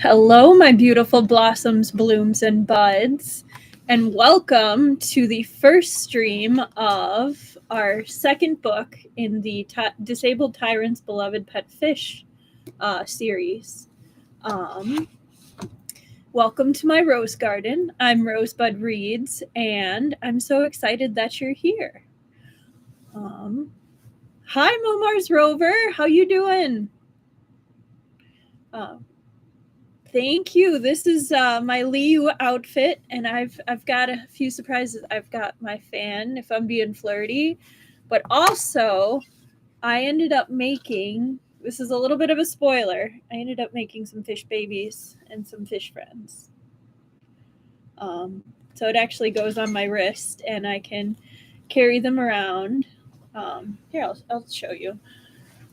Hello, my beautiful blossoms, blooms, and buds, and welcome to the first stream of our second book in the Disabled Tyrant's Beloved Pet Fish series. Welcome to my rose garden. I'm Rosebud Reads, and I'm so excited that you're here. Hi, Momar's Rover. How you doing? Thank you. This is my Liu outfit, and I've got a few surprises. I've got my fan, if I'm being flirty, but also I ended up making, this is a little bit of a spoiler, I ended up making some fish babies and some fish friends. So it actually goes on my wrist, and I can carry them around. Here, I'll show you.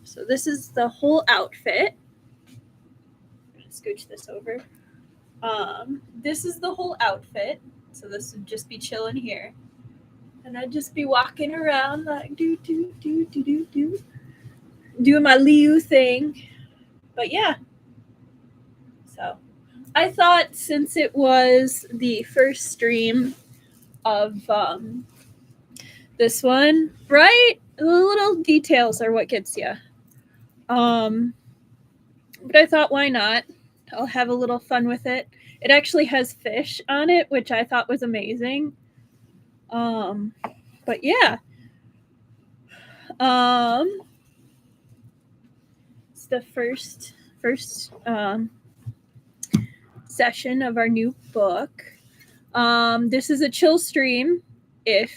So this is the whole outfit. Scooch this over. This is the whole outfit. So this would just be chilling here. And I'd just be walking around like doing my Liu thing. But yeah. So I thought since it was the first stream of this one, right? The little details are what gets you. But I thought, why not? I'll have a little fun with it. It actually has fish on it, which I thought was amazing. But yeah. It's the first session of our new book. This is a chill stream. If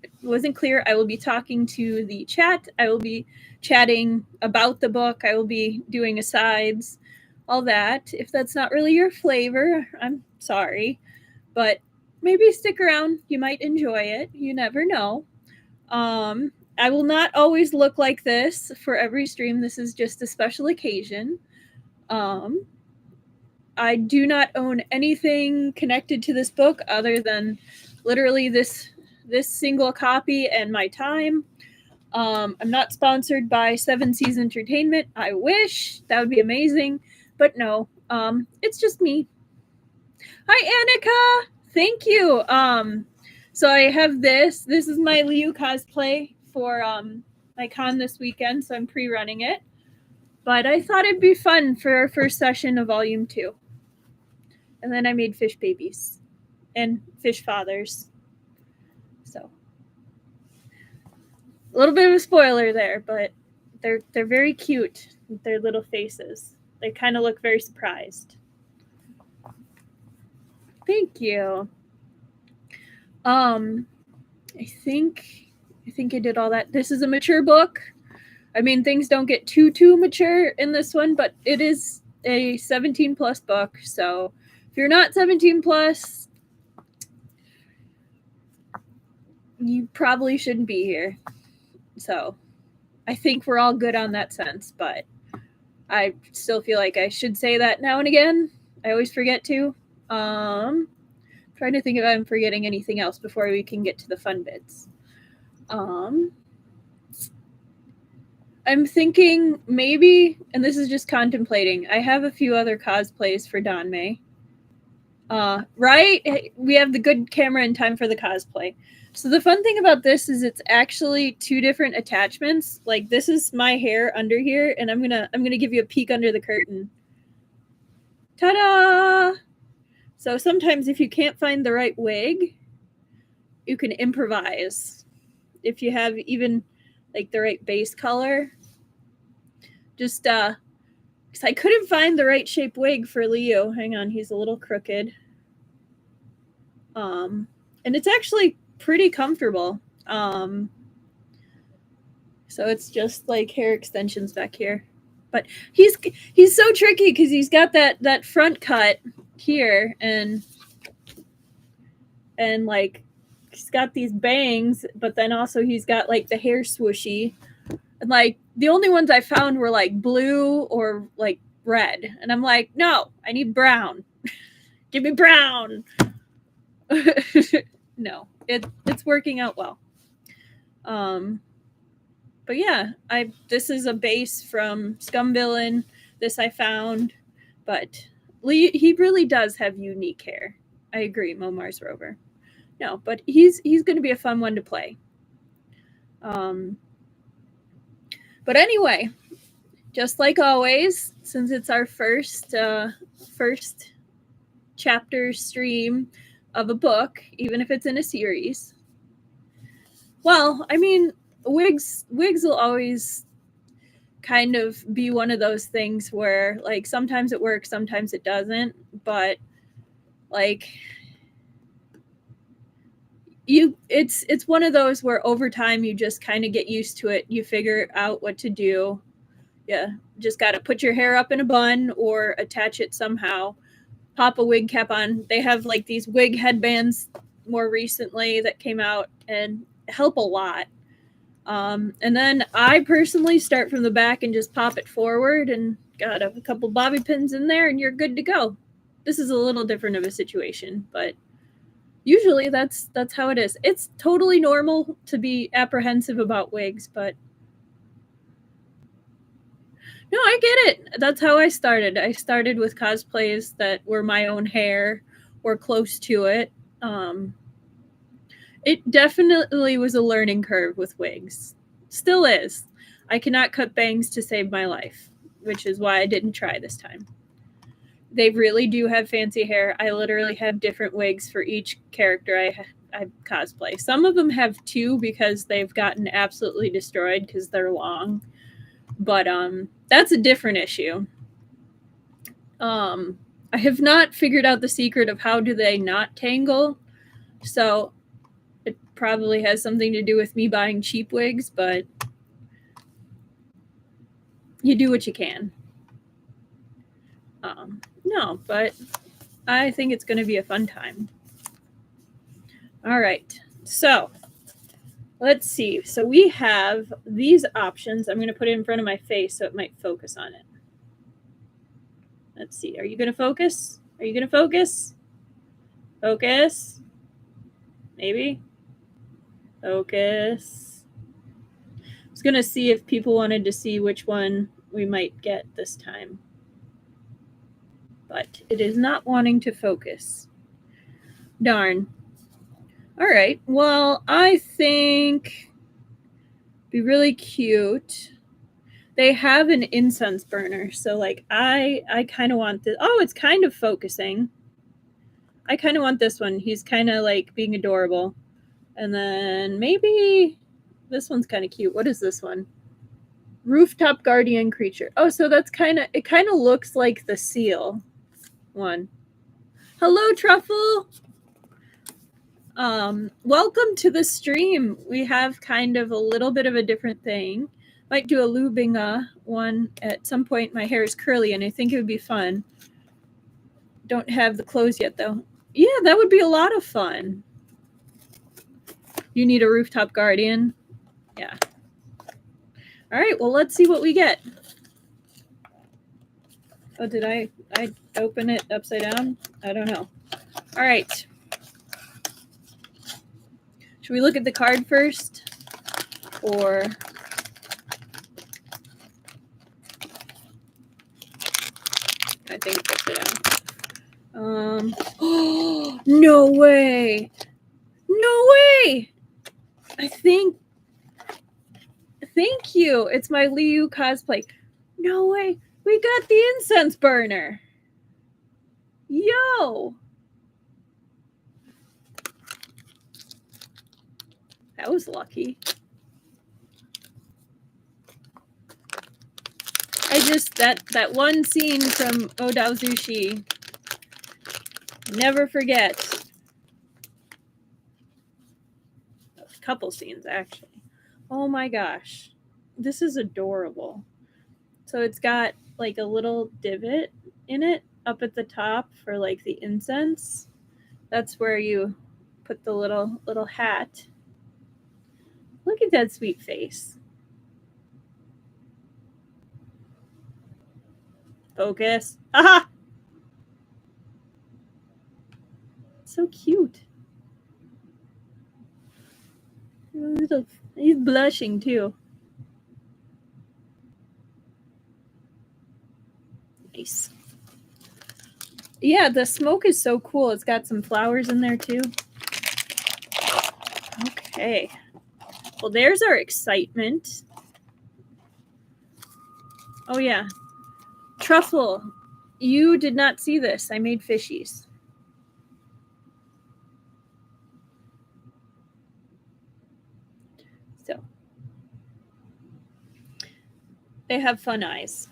it wasn't clear, I will be talking to the chat. I will be chatting about the book. I will be doing asides, all that. If that's not really your flavor, I'm sorry. But maybe stick around. You might enjoy it. You never know. I will not always look like this for every stream. This is just a special occasion. I do not own anything connected to this book other than literally this single copy and my time. I'm not sponsored by Seven Seas Entertainment. I wish. That would be amazing. But no, it's just me. Hi, Annika. Thank you. So I have this. This is my Liu cosplay for my con this weekend, so I'm pre-running it. But I thought it'd be fun for our first session of Volume 2. And then I made fish babies and fish fathers. So a little bit of a spoiler there, but they're very cute with their little faces. They kind of look very surprised. Thank you. I think I did all that. This is a mature book. I mean, things don't get too mature in this one, but it is a 17 plus book. So if you're not 17 plus, you probably shouldn't be here. So I think we're all good on that sense, but I still feel like I should say that now and again. I always forget to. Trying to think if I'm forgetting anything else before we can get to the fun bits. I'm thinking maybe, and this is just contemplating, I have a few other cosplays for Danmei. Right? We have the good camera in time for the cosplay. So the fun thing about this is it's actually two different attachments. Like this is my hair under here, and I'm gonna give you a peek under the curtain. Ta-da! So sometimes if you can't find the right wig, you can improvise. If you have even like the right base color, just because I couldn't find the right shape wig for Leo. Hang on, he's a little crooked. And it's actually pretty comfortable. So it's just like hair extensions back here. But he's so tricky because he's got that front cut here and like he's got these bangs, but then also he's got like the hair swooshy. And like the only ones I found were like blue or like red. And I'm like, no, I need brown. Give me brown. No, it's working out well. But yeah, this is a base from Scum Villain. This I found. But he really does have unique hair. I agree, Momar's Rover. No, but he's going to be a fun one to play. But anyway, just like always, since it's our first chapter stream of a book, even if it's in a series. Well, I mean, wigs will always kind of be one of those things where, like, sometimes it works, sometimes it doesn't, but like it's one of those where over time you just kind of get used to it. You figure out what to do. Yeah, just got to put your hair up in a bun or attach it somehow. Pop a wig cap on. They have like these wig headbands more recently that came out and help a lot. And then I personally start from the back and just pop it forward and got a couple bobby pins in there and you're good to go. This is a little different of a situation, but usually that's how it is. It's totally normal to be apprehensive about wigs, but no, I get it. That's how I started. I started with cosplays that were my own hair or close to it. It definitely was a learning curve with wigs. Still is. I cannot cut bangs to save my life, which is why I didn't try this time. They really do have fancy hair. I literally have different wigs for each character I cosplay. Some of them have two because they've gotten absolutely destroyed because they're long. But that's a different issue. I have not figured out the secret of how do they not tangle. So it probably has something to do with me buying cheap wigs, but you do what you can. No, but I think it's going to be a fun time. All right. So let's see. So we have these options. I'm going to put it in front of my face so it might focus on it. Let's see. Are you going to focus? Are you going to focus? Focus. Maybe. Focus. I was going to see if people wanted to see which one we might get this time. But it is not wanting to focus. Darn. All right. Well, I think it'd be really cute. They have an incense burner. So like I kind of want this. Oh, it's kind of focusing. I kind of want this one. He's kind of like being adorable. And then maybe this one's kind of cute. What is this one? Rooftop guardian creature. Oh, so that's it kind of looks like the seal one. Hello, Truffle. Welcome to the stream. We have kind of a little bit of a different thing. Might do a Lubinga one at some point. My hair is curly and I think it would be fun. Don't have the clothes yet though. Yeah, that would be a lot of fun. You need a rooftop guardian? Yeah. All right, well, let's see what we get. Oh, did I open it upside down? I don't know. All right. Should we look at the card first? Or I think it's upside down. Oh, no way. No way. Thank you. It's my Liu cosplay. No way. We got the incense burner. Yo. That was lucky. I just, that one scene from Odao Zushi, never forget. A couple scenes, actually. Oh my gosh. This is adorable. So it's got like a little divot in it up at the top for like the incense. That's where you put the little hat. Look at that sweet face. Focus. Aha! So cute. He's blushing too. Nice. Yeah, the smoke is so cool. It's got some flowers in there too. Okay. Well, there's our excitement. Oh, yeah. Truffle, you did not see this. I made fishies. So, they have fun eyes.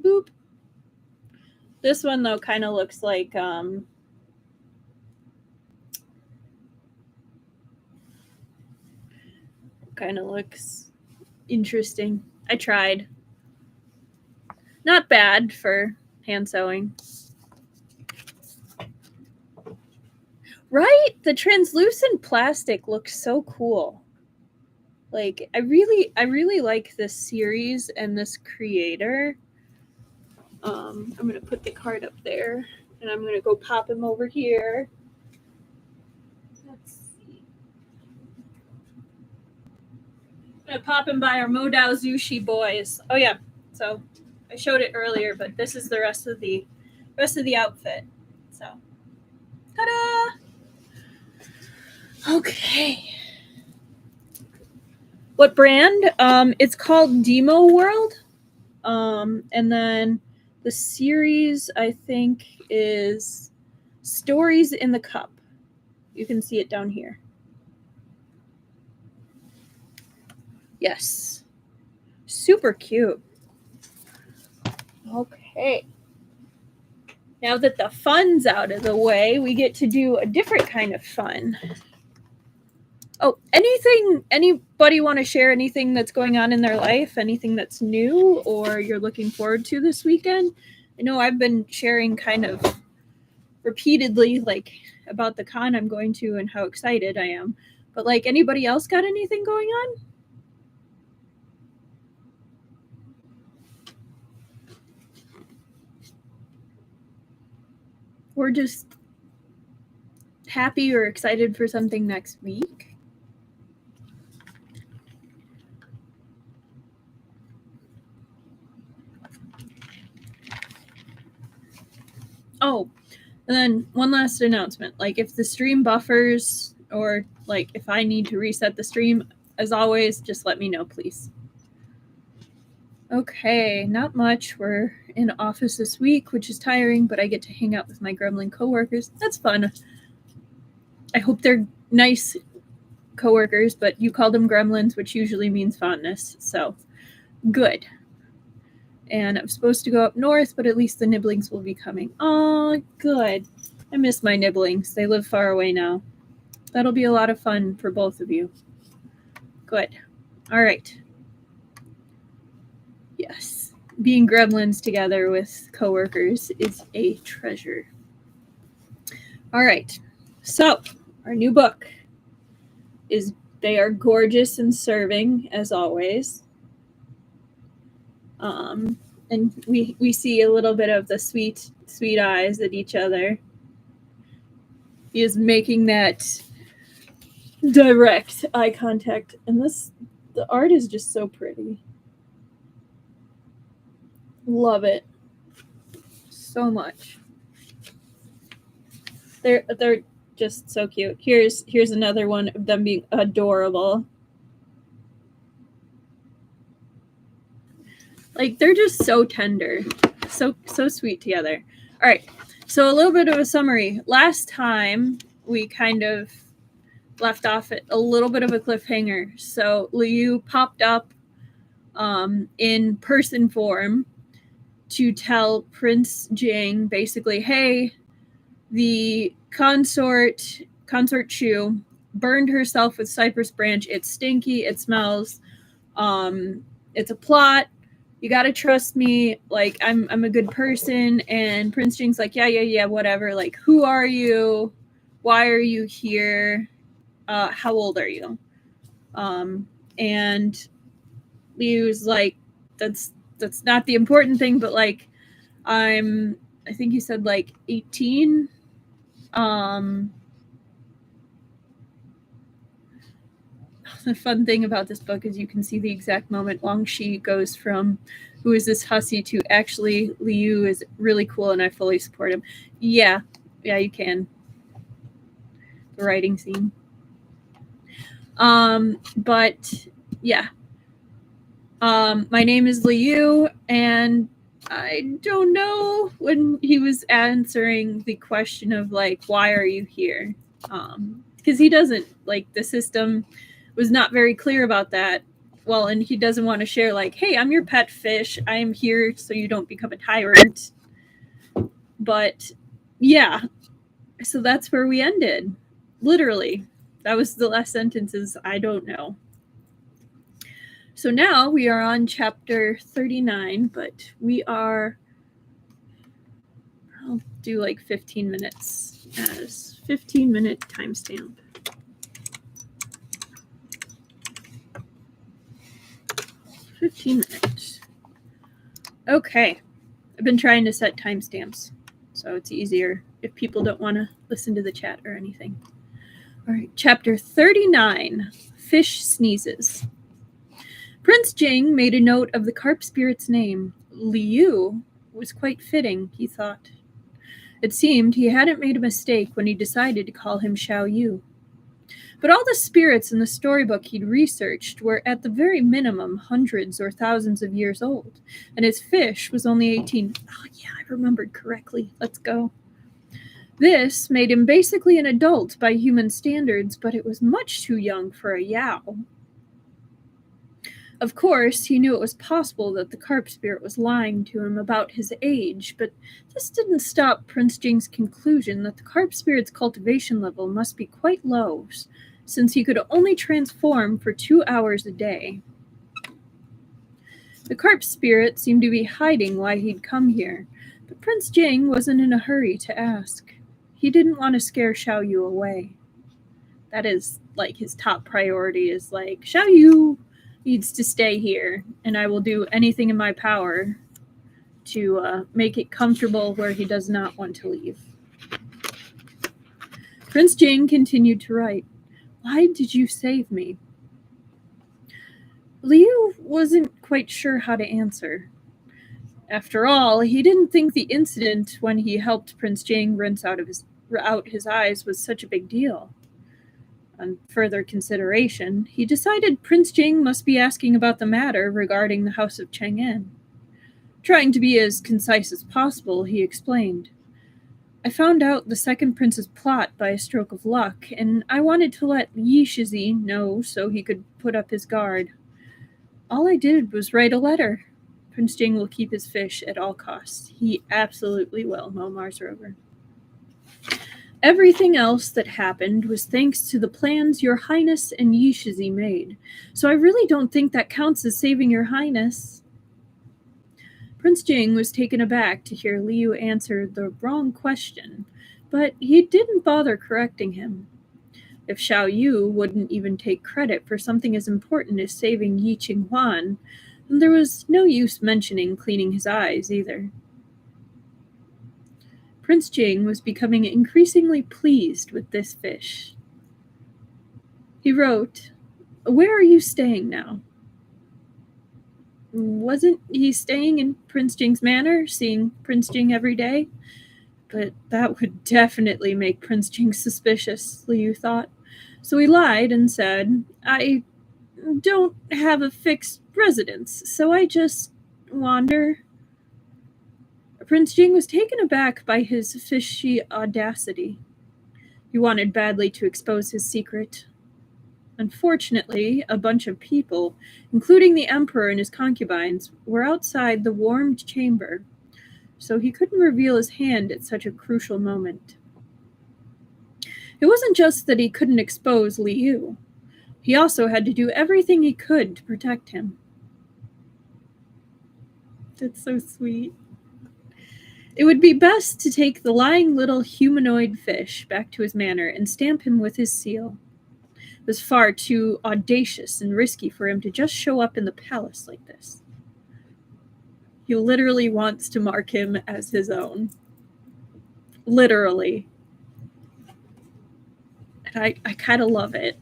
Boop. This one, though, kind of looks like, kind of looks interesting. I tried. Not bad for hand sewing. Right? The translucent plastic looks so cool. Like, I really like this series and this creator. I'm going to put the card up there, and I'm going to go pop him over here. Let's see. I'm going to pop him by our Modao Zushi boys. Oh, yeah. So I showed it earlier, but this is the rest of the outfit. So, ta-da! Okay. What brand? It's called Demo World. And then the series, I think, is Stories in the Cup. You can see it down here. Yes. Super cute. Okay. Now that the fun's out of the way, we get to do a different kind of fun. Oh, anybody want to share anything that's going on in their life? Anything that's new or you're looking forward to this weekend? I know I've been sharing kind of repeatedly, like, about the con I'm going to and how excited I am. But, like, anybody else got anything going on? Or just happy or excited for something next week? Oh, and then one last announcement. Like, if the stream buffers or, like, if I need to reset the stream, as always, just let me know, please. Okay, not much. We're in office this week, which is tiring, but I get to hang out with my gremlin coworkers. That's fun. I hope they're nice coworkers, but you call them gremlins, which usually means fondness. So, good. And I'm supposed to go up north, but at least the nibblings will be coming. Oh, good. I miss my nibblings. They live far away now. That'll be a lot of fun for both of you. Good. All right. Yes. Being gremlins together with coworkers is a treasure. All right. So, our new book is They Are Gorgeous and Serving, as always. And we see a little bit of the sweet eyes at each other. He is making that direct eye contact, and the art is just so pretty. Love it so much. They're just so cute. Here's another one of them being adorable. Like, they're just so tender, so sweet together. All right, so a little bit of a summary. Last time we kind of left off at a little bit of a cliffhanger. So Liu popped up in person form to tell Prince Jing basically, hey, the consort Qiu burned herself with cypress branch. It's stinky. It smells. It's a plot. You gotta trust me. Like, I'm a good person. And Prince Jing's like, yeah, whatever. Like, who are you? Why are you here? How old are you? And Liu's like, that's not the important thing, but, like, I think he said, like, 18. The fun thing about this book is you can see the exact moment Wang Shi goes from who is this hussy, to actually Liu is really cool and I fully support him. Yeah, you can. The writing scene. But yeah. My name is Liu, and I don't know, when he was answering the question of like, why are you here? Because he doesn't, like, the system was not very clear about that. Well, and he doesn't want to share like, hey, I'm your pet fish. I am here so you don't become a tyrant. But yeah, so that's where we ended. Literally. That was the last sentences. I don't know. So now we are on chapter 39, but I'll do like 15 minutes as 15-minute timestamp. Okay. I've been trying to set timestamps, so it's easier if people don't want to listen to the chat or anything. All right, chapter 39, Fish Sneezes. Prince Jing made a note of the carp spirit's name. Liu was quite fitting, he thought. It seemed he hadn't made a mistake when he decided to call him Xiao Yu. But all the spirits in the storybook he'd researched were at the very minimum hundreds or thousands of years old, and his fish was only 18. Oh yeah, I remembered correctly. Let's go. This made him basically an adult by human standards, but it was much too young for a Yao. Of course, he knew it was possible that the carp spirit was lying to him about his age, but this didn't stop Prince Jing's conclusion that the carp spirit's cultivation level must be quite low, since he could only transform for 2 hours a day. The carp spirit seemed to be hiding why he'd come here, but Prince Jing wasn't in a hurry to ask. He didn't want to scare Xiao Yu away. That is, like, his top priority is, like, Xiao Yu needs to stay here, and I will do anything in my power to make it comfortable where he does not want to leave. Prince Jing continued to write. Why did you save me? Liu wasn't quite sure how to answer. After all, he didn't think the incident when he helped Prince Jing rinse out his eyes was such a big deal. On further consideration, he decided Prince Jing must be asking about the matter regarding the House of Chang'an. Trying to be as concise as possible, he explained. I found out the second prince's plot by a stroke of luck, and I wanted to let Yi Shizi know so he could put up his guard. All I did was write a letter. Prince Jing will keep his fish at all costs. He absolutely will, no Mars rover. Everything else that happened was thanks to the plans Your Highness and Yi Shizi made, so I really don't think that counts as saving Your Highness. Prince Jing was taken aback to hear Liu answer the wrong question, but he didn't bother correcting him. If Xiao Yu wouldn't even take credit for something as important as saving Yi Qinghuan, then there was no use mentioning cleaning his eyes either. Prince Jing was becoming increasingly pleased with this fish. He wrote, Where are you staying now? Wasn't he staying in Prince Jing's manor, seeing Prince Jing every day? But that would definitely make Prince Jing suspicious, Liu thought. So he lied and said, I don't have a fixed residence, so I just wander. Prince Jing was taken aback by his fishy audacity. He wanted badly to expose his secret. Unfortunately, a bunch of people, including the emperor and his concubines, were outside the warmed chamber, so he couldn't reveal his hand at such a crucial moment. It wasn't just that he couldn't expose Liu. He also had to do everything he could to protect him. That's so sweet. It would be best to take the lying little humanoid fish back to his manor and stamp him with his seal. It was far too audacious and risky for him to just show up in the palace like this. He literally wants to mark him as his own. Literally. And I kind of love it.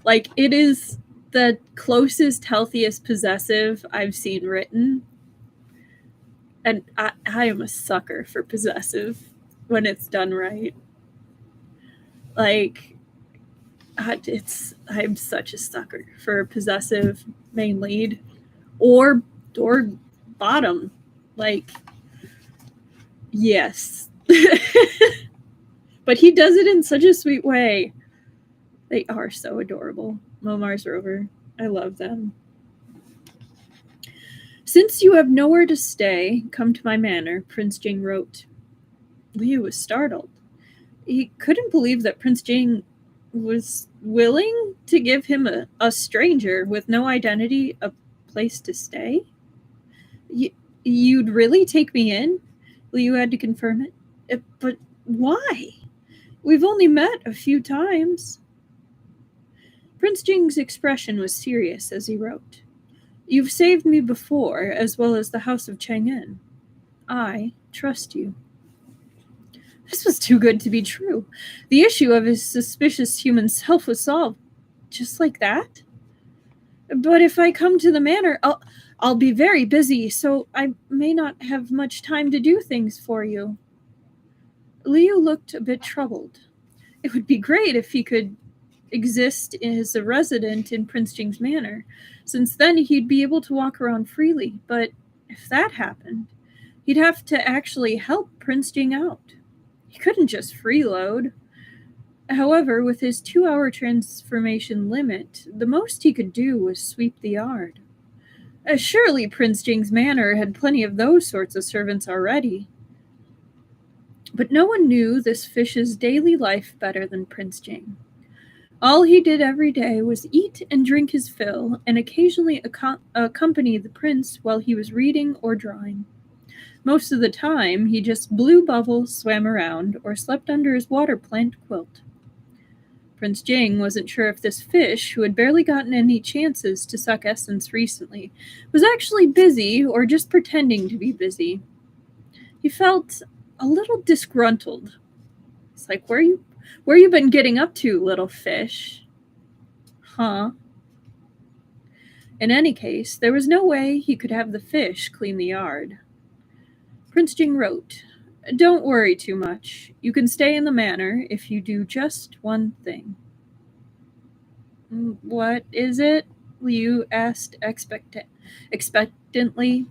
Like, it is the closest, healthiest possessive I've seen written. And I am a sucker for possessive when it's done right. Like, I'm such a sucker for a possessive main lead or bottom. Like, yes. But he does it in such a sweet way. They are so adorable. Momar's Rover. I love them. Since you have nowhere to stay, come to my manor, Prince Jing wrote. Liu was startled. He couldn't believe that Prince Jing was willing to give him a stranger with no identity a place to stay. You'd really take me in? Liu had to confirm it. But why? We've only met a few times. Prince Jing's expression was serious as he wrote. You've saved me before, as well as the House of Chang'an. I trust you. This was too good to be true. The issue of his suspicious human self was solved just like that. But if I come to the manor, I'll be very busy, so I may not have much time to do things for you. Liu looked a bit troubled. It would be great if he could exist as a resident in Prince Jing's manor, since then he'd be able to walk around freely. But if that happened, he'd have to actually help Prince Jing out. He couldn't just freeload. However, with his 2-hour transformation limit, the most he could do was sweep the yard. Surely Prince Jing's manor had plenty of those sorts of servants already. But no one knew this fish's daily life better than Prince Jing. All he did every day was eat and drink his fill, and occasionally accompany the prince while he was reading or drawing. Most of the time, he just blew bubbles, swam around, or slept under his water plant quilt. Prince Jing wasn't sure if this fish, who had barely gotten any chances to suck essence recently, was actually busy or just pretending to be busy. He felt a little disgruntled. It's like, where you been getting up to, little fish? Huh? In any case, there was no way he could have the fish clean the yard. Prince Jing wrote, Don't worry too much. You can stay in the manor if you do just one thing. What is it? Liu asked expectantly.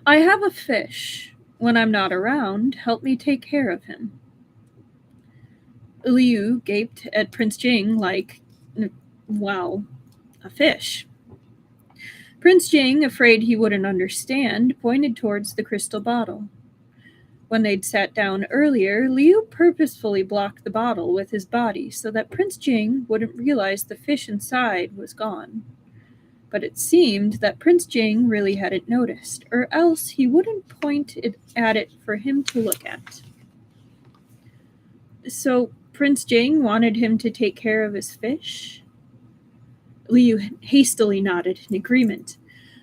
I have a fish. When I'm not around, help me take care of him. Liu gaped at Prince Jing like, wow, a fish. Prince Jing, afraid he wouldn't understand, pointed towards the crystal bottle. When they'd sat down earlier, Liu purposefully blocked the bottle with his body so that Prince Jing wouldn't realize the fish inside was gone. But it seemed that Prince Jing really hadn't noticed, or else he wouldn't point at it for him to look at. So Prince Jing wanted him to take care of his fish? Liu hastily nodded in agreement.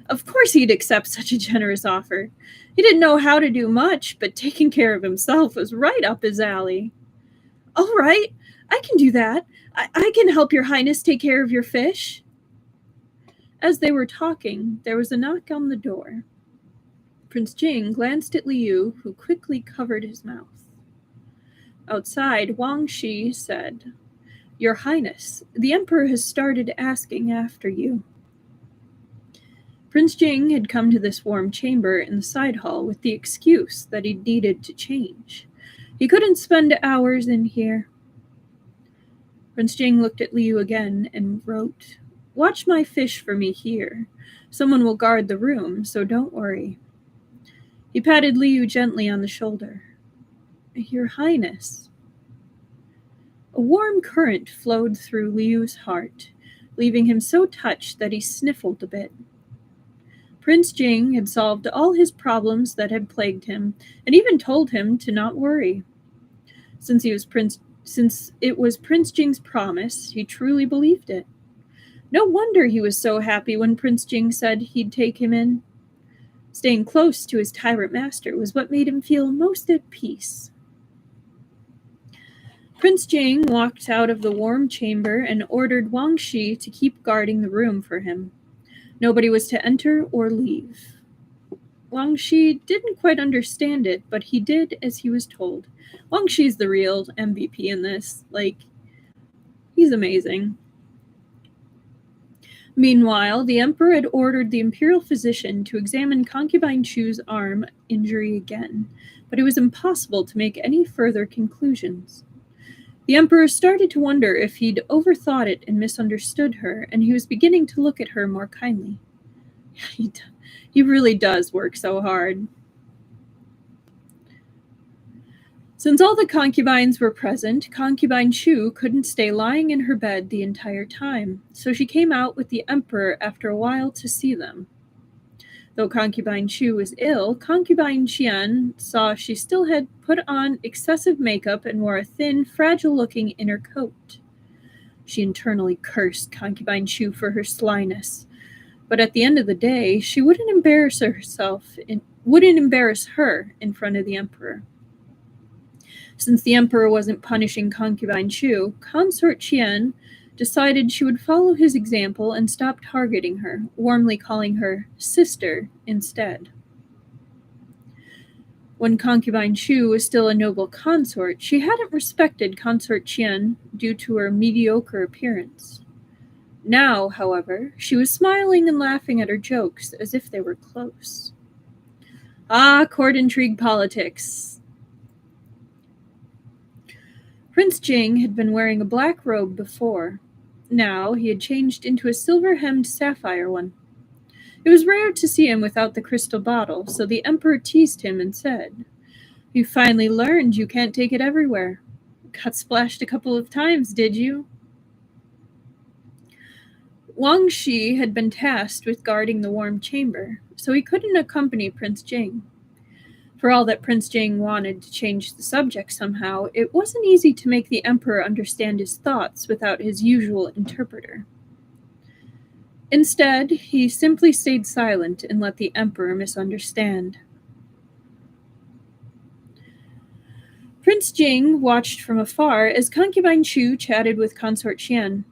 Of course he'd accept such a generous offer. He didn't know how to do much, but taking care of himself was right up his alley. All right, I can do that. I can help your highness take care of your fish. As they were talking, there was a knock on the door. Prince Jing glanced at Liu, who quickly covered his mouth. Outside, Wang Shi said, Your Highness, the Emperor has started asking after you. Prince Jing had come to this warm chamber in the side hall with the excuse that he needed to change. He couldn't spend hours in here. Prince Jing looked at Liu again and wrote, Watch my fish for me here. Someone will guard the room, so don't worry. He patted Liu gently on the shoulder. Your Highness. A warm current flowed through Liu's heart, leaving him so touched that he sniffled a bit. Prince Jing had solved all his problems that had plagued him, and even told him to not worry. Since it was Prince Jing's promise, he truly believed it. No wonder he was so happy when Prince Jing said he'd take him in. Staying close to his tyrant master was what made him feel most at peace. Prince Jing walked out of the warm chamber and ordered Wang Shi to keep guarding the room for him. Nobody was to enter or leave. Wang Shi didn't quite understand it, but he did as he was told. Wang Shi's the real MVP in this. He's amazing. Meanwhile, the emperor had ordered the imperial physician to examine concubine Qiu's arm injury again, but it was impossible to make any further conclusions. The emperor started to wonder if he'd overthought it and misunderstood her, and he was beginning to look at her more kindly. He really does work so hard. Since all the concubines were present, concubine Qiu couldn't stay lying in her bed the entire time, so she came out with the emperor after a while to see them. Though concubine Qiu was ill, concubine Qian saw she still had put on excessive makeup and wore a thin, fragile-looking inner coat. She internally cursed concubine Qiu for her slyness, but at the end of the day, she wouldn't embarrass her in front of the emperor. Since the emperor wasn't punishing concubine Qiu, Consort Qiu decided she would follow his example and stop targeting her, warmly calling her sister instead. When concubine Qiu was still a noble consort, she hadn't respected Consort Qiu due to her mediocre appearance. Now, however, she was smiling and laughing at her jokes as if they were close. Ah, court intrigue politics. Prince Jing had been wearing a black robe before. Now he had changed into a silver-hemmed sapphire one. It was rare to see him without the crystal bottle, so the emperor teased him and said, "You finally learned you can't take it everywhere. Got splashed a couple of times, did you?" Wang Shi had been tasked with guarding the warm chamber, so he couldn't accompany Prince Jing. For all that Prince Jing wanted to change the subject somehow, it wasn't easy to make the emperor understand his thoughts without his usual interpreter. Instead, he simply stayed silent and let the emperor misunderstand. Prince Jing watched from afar as concubine Qiu chatted with Consort Qiu.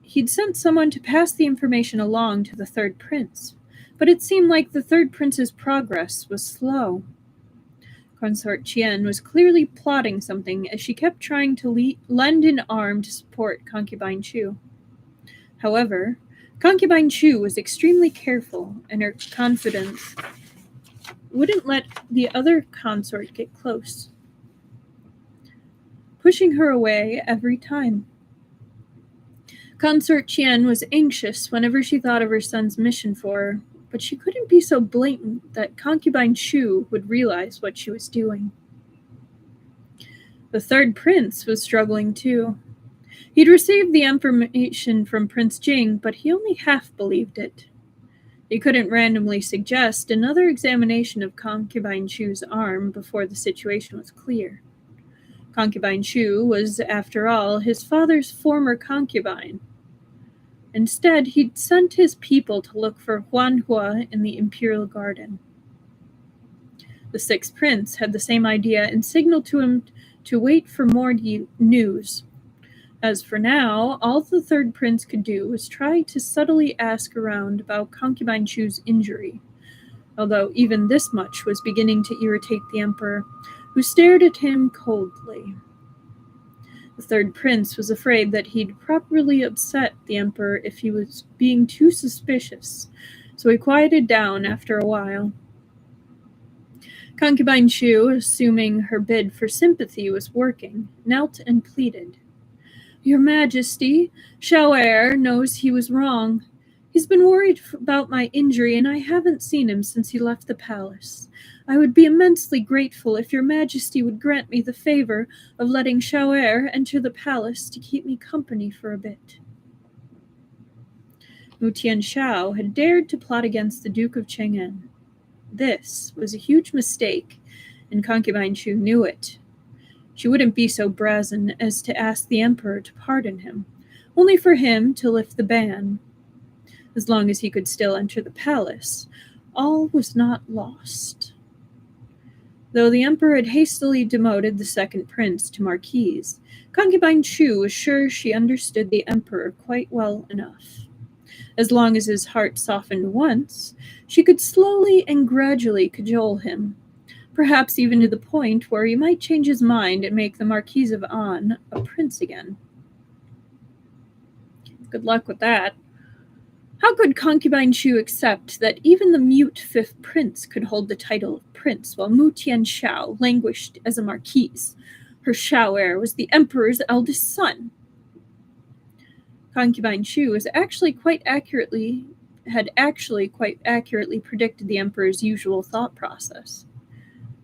He'd sent someone to pass the information along to the third prince, but it seemed like the third prince's progress was slow. Consort Qiu was clearly plotting something as she kept trying to lend an arm to support concubine Qiu. However, concubine Qiu was extremely careful, and her confidence wouldn't let the other consort get close, pushing her away every time. Consort Qiu was anxious whenever she thought of her son's mission for her, but she couldn't be so blatant that concubine Qiu would realize what she was doing. The third prince was struggling too. He'd received the information from Prince Jing, but he only half believed it. He couldn't randomly suggest another examination of concubine Qiu's arm before the situation was clear. Concubine Qiu was, after all, his father's former concubine. Instead, he'd sent his people to look for Huanhua in the imperial garden. The sixth prince had the same idea and signaled to him to wait for more news. As for now, all the third prince could do was try to subtly ask around about concubine Qiu's injury, although even this much was beginning to irritate the emperor, who stared at him coldly. The third prince was afraid that he'd probably upset the emperor if he was being too suspicious, so he quieted down after a while. Concubine Qiu, assuming her bid for sympathy was working, knelt and pleaded. "Your Majesty, Xiao knows he was wrong. He's been worried about my injury, and I haven't seen him since he left the palace. I would be immensely grateful if your Majesty would grant me the favor of letting Xiao enter the palace to keep me company for a bit." Mutian Xiao had dared to plot against the Duke of Cheng'an. This was a huge mistake, and concubine Qiu knew it. She wouldn't be so brazen as to ask the emperor to pardon him, only for him to lift the ban. As long as he could still enter the palace, all was not lost. Though the emperor had hastily demoted the second prince to marquis, concubine Qiu was sure she understood the emperor quite well enough. As long as his heart softened once, she could slowly and gradually cajole him, perhaps even to the point where he might change his mind and make the Marquis of An a prince again. Good luck with that. How could concubine Qiu accept that even the mute fifth prince could hold the title of prince, while Mu Tianxiao languished as a marquise? Her Xiao heir was the emperor's eldest son. Concubine Qiu had actually quite accurately predicted the emperor's usual thought process.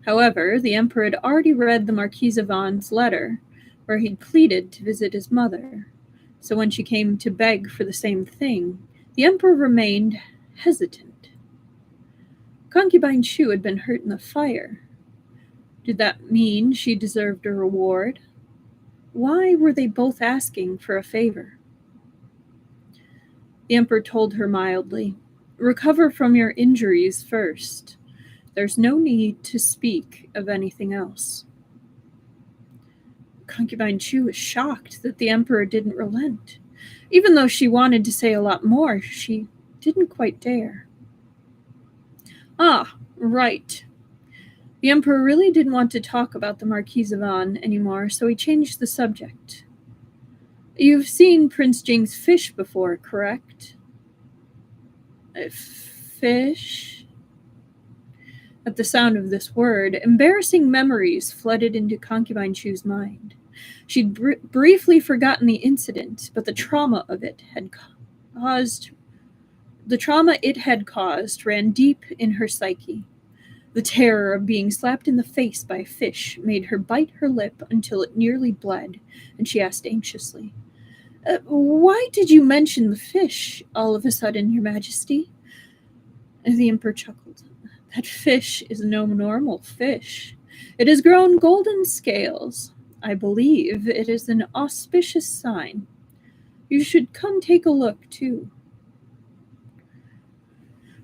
However, the emperor had already read the Marquis of An's letter, where he'd pleaded to visit his mother. So when she came to beg for the same thing, the emperor remained hesitant. Concubine Qiu had been hurt in the fire. Did that mean she deserved a reward? Why were they both asking for a favor? The emperor told her mildly, "Recover from your injuries first. There's no need to speak of anything else." Concubine Qiu was shocked that the emperor didn't relent. Even though she wanted to say a lot more, she didn't quite dare. Ah, right. The emperor really didn't want to talk about the Marquis of An anymore, so he changed the subject. "You've seen Prince Jing's fish before, correct?" Fish? At the sound of this word, embarrassing memories flooded into Concubine Qiu's mind. She'd briefly forgotten the incident, but the trauma it had caused ran deep in her psyche. The terror of being slapped in the face by a fish made her bite her lip until it nearly bled, and she asked anxiously, "Why did you mention the fish all of a sudden, Your Majesty?" The emperor chuckled. "That fish is no normal fish. It has grown golden scales. I believe it is an auspicious sign. You should come take a look, too."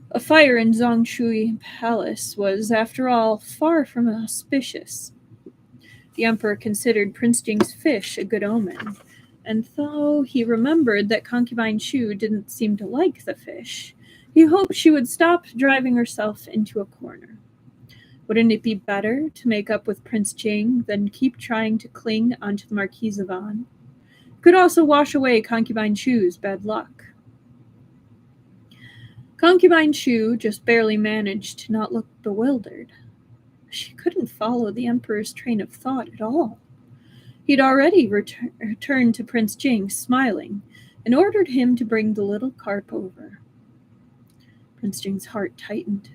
A fire in Zongshui Palace was, after all, far from auspicious. The emperor considered Prince Jing's fish a good omen, and though he remembered that Concubine Qiu didn't seem to like the fish, he hoped she would stop driving herself into a corner. Wouldn't it be better to make up with Prince Jing than keep trying to cling onto the Marquis of An? Could also wash away Concubine Qiu's bad luck. Concubine Qiu just barely managed to not look bewildered. She couldn't follow the emperor's train of thought at all. He'd already returned to Prince Jing, smiling, and ordered him to bring the little carp over. Prince Jing's heart tightened.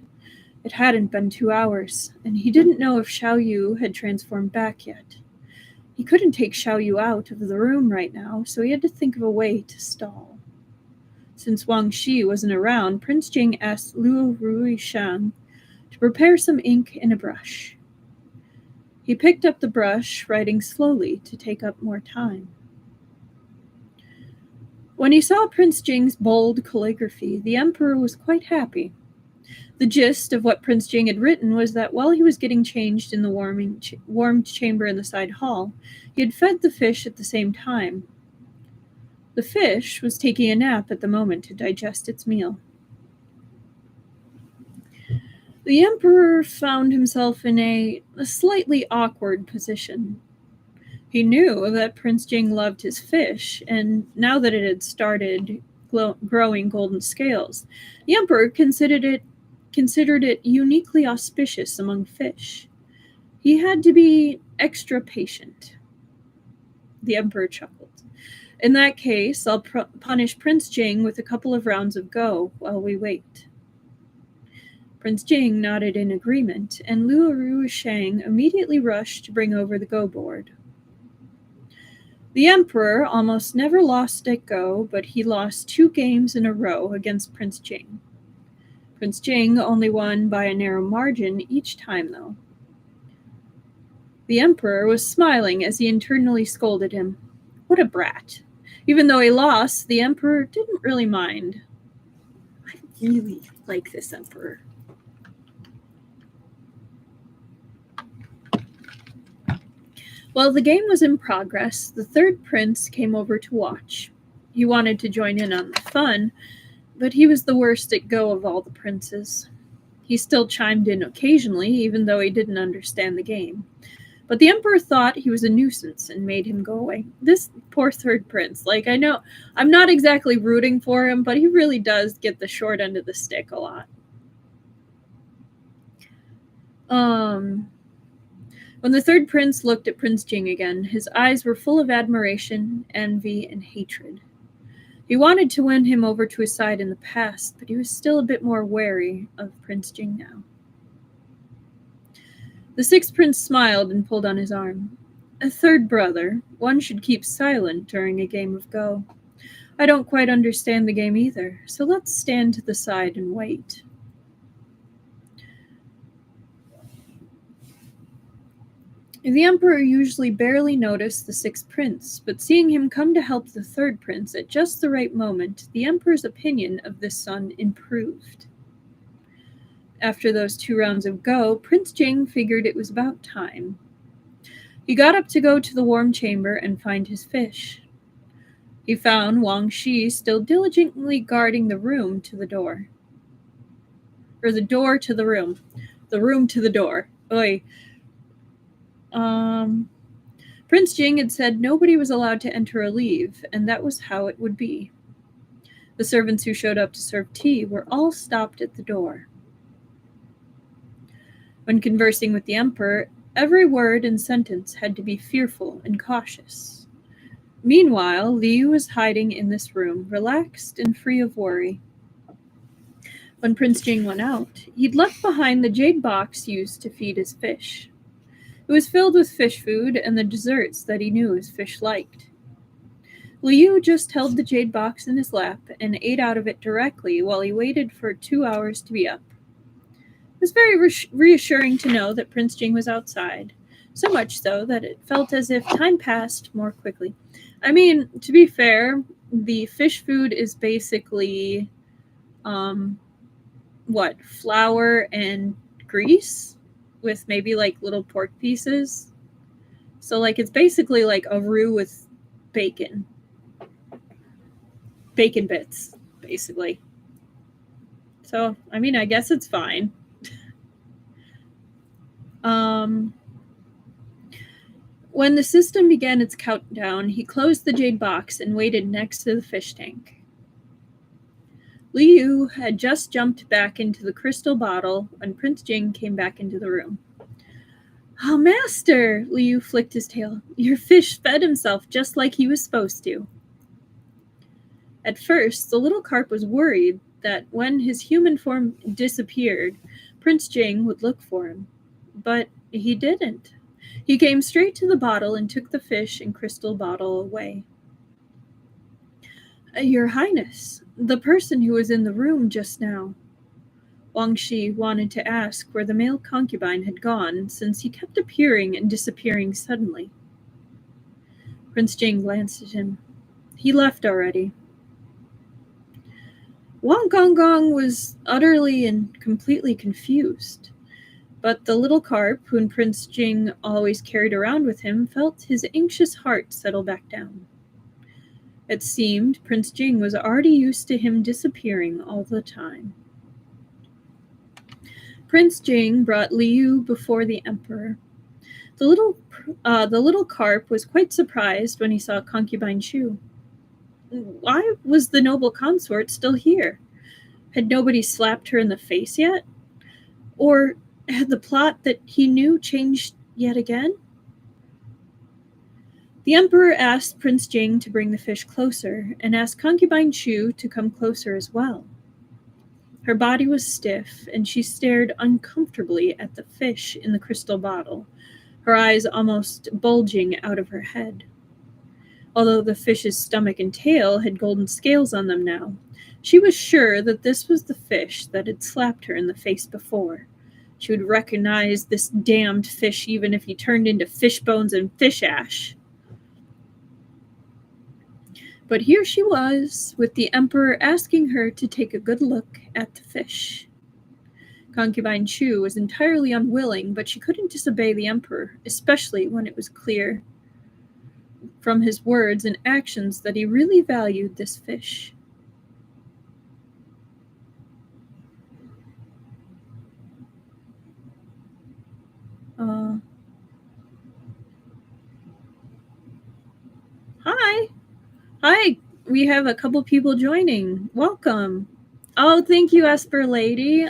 It hadn't been 2 hours, and he didn't know if Xiao Yu had transformed back yet. He couldn't take Xiao Yu out of the room right now, so he had to think of a way to stall. Since Wang Shi wasn't around, Prince Jing asked Luo Ruishan to prepare some ink and a brush. He picked up the brush, writing slowly to take up more time. When he saw Prince Jing's bold calligraphy, the emperor was quite happy. The gist of what Prince Jing had written was that while he was getting changed in the warmed chamber in the side hall, he had fed the fish at the same time. The fish was taking a nap at the moment to digest its meal. The emperor found himself in a slightly awkward position. He knew that Prince Jing loved his fish, and now that it had started growing golden scales, the emperor considered it uniquely auspicious among fish. He had to be extra patient. The emperor chuckled. "In that case, I'll punish Prince Jing with a couple of rounds of Go while we wait." Prince Jing nodded in agreement, and Luo Ruishang immediately rushed to bring over the Go board. The emperor almost never lost at Go, but he lost 2 games in a row against Prince Jing. Prince Jing only won by a narrow margin each time, though. The emperor was smiling as he internally scolded him. What a brat. Even though he lost, the emperor didn't really mind. I really like this emperor. While the game was in progress, the third prince came over to watch. He wanted to join in on the fun, but he was the worst at Go of all the princes. He still chimed in occasionally, even though he didn't understand the game. But the emperor thought he was a nuisance and made him go away. This poor third prince, I know I'm not exactly rooting for him, but he really does get the short end of the stick a lot. When the third prince looked at Prince Jing again, his eyes were full of admiration, envy, and hatred. He wanted to win him over to his side in the past, but he was still a bit more wary of Prince Jing now. The sixth prince smiled and pulled on his arm. A third brother, one should keep silent during a game of Go. I don't quite understand the game either, so let's stand to the side and wait. The emperor usually barely noticed the sixth prince, but seeing him come to help the third prince at just the right moment, the emperor's opinion of this son improved. After those 2 rounds of Go, Prince Jing figured it was about time. He got up to go to the warm chamber and find his fish. He found Wang Shi still diligently guarding the room to the door. Or the door to the room. The room to the door. Oy. Prince Jing had said nobody was allowed to enter or leave, and that was how it would be. The servants who showed up to serve tea were all stopped at the door. When conversing with the emperor, every word and sentence had to be fearful and cautious. Meanwhile, Liu was hiding in this room, relaxed and free of worry. When Prince Jing went out, he'd left behind the jade box used to feed his fish. It was filled with fish food and the desserts that he knew his fish liked. Liu just held the jade box in his lap and ate out of it directly while he waited for 2 hours to be up. It was very reassuring to know that Prince Jing was outside, so much so that it felt as if time passed more quickly. I mean, to be fair, the fish food is basically, flour and grease with maybe little pork pieces. So it's basically like a roux with bacon bits, basically. So, I mean, I guess it's fine. When the system began its countdown, he closed the jade box and waited next to the fish tank. Liu had just jumped back into the crystal bottle when Prince Jing came back into the room. "Oh, master!" Liu flicked his tail. "Your fish fed himself just like he was supposed to." At first, the little carp was worried that when his human form disappeared, Prince Jing would look for him. But he didn't. He came straight to the bottle and took the fish and crystal bottle away. "Your Highness, the person who was in the room just now." Wang Shi wanted to ask where the male concubine had gone, since he kept appearing and disappearing suddenly. Prince Jing glanced at him. "He left already." Wang Gonggong was utterly and completely confused. But the little carp, whom Prince Jing always carried around with him, felt his anxious heart settle back down. It seemed Prince Jing was already used to him disappearing all the time. Prince Jing brought Liu before the emperor. The little carp was quite surprised when he saw concubine Xue. Why was the noble consort still here? Had nobody slapped her in the face yet? Or had the plot that he knew changed yet again? The emperor asked Prince Jing to bring the fish closer, and asked concubine Xue to come closer as well. Her body was stiff, and she stared uncomfortably at the fish in the crystal bottle, her eyes almost bulging out of her head. Although the fish's stomach and tail had golden scales on them now, she was sure that this was the fish that had slapped her in the face before. She would recognize this damned fish even if he turned into fish bones and fish ash. But here she was, with the emperor asking her to take a good look at the fish. Concubine Qiu was entirely unwilling, but she couldn't disobey the emperor, especially when it was clear from his words and actions that he really valued this fish. Hi. Hi. We have a couple people joining. Welcome. Oh, thank you, Esper Lady.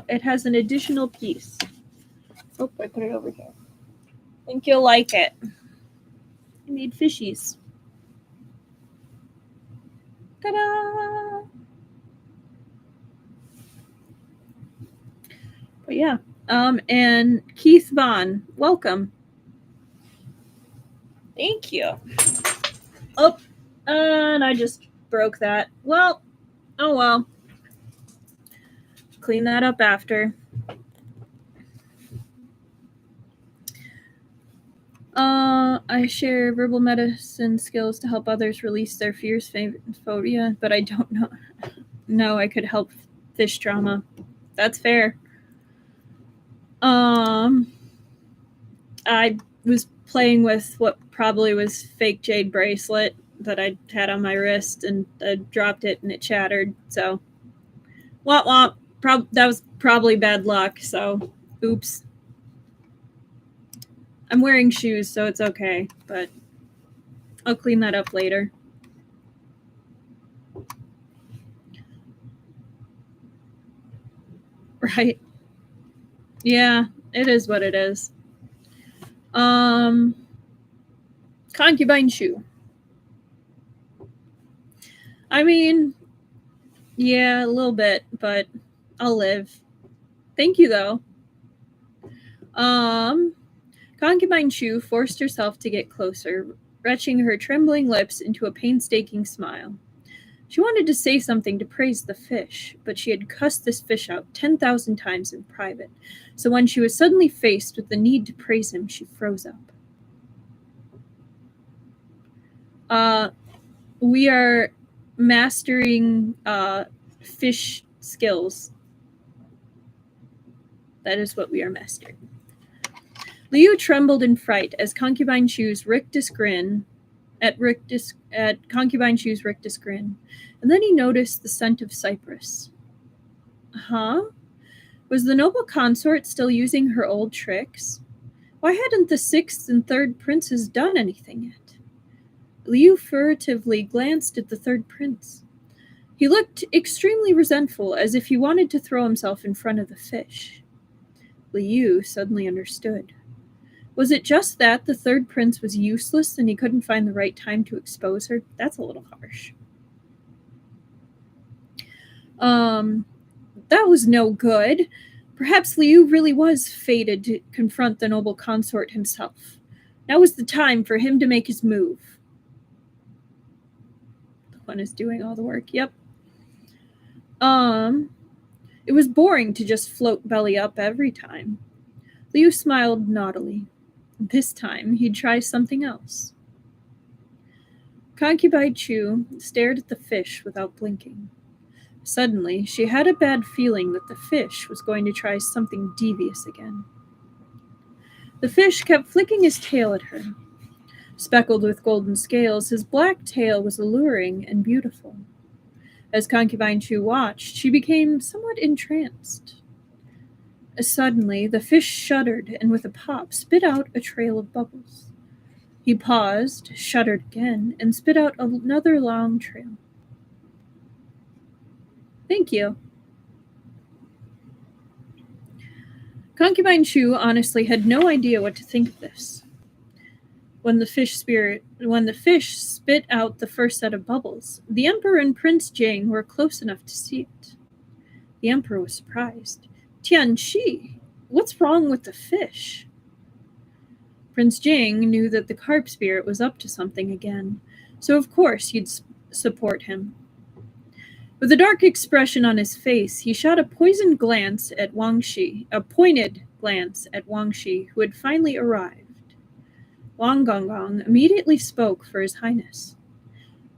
It has an additional piece. Oh, I put it over here. Think you'll like it. I made fishies. Ta-da! But yeah. And Keith Vaughn, welcome. Thank you. Oh, and I just broke that. Well, oh well. Clean that up after. I share verbal medicine skills to help others release their fears, phobia, but I don't know. No, I could help fish trauma. That's fair. I was playing with what probably was fake jade bracelet that I had on my wrist, and I dropped it and it shattered. So, womp womp. That was probably bad luck. So, oops. I'm wearing shoes, so it's okay, but I'll clean that up later. Right? Yeah, it is what it is. Concubine Qiu. I mean, yeah, a little bit, but I'll live. Thank you, though. Concubine Qiu forced herself to get closer, retching her trembling lips into a painstaking smile. She wanted to say something to praise the fish, but she had cussed this fish out 10,000 times in private, so when she was suddenly faced with the need to praise him, she froze up. We are mastering fish skills. That is what we are mastering. Liu trembled in fright as Concubine Qiu's rictus grin, at Concubine Qiu's rictus grin, and then he noticed the scent of cypress. Huh? Was the noble consort still using her old tricks? Why hadn't the sixth and third princes done anything yet? Liu furtively glanced at the third prince. He looked extremely resentful, as if he wanted to throw himself in front of the fish. Liu suddenly understood. Was it just that the third prince was useless and he couldn't find the right time to expose her? That's a little harsh. That was no good. Perhaps Liu really was fated to confront the noble consort himself. Now was the time for him to make his move. The one is doing all the work. Yep. It was boring to just float belly up every time. Liu smiled naughtily. This time, he'd try something else. Concubine Qiu stared at the fish without blinking. Suddenly, she had a bad feeling that the fish was going to try something devious again. The fish kept flicking his tail at her. Speckled with golden scales, his black tail was alluring and beautiful. As Concubine Qiu watched, she became somewhat entranced. Suddenly, the fish shuddered and with a pop spit out a trail of bubbles. He paused, shuddered again, and spit out another long trail. Thank you. Concubine Qiu honestly had no idea what to think of this. When the fish spit out the first set of bubbles, the Emperor and Prince Jing were close enough to see it. The Emperor was surprised. Tianqi, what's wrong with the fish? Prince Jing knew that the carp spirit was up to something again, so of course he'd support him. With a dark expression on his face, he shot a pointed glance at Wang Shi, who had finally arrived. Wang Gonggong immediately spoke for His Highness.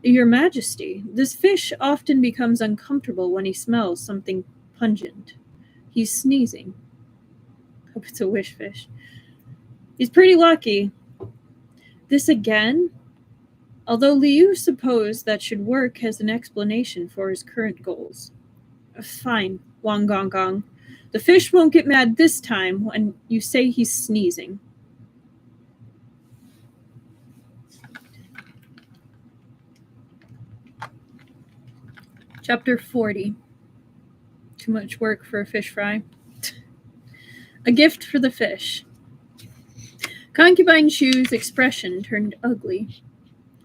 Your Majesty, this fish often becomes uncomfortable when he smells something pungent. He's sneezing. Hope it's a wish fish. He's pretty lucky. This again? Although Liu supposed that should work as an explanation for his current goals. Fine, Wang Gong. The fish won't get mad this time when you say he's sneezing. Chapter 40. Too much work for a fish fry. A gift for the fish. Concubine Qiu's expression turned ugly.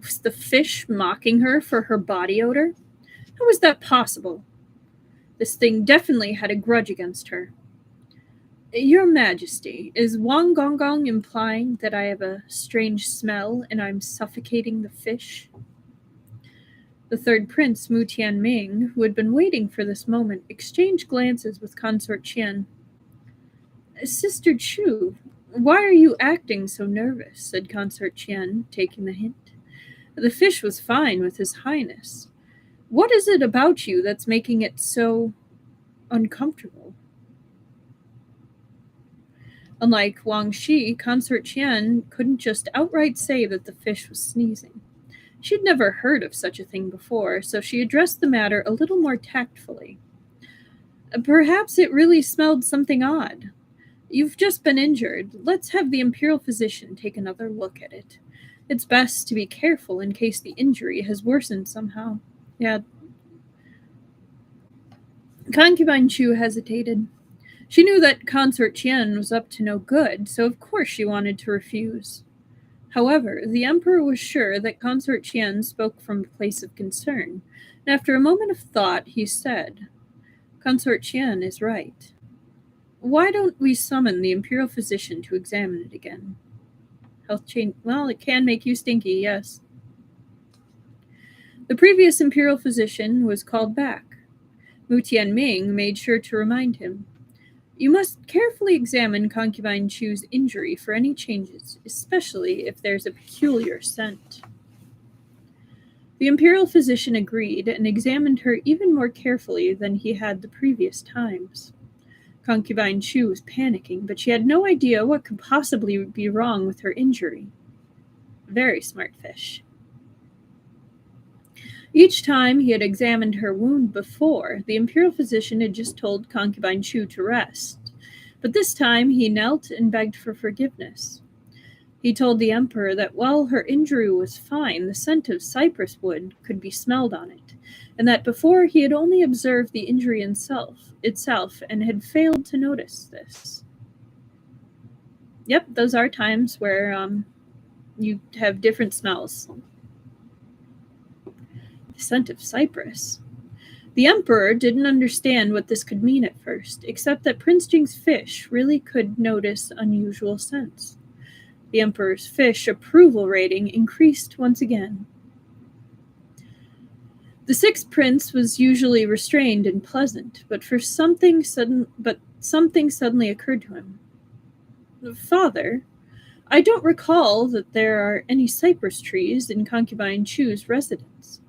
Was the fish mocking her for her body odor? How was that possible? This thing definitely had a grudge against her. Your Majesty, is Wang Gong implying that I have a strange smell and I'm suffocating the fish? The third prince, Mu Tianming, who had been waiting for this moment, exchanged glances with Consort Qiu. Sister Chu, why are you acting so nervous? Said Consort Qiu, taking the hint. The fish was fine with His Highness. What is it about you that's making it so uncomfortable? Unlike Wang Shi, Consort Qiu couldn't just outright say that the fish was sneezing. She'd never heard of such a thing before, so she addressed the matter a little more tactfully. Perhaps it really smelled something odd. You've just been injured. Let's have the imperial physician take another look at it. It's best to be careful in case the injury has worsened somehow. Yeah. Concubine Qiu hesitated. She knew that Consort Qiu was up to no good, so of course she wanted to refuse. However, the emperor was sure that Consort Qiu spoke from a place of concern, and after a moment of thought, he said, Consort Qiu is right. Why don't we summon the imperial physician to examine it again? Health change. Well, it can make you stinky, yes. The previous imperial physician was called back. Mu Tianming made sure to remind him. You must carefully examine Concubine Qiu's injury for any changes, especially if there's a peculiar scent. The imperial physician agreed and examined her even more carefully than he had the previous times. Concubine Qiu was panicking, but she had no idea what could possibly be wrong with her injury. Very smart fish. Each time he had examined her wound before, the imperial physician had just told Concubine Qiu to rest. But this time he knelt and begged for forgiveness. He told the emperor that while her injury was fine, the scent of cypress wood could be smelled on it, and that before he had only observed the injury itself and had failed to notice this. Yep, those are times where you have different smells. The scent of cypress. The emperor didn't understand what this could mean at first, except that Prince Jing's fish really could notice unusual scents. The emperor's fish approval rating increased once again. The sixth prince was usually restrained and pleasant, but something suddenly occurred to him. Father, I don't recall that there are any cypress trees in Concubine Qiu's residence.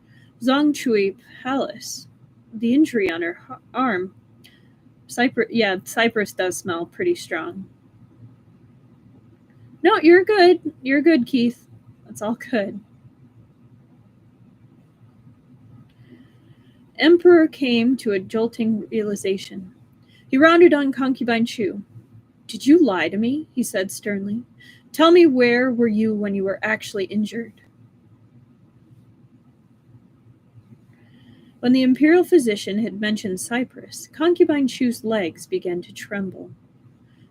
Zhongshui Palace. The injury on her arm. Cypress does smell pretty strong. No, you're good. You're good, Keith. That's all good. Emperor came to a jolting realization. He rounded on Concubine Qiu. Did you lie to me? He said sternly. Tell me, where were you when you were actually injured? When the imperial physician had mentioned cypress, Concubine Qiu's legs began to tremble.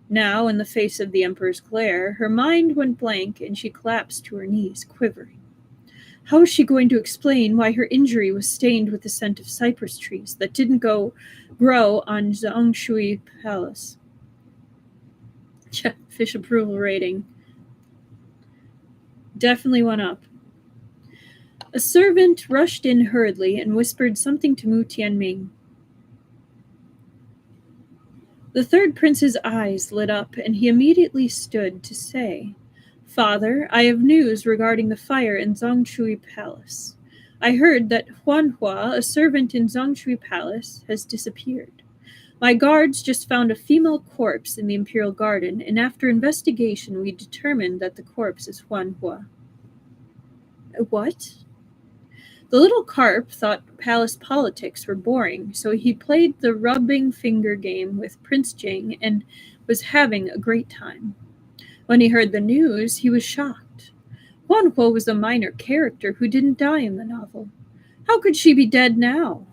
Now, in the face of the emperor's glare, her mind went blank and she collapsed to her knees, quivering. How was she going to explain why her injury was stained with the scent of cypress trees that didn't grow on Zhongshui Palace? Fish approval rating definitely went up. A servant rushed in hurriedly and whispered something to Mu Tianming. The third prince's eyes lit up, and he immediately stood to say, Father, I have news regarding the fire in Zhongshui Palace. I heard that Huanhua, a servant in Zhongshui Palace, has disappeared. My guards just found a female corpse in the Imperial Garden, and after investigation, we determined that the corpse is Huanhua. What? The little carp thought palace politics were boring, so he played the rubbing finger game with Prince Jing and was having a great time. When he heard the news, he was shocked. Huanhua was a minor character who didn't die in the novel. How could she be dead now?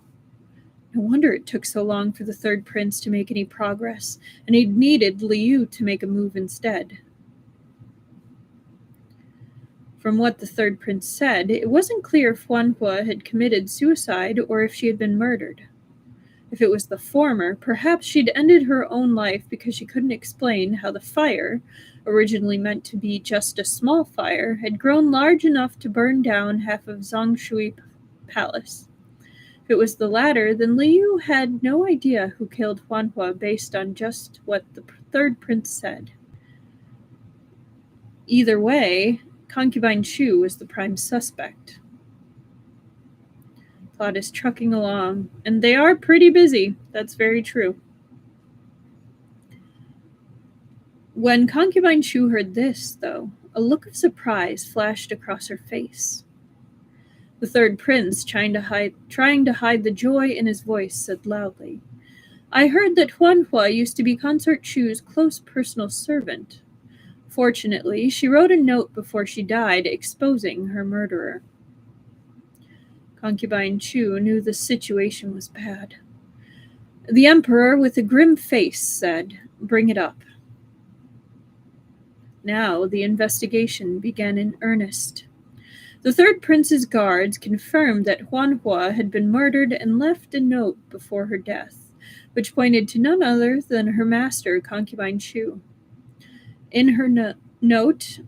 No wonder it took so long for the third prince to make any progress, and he needed Liu to make a move instead. From what the third prince said, it wasn't clear if Huanhua had committed suicide or if she had been murdered. If it was the former, perhaps she'd ended her own life because she couldn't explain how the fire, originally meant to be just a small fire, had grown large enough to burn down half of Zongshui Palace. If it was the latter, then Liu had no idea who killed Huanhua based on just what the third prince said. Either way, Concubine Qiu was the prime suspect. Plot is trucking along, and they are pretty busy. That's very true. When Concubine Qiu heard this, though, a look of surprise flashed across her face. The third prince, trying to hide the joy in his voice, said loudly, "I heard that Huanhua used to be Consort Qiu's close personal servant. Fortunately, she wrote a note before she died exposing her murderer." Concubine Qiu knew the situation was bad. The emperor, with a grim face, said, "Bring it up." Now the investigation began in earnest. The third prince's guards confirmed that Huanhua had been murdered and left a note before her death, which pointed to none other than her master, Concubine Qiu. In her note,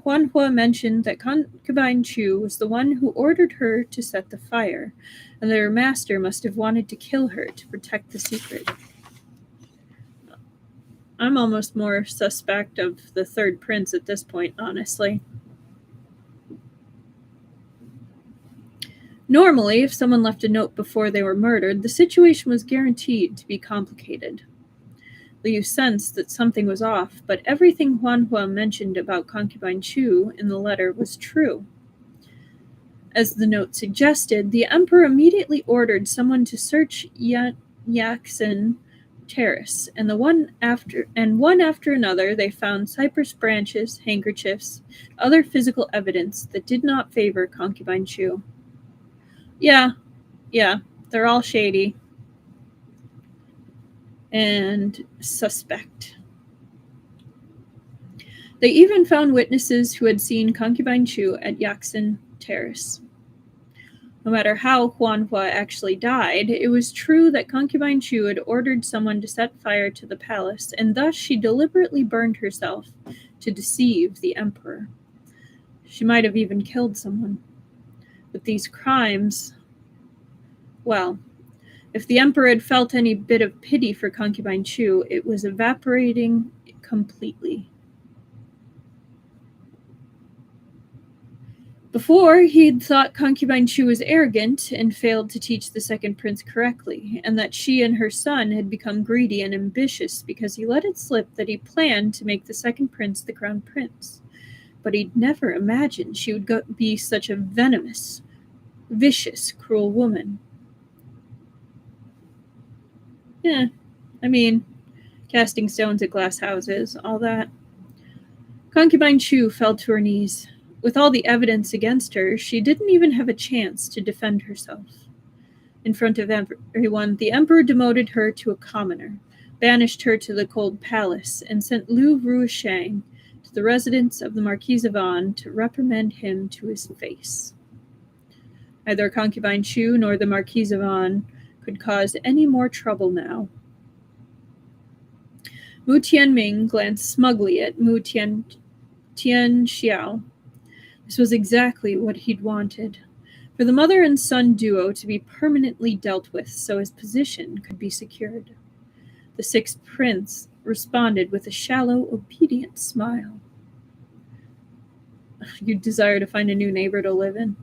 Huanhua mentioned that Concubine Qiu was the one who ordered her to set the fire, and that her master must have wanted to kill her to protect the secret. I'm almost more suspect of the third prince at this point, honestly. Normally, if someone left a note before they were murdered, the situation was guaranteed to be complicated. Liu sensed that something was off, but everything Huanhua mentioned about Concubine Qiu in the letter was true. As the note suggested, the emperor immediately ordered someone to search Yaxin Terrace, and one after another they found cypress branches, handkerchiefs, other physical evidence that did not favor Concubine Qiu. Yeah, they're all shady and suspect. They even found witnesses who had seen Concubine Qiu at Yaxin Terrace. No matter how Huanhua actually died, it was true that Concubine Qiu had ordered someone to set fire to the palace, and thus she deliberately burned herself to deceive the emperor. She might have even killed someone. But these crimes... Well, if the emperor had felt any bit of pity for Concubine Qiu, it was evaporating completely. Before, he'd thought Concubine Qiu was arrogant and failed to teach the second prince correctly, and that she and her son had become greedy and ambitious because he let it slip that he planned to make the second prince the crown prince. But he'd never imagined she would be such a venomous, vicious, cruel woman. Yeah, I mean, casting stones at glass houses, all that. Concubine Qiu fell to her knees. With all the evidence against her, she didn't even have a chance to defend herself. In front of everyone, the emperor demoted her to a commoner, banished her to the cold palace, and sent Lu Ruisheng to the residence of the Marquise of An to reprimand him to his face. Neither Concubine Qiu nor the Marquise of An could cause any more trouble now. Mu Tianming glanced smugly at Mu Tianxiao. This was exactly what he'd wanted, for the mother and son duo to be permanently dealt with so his position could be secured. The sixth prince responded with a shallow, obedient smile. You desire to find a new neighbor to live in?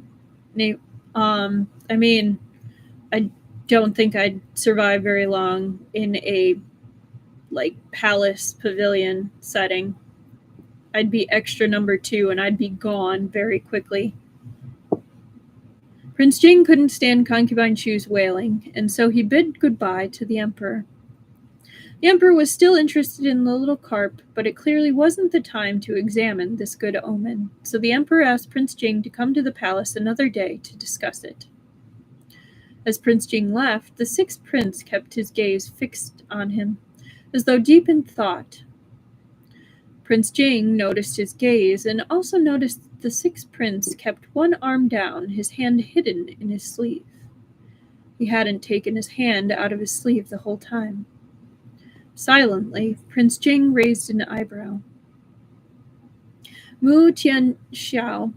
I don't think I'd survive very long in a, palace pavilion setting. I'd be extra number 2 and I'd be gone very quickly. Prince Jing couldn't stand Concubine Qiu's wailing, and so he bid goodbye to the Emperor. The Emperor was still interested in the little carp, but it clearly wasn't the time to examine this good omen, so the Emperor asked Prince Jing to come to the palace another day to discuss it. As Prince Jing left, the sixth prince kept his gaze fixed on him, as though deep in thought. Prince Jing noticed his gaze and also noticed that the sixth prince kept one arm down, his hand hidden in his sleeve. He hadn't taken his hand out of his sleeve the whole time. Silently, Prince Jing raised an eyebrow. Mu Tianxiao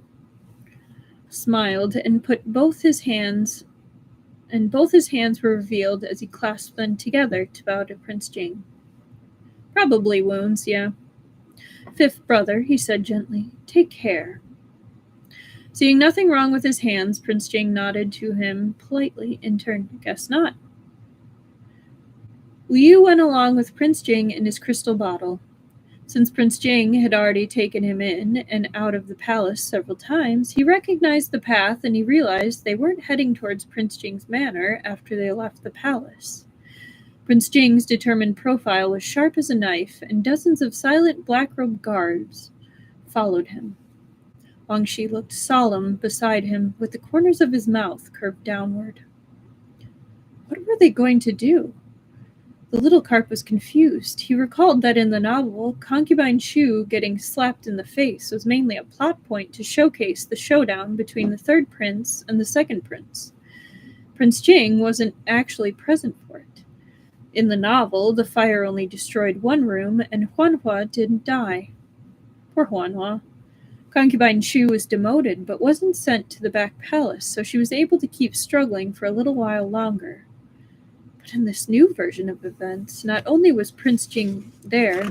smiled and both his hands were revealed as he clasped them together to bow to Prince Jing. Probably wounds, yeah. Fifth brother, he said gently, take care. Seeing nothing wrong with his hands, Prince Jing nodded to him politely in turn. Guess not. Liu went along with Prince Jing in his crystal bottle. Since Prince Jing had already taken him in and out of the palace several times, he recognized the path and he realized they weren't heading towards Prince Jing's manor after they left the palace. Prince Jing's determined profile was sharp as a knife, and dozens of silent black-robed guards followed him. Wang Shi looked solemn beside him, with the corners of his mouth curved downward. What were they going to do? The little carp was confused. He recalled that in the novel, Concubine Qiu getting slapped in the face was mainly a plot point to showcase the showdown between the third prince and the second prince. Prince Jing wasn't actually present for it. In the novel, the fire only destroyed one room, and Huanhua didn't die. Poor Huanhua. Concubine Qiu was demoted, but wasn't sent to the back palace, so she was able to keep struggling for a little while longer. But in this new version of events, not only was Prince Jing there,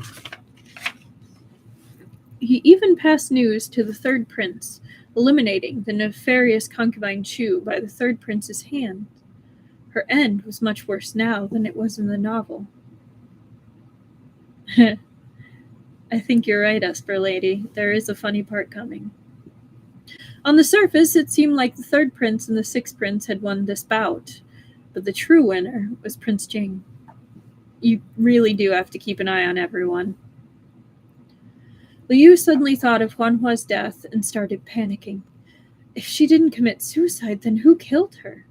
he even passed news to the third prince, eliminating the nefarious Concubine Qiu by the third prince's hand. Her end was much worse now than it was in the novel. I think you're right, Esper Lady. There is a funny part coming. On the surface, it seemed like the third prince and the sixth prince had won this bout, but the true winner was Prince Jing. You really do have to keep an eye on everyone. Liu suddenly thought of Huanhua's death and started panicking. If she didn't commit suicide, then who killed her?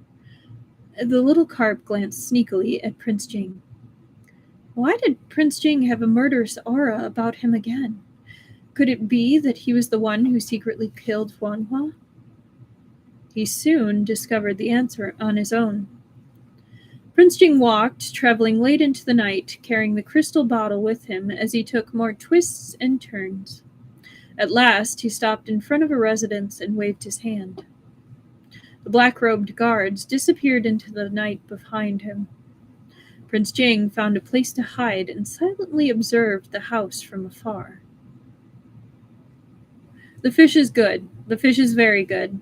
The little carp glanced sneakily at Prince Jing. Why did Prince Jing have a murderous aura about him again? Could it be that he was the one who secretly killed Huanhua? He soon discovered the answer on his own. Prince Jing walked, traveling late into the night, carrying the crystal bottle with him as he took more twists and turns. At last, he stopped in front of a residence and waved his hand. The black-robed guards disappeared into the night behind him. Prince Jing found a place to hide and silently observed the house from afar. The fish is good. The fish is very good.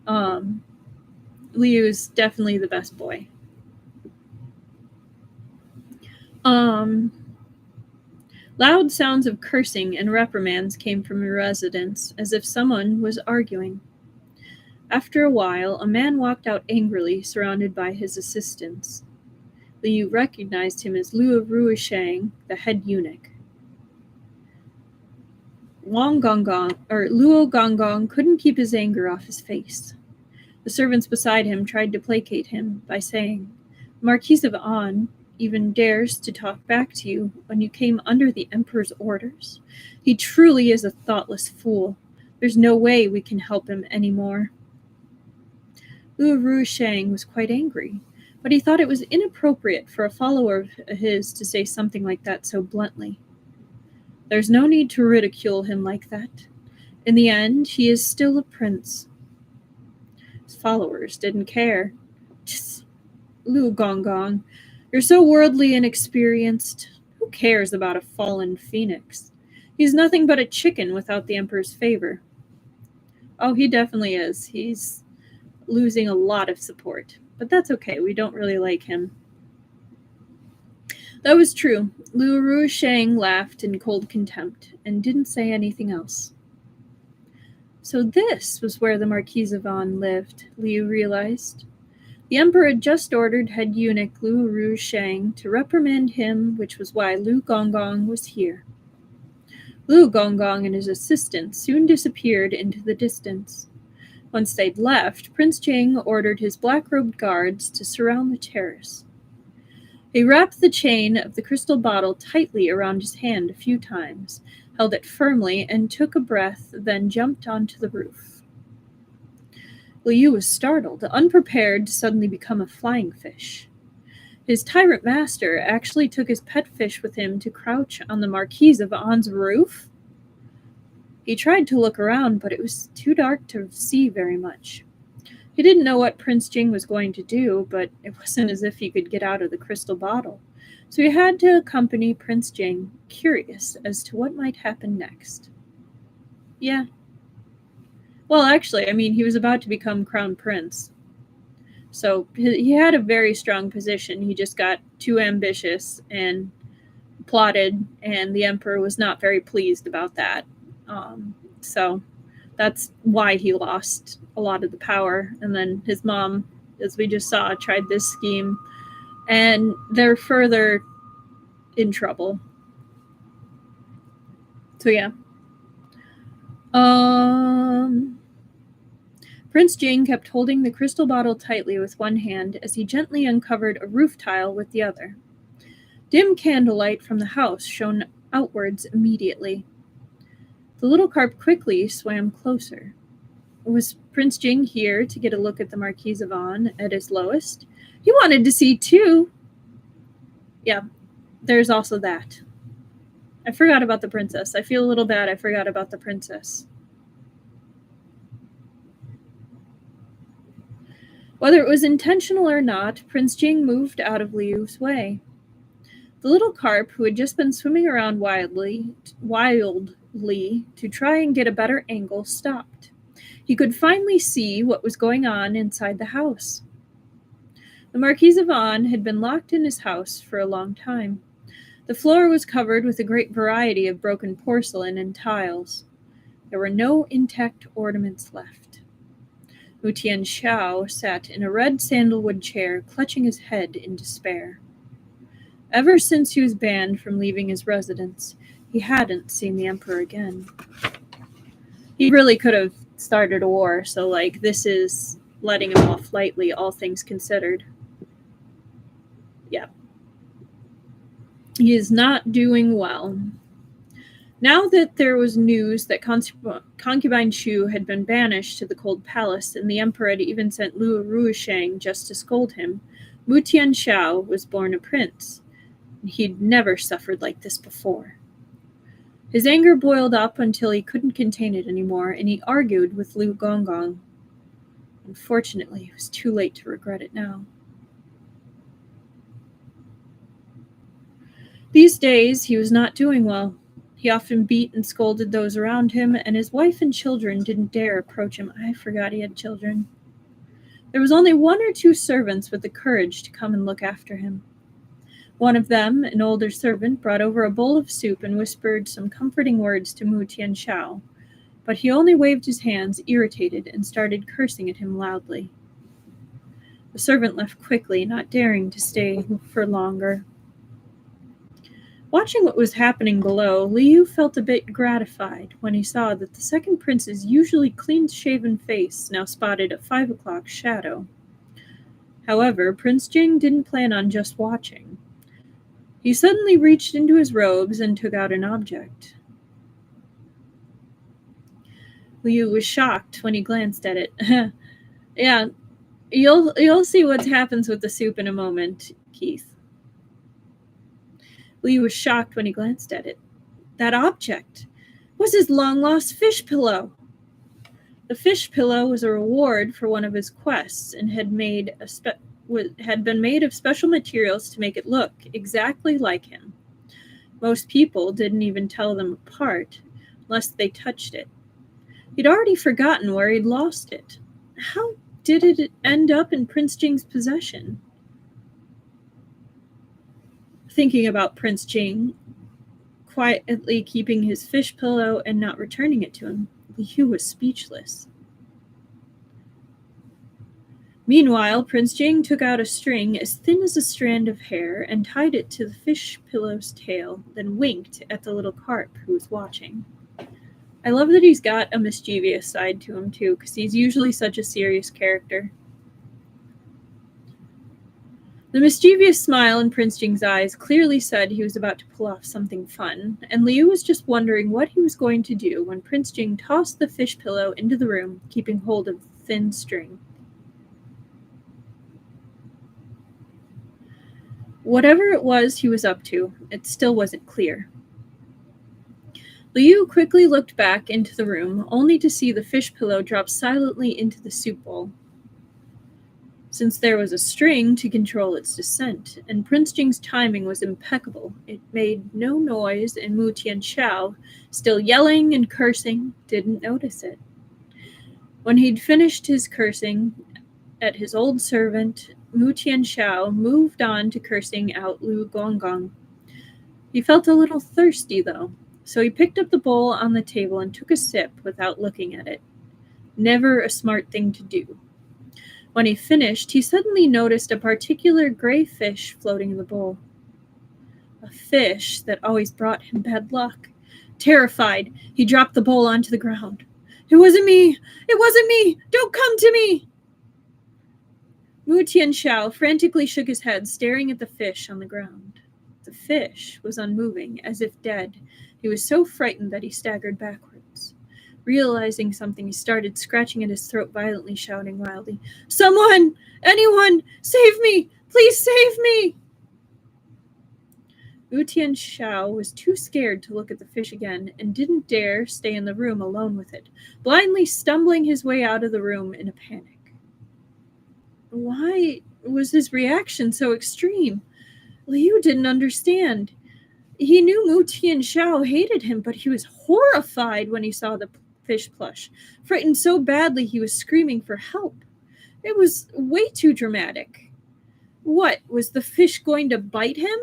Liu is definitely the best boy. Loud sounds of cursing and reprimands came from the residence, as if someone was arguing. After a while, a man walked out angrily, surrounded by his assistants. Liu recognized him as Luo Ruisheng, the head eunuch. Luo Gonggong couldn't keep his anger off his face. The servants beside him tried to placate him by saying, "Marquis of An even dares to talk back to you when you came under the Emperor's orders? He truly is a thoughtless fool. There's no way we can help him anymore." Luo Ruisheng was quite angry, but he thought it was inappropriate for a follower of his to say something like that so bluntly. There's no need to ridicule him like that. In the end, he is still a prince. His followers didn't care. Just, Luo Gonggong, you're so worldly and experienced. Who cares about a fallen phoenix? He's nothing but a chicken without the Emperor's favor. Oh, he definitely is. He's losing a lot of support. But that's okay, we don't really like him. That was true. Lu Shang laughed in cold contempt and didn't say anything else. So this was where the Marquise of An lived, Liu realized. The emperor had just ordered head eunuch Lu Shang to reprimand him, which was why Lu Gonggong was here. Lu Gonggong and his assistant soon disappeared into the distance. Once they'd left, Prince Jing ordered his black-robed guards to surround the terrace. He wrapped the chain of the crystal bottle tightly around his hand a few times, held it firmly, and took a breath, then jumped onto the roof. Liu was startled, unprepared to suddenly become a flying fish. His tyrant master actually took his pet fish with him to crouch on the Marquise of An's roof? He tried to look around, but it was too dark to see very much. He didn't know what Prince Jing was going to do, but it wasn't as if he could get out of the crystal bottle. So he had to accompany Prince Jing, curious as to what might happen next. Yeah. Well, actually, he was about to become crown prince. So he had a very strong position. He just got too ambitious and plotted, and the emperor was not very pleased about that. So that's why he lost a lot of the power. And then his mom, as we just saw, tried this scheme, and they're further in trouble. So yeah. Prince Jing kept holding the crystal bottle tightly with one hand as he gently uncovered a roof tile with the other. Dim candlelight from the house shone outwards immediately. The little carp quickly swam closer. Was Prince Jing here to get a look at the Marquise of An at his lowest? He wanted to see too. Yeah, there's also that. I forgot about the princess. I feel a little bad I forgot about the princess. Whether it was intentional or not, Prince Jing moved out of Liu's way. The little carp, who had just been swimming around wildly to try and get a better angle, stopped. He could finally see what was going on inside the house. The Marquise of An had been locked in his house for a long time. The floor was covered with a great variety of broken porcelain and tiles. There were no intact ornaments left. Mutian Xiao sat in a red sandalwood chair, clutching his head in despair. Ever since he was banned from leaving his residence, he hadn't seen the emperor again. He really could have started a war, so this is letting him off lightly, all things considered. Yeah. He is not doing well. Now that there was news that concubine Xu had been banished to the cold palace, and the emperor had even sent Lu Ruisheng just to scold him, Mutian Xiao was born a prince. He'd never suffered like this before. His anger boiled up until he couldn't contain it anymore, and he argued with Lu Gonggong. Unfortunately, it was too late to regret it now. These days, he was not doing well. He often beat and scolded those around him, and his wife and children didn't dare approach him. I forgot he had children. There was only one or two servants with the courage to come and look after him. One of them, an older servant, brought over a bowl of soup and whispered some comforting words to Mutian Xiao, but he only waved his hands, irritated, and started cursing at him loudly. The servant left quickly, not daring to stay for longer. Watching what was happening below, Liu felt a bit gratified when he saw that the second prince's usually clean-shaven face now spotted a 5 o'clock shadow. However, Prince Jing didn't plan on just watching. He suddenly reached into his robes and took out an object. Liu was shocked when he glanced at it. Yeah, you'll see what happens with the soup in a moment, Keith. Liu was shocked when he glanced at it. That object was his long-lost fish pillow. The fish pillow was a reward for one of his quests and had been made of special materials to make it look exactly like him. Most people didn't even tell them apart unless they touched it. He'd already forgotten where he'd lost it. How did it end up in Prince Jing's possession? Thinking about Prince Jing, quietly keeping his fish pillow and not returning it to him, Liu was speechless. Meanwhile, Prince Jing took out a string as thin as a strand of hair and tied it to the fish pillow's tail, then winked at the little carp who was watching. I love that he's got a mischievous side to him, too, because he's usually such a serious character. The mischievous smile in Prince Jing's eyes clearly said he was about to pull off something fun, and Liu was just wondering what he was going to do when Prince Jing tossed the fish pillow into the room, keeping hold of the thin string. Whatever it was he was up to, it still wasn't clear. Liu quickly looked back into the room, only to see the fish pillow drop silently into the soup bowl. Since there was a string to control its descent, and Prince Jing's timing was impeccable, it made no noise, and Mu Tianxiao, still yelling and cursing, didn't notice it. When he'd finished his cursing at his old servant, Mu Tianxiao moved on to cursing out Lu Gonggong. He felt a little thirsty, though, so he picked up the bowl on the table and took a sip without looking at it. Never a smart thing to do. When he finished, he suddenly noticed a particular gray fish floating in the bowl. A fish that always brought him bad luck. Terrified, he dropped the bowl onto the ground. "It wasn't me! It wasn't me! Don't come to me!" Mu Tianxiao frantically shook his head, staring at the fish on the ground. The fish was unmoving, as if dead. He was so frightened that he staggered backwards. Realizing something, he started scratching at his throat violently, shouting wildly, "Someone! Anyone! Save me! Please save me!" Mu Tianxiao was too scared to look at the fish again and didn't dare stay in the room alone with it, blindly stumbling his way out of the room in a panic. Why was his reaction so extreme? Liu didn't understand. He knew Mu Tianxiao hated him, but he was horrified when he saw the fish plush, frightened so badly he was screaming for help. It was way too dramatic. What, was the fish going to bite him?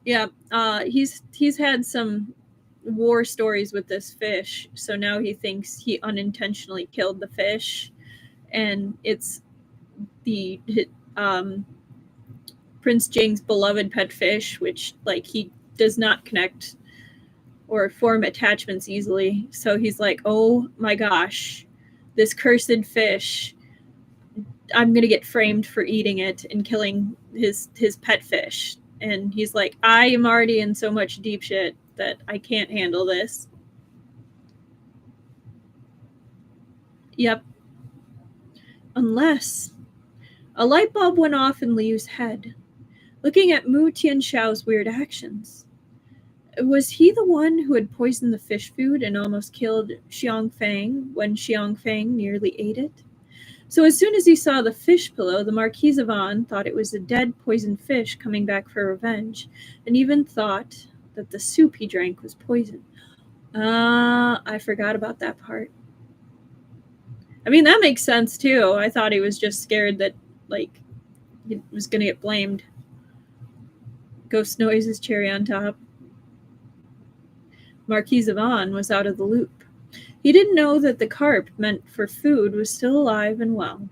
Yeah, he's had some war stories with this fish, so now he thinks he unintentionally killed the fish, and it's the Prince Jing's beloved pet fish, which he does not connect or form attachments easily. So he's like, oh my gosh, this cursed fish, I'm gonna get framed for eating it and killing his pet fish. And he's like, I am already in so much deep shit that I can't handle this. Yep. Unless a light bulb went off in Liu's head, looking at Mu Tianxiao's weird actions. Was he the one who had poisoned the fish food and almost killed Xiang Fang when Xiang Fang nearly ate it? So as soon as he saw the fish pillow, the Marquise of An thought it was a dead poisoned fish coming back for revenge, and even thought that the soup he drank was poison. I forgot about that part. I mean, that makes sense too. I thought he was just scared that, he was gonna get blamed. Ghost noises, cherry on top. Marquise of An was out of the loop. He didn't know that the carp meant for food was still alive and well.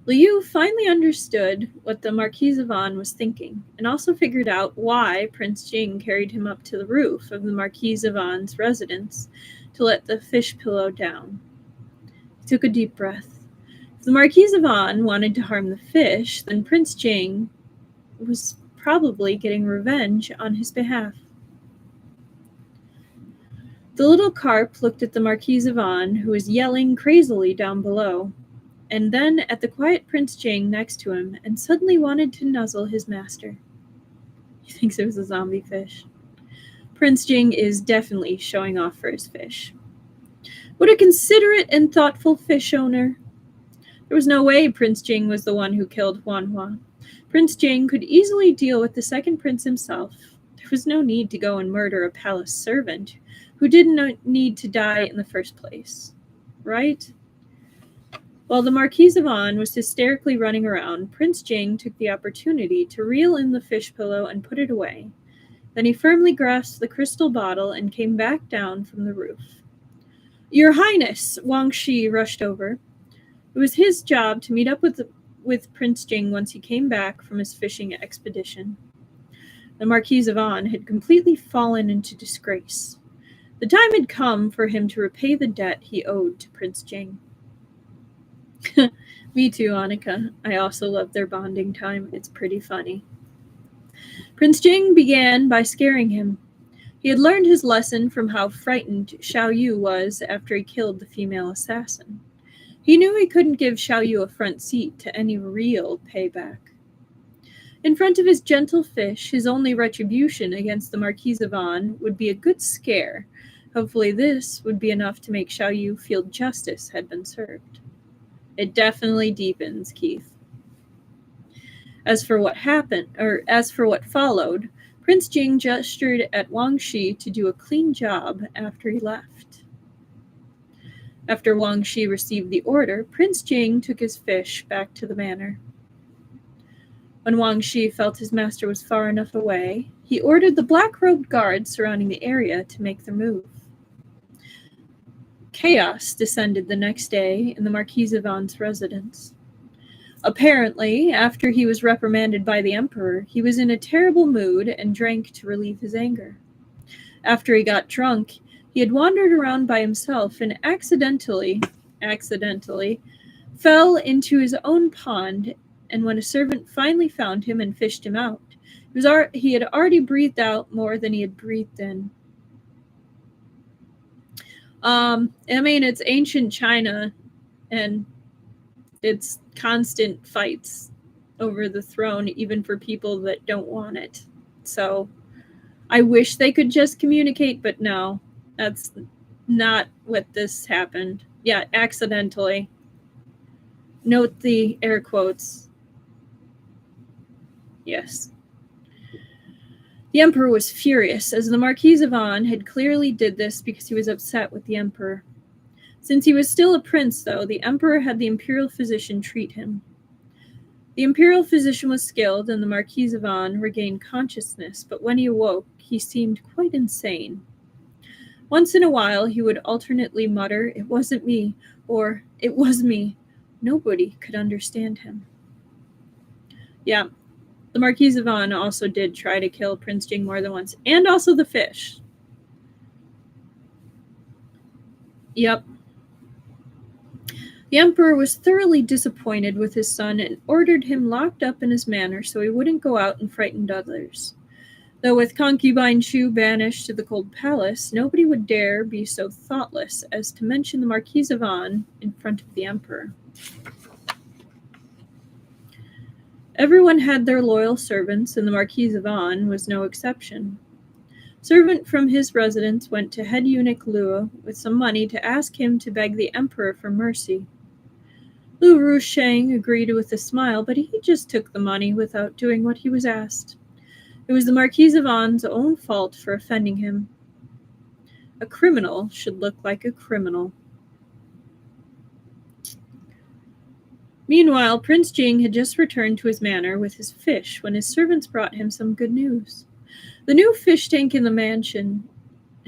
Liu finally understood what the Marquise of An was thinking, and also figured out why Prince Jing carried him up to the roof of the Marquise of An's residence to let the fish pillow down. He took a deep breath. If the Marquise of An wanted to harm the fish, then Prince Jing was probably getting revenge on his behalf. The little carp looked at the Marquise of An, who was yelling crazily down below, and then at the quiet Prince Jing next to him, and suddenly wanted to nuzzle his master. He thinks it was a zombie fish. Prince Jing is definitely showing off for his fish. What a considerate and thoughtful fish owner. There was no way Prince Jing was the one who killed Huanhua. Prince Jing could easily deal with the second prince himself, There was no need to go and murder a palace servant who didn't need to die in the first place, right? While the Marquise of An was hysterically running around, Prince Jing took the opportunity to reel in the fish pillow and put it away. Then he firmly grasped the crystal bottle and came back down from the roof. "Your Highness!" Wang Shi rushed over. It was his job to meet up with Prince Jing once he came back from his fishing expedition. The Marquise of An had completely fallen into disgrace. The time had come for him to repay the debt he owed to Prince Jing. Me too, Annika. I also love their bonding time. It's pretty funny. Prince Jing began by scaring him. He had learned his lesson from how frightened Xiao Yu was after he killed the female assassin. He knew he couldn't give Xiao Yu a front seat to any real payback. In front of his gentle fish, his only retribution against the Marquise of An would be a good scare. Hopefully this would be enough to make Xiao Yu feel justice had been served. It definitely deepens, Keith. As for what followed, Prince Jing gestured at Wang Shi to do a clean job after he left. After Wang Shi received the order, Prince Jing took his fish back to the manor. When Wang Shi felt his master was far enough away, he ordered the black-robed guards surrounding the area to make the move. Chaos descended the next day in the Marquise of An's residence. Apparently, after he was reprimanded by the Emperor, he was in a terrible mood and drank to relieve his anger. After he got drunk, he had wandered around by himself and accidentally fell into his own pond, and when a servant finally found him and fished him out, he had already breathed out more than he had breathed in. It's ancient China, and it's constant fights over the throne, even for people that don't want it. So I wish they could just communicate, but no, that's not what this happened. Yeah, accidentally. Note the air quotes. Yes. The Emperor was furious, as the Marquise of An had clearly did this because he was upset with the Emperor. Since he was still a prince, though, the Emperor had the Imperial Physician treat him. The Imperial Physician was skilled, and the Marquise of An regained consciousness, but when he awoke, he seemed quite insane. Once in a while, he would alternately mutter, "It wasn't me," or "It was me." Nobody could understand him. Yeah. The Marquise of An also did try to kill Prince Jing more than once, and also the fish. Yep. The Emperor was thoroughly disappointed with his son and ordered him locked up in his manor so he wouldn't go out and frighten others. Though with concubine Xu banished to the cold palace, nobody would dare be so thoughtless as to mention the Marquise of An in front of the Emperor. Everyone had their loyal servants, and the Marquise of An was no exception. Servant from his residence went to head eunuch Luo with some money to ask him to beg the Emperor for mercy. Lu Rusheng agreed with a smile, but he just took the money without doing what he was asked. It was the Marquise of An's own fault for offending him. A criminal should look like a criminal. Meanwhile, Prince Jing had just returned to his manor with his fish when his servants brought him some good news. The new fish tank in the mansion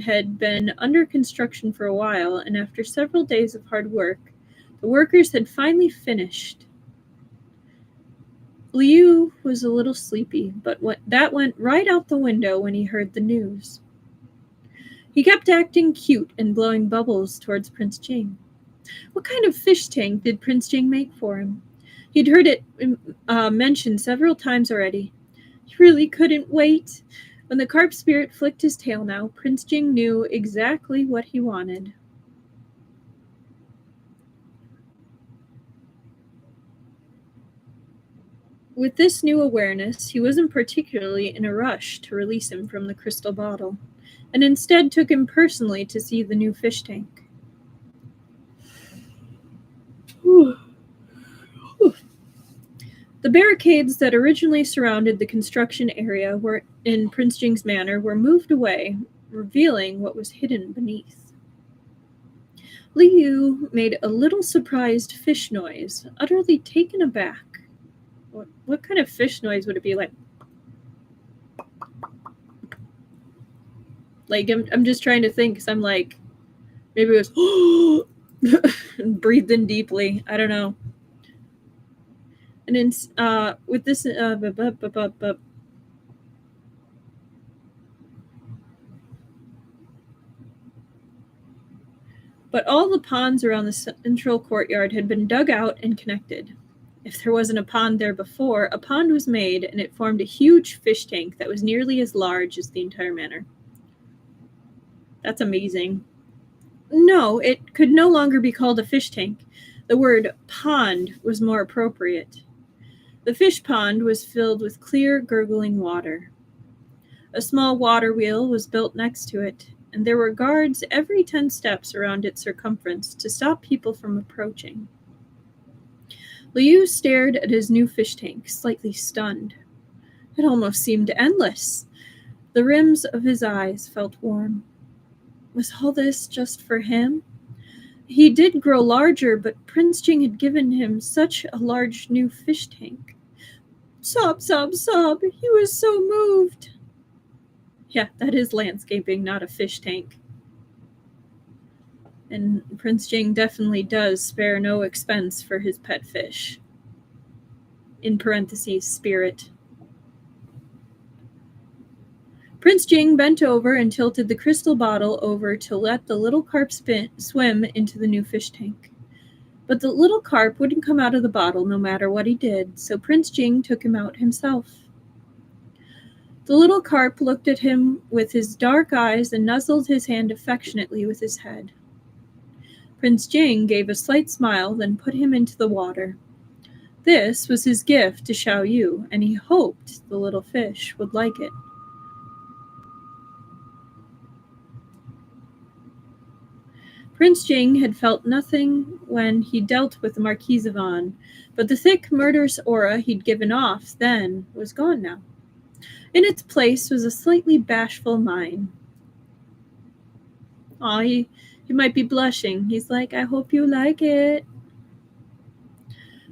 had been under construction for a while, and after several days of hard work, the workers had finally finished. Liu was a little sleepy, but that went right out the window when he heard the news. He kept acting cute and blowing bubbles towards Prince Jing. What kind of fish tank did Prince Jing make for him? He'd heard it mentioned several times already. He really couldn't wait. When the carp spirit flicked his tail now, Prince Jing knew exactly what he wanted. With this new awareness, he wasn't particularly in a rush to release him from the crystal bottle, and instead took him personally to see the new fish tank. The barricades that originally surrounded the construction area in Prince Jing's manor were moved away, revealing what was hidden beneath. Liu made a little surprised fish noise, utterly taken aback. What kind of fish noise would it be like? Like, I'm just trying to think, because I'm like, maybe it was breathed in deeply. I don't know. And then with this, but all the ponds around the central courtyard had been dug out and connected. If there wasn't a pond there before, a pond was made, and it formed a huge fish tank that was nearly as large as the entire manor. That's amazing. No, it could no longer be called a fish tank. The word pond was more appropriate. The fish pond was filled with clear, gurgling water. A small water wheel was built next to it, and there were guards every 10 steps around its circumference to stop people from approaching. Liu stared at his new fish tank, slightly stunned. It almost seemed endless. The rims of his eyes felt warm. Was all this just for him? He did grow larger, but Prince Jing had given him such a large new fish tank. Sob, sob, sob. He was so moved. Yeah, that is landscaping, not a fish tank. And Prince Jing definitely does spare no expense for his pet fish. In parentheses, spirit. Prince Jing bent over and tilted the crystal bottle over to let the little carp swim into the new fish tank. But the little carp wouldn't come out of the bottle no matter what he did, so Prince Jing took him out himself. The little carp looked at him with his dark eyes and nuzzled his hand affectionately with his head. Prince Jing gave a slight smile, then put him into the water. This was his gift to Xiao Yu, and he hoped the little fish would like it. Prince Jing had felt nothing when he dealt with the Marquise of An, but the thick, murderous aura he'd given off then was gone now. In its place was a slightly bashful mind. Aw, he might be blushing. He's like, I hope you like it.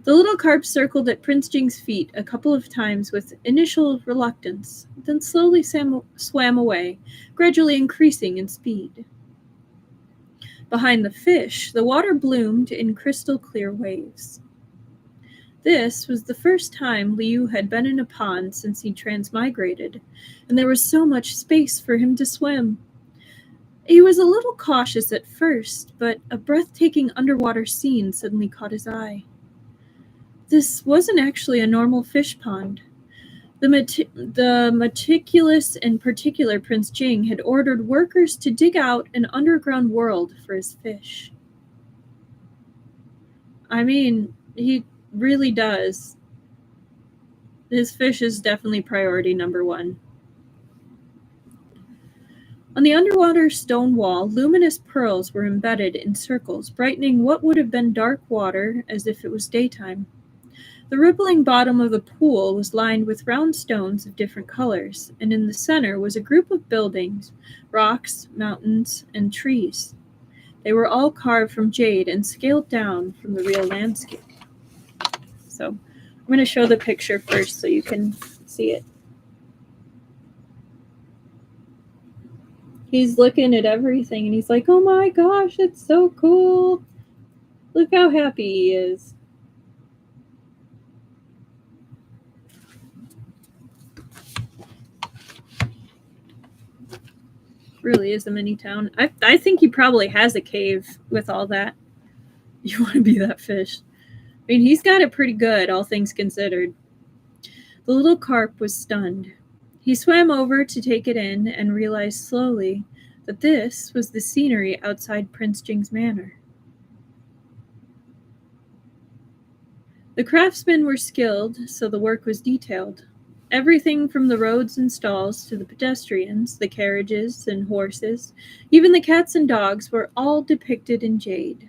The little carp circled at Prince Jing's feet a couple of times with initial reluctance, then slowly swam away, gradually increasing in speed. Behind the fish, the water bloomed in crystal clear waves. This was the first time Liu had been in a pond since he transmigrated, and there was so much space for him to swim. He was a little cautious at first, but a breathtaking underwater scene suddenly caught his eye. This wasn't actually a normal fish pond. The meticulous and particular Prince Jing had ordered workers to dig out an underground world for his fish. I mean, he really does. His fish is definitely priority number one. On the underwater stone wall, luminous pearls were embedded in circles, brightening what would have been dark water as if it was daytime. The rippling bottom of the pool was lined with round stones of different colors, and in the center was a group of buildings, rocks, mountains, and trees. They were all carved from jade and scaled down from the real landscape. So I'm going to show the picture first so you can see it. He's looking at everything and he's like, oh my gosh, it's so cool. Look how happy he is. Really is a mini town. I think he probably has a cave with all that. You want to be that fish. I mean, he's got it pretty good, all things considered. The little carp was stunned. He swam over to take it in and realized slowly that this was the scenery outside Prince Jing's manor. The craftsmen were skilled, so the work was detailed. Everything from the roads and stalls to the pedestrians, the carriages and horses, even the cats and dogs were all depicted in jade.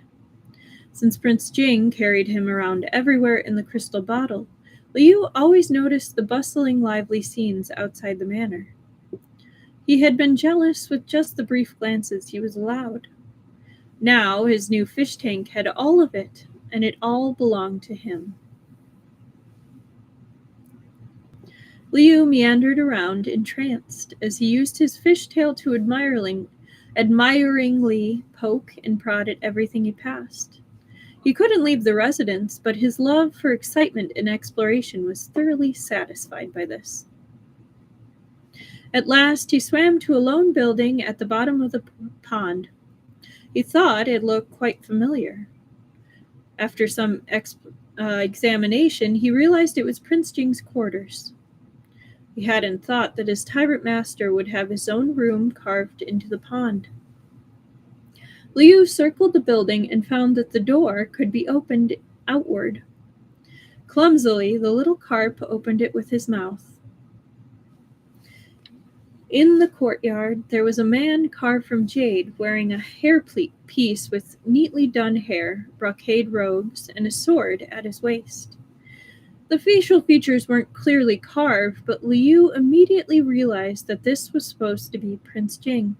Since Prince Jing carried him around everywhere in the crystal bottle, Liu always noticed the bustling, lively scenes outside the manor. He had been jealous with just the brief glances he was allowed. Now his new fish tank had all of it, and it all belonged to him. Liu meandered around, entranced, as he used his fishtail to admiringly poke and prod at everything he passed. He couldn't leave the residence, but his love for excitement and exploration was thoroughly satisfied by this. At last, he swam to a lone building at the bottom of the pond. He thought it looked quite familiar. After some examination, he realized it was Prince Jing's quarters. He hadn't thought that his tyrant master would have his own room carved into the pond. Liu circled the building and found that the door could be opened outward. Clumsily, the little carp opened it with his mouth. In the courtyard, there was a man carved from jade wearing a hairpiece with neatly done hair, brocade robes, and a sword at his waist. The facial features weren't clearly carved, but Liu immediately realized that this was supposed to be Prince Jing.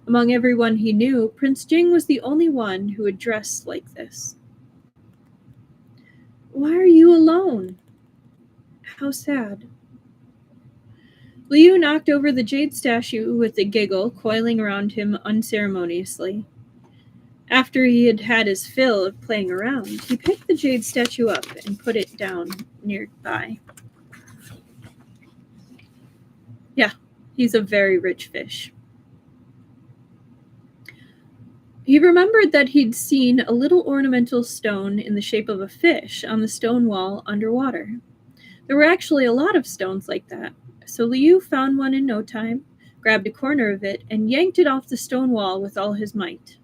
Among everyone he knew, Prince Jing was the only one who would dress like this. "Why are you alone? How sad." Liu knocked over the jade statue with a giggle coiling around him unceremoniously. After he had had his fill of playing around, he picked the jade statue up and put it down nearby. Yeah, he's a very rich fish. He remembered that he'd seen a little ornamental stone in the shape of a fish on the stone wall underwater. There were actually a lot of stones like that, so Liu found one in no time, grabbed a corner of it, and yanked it off the stone wall with all his might.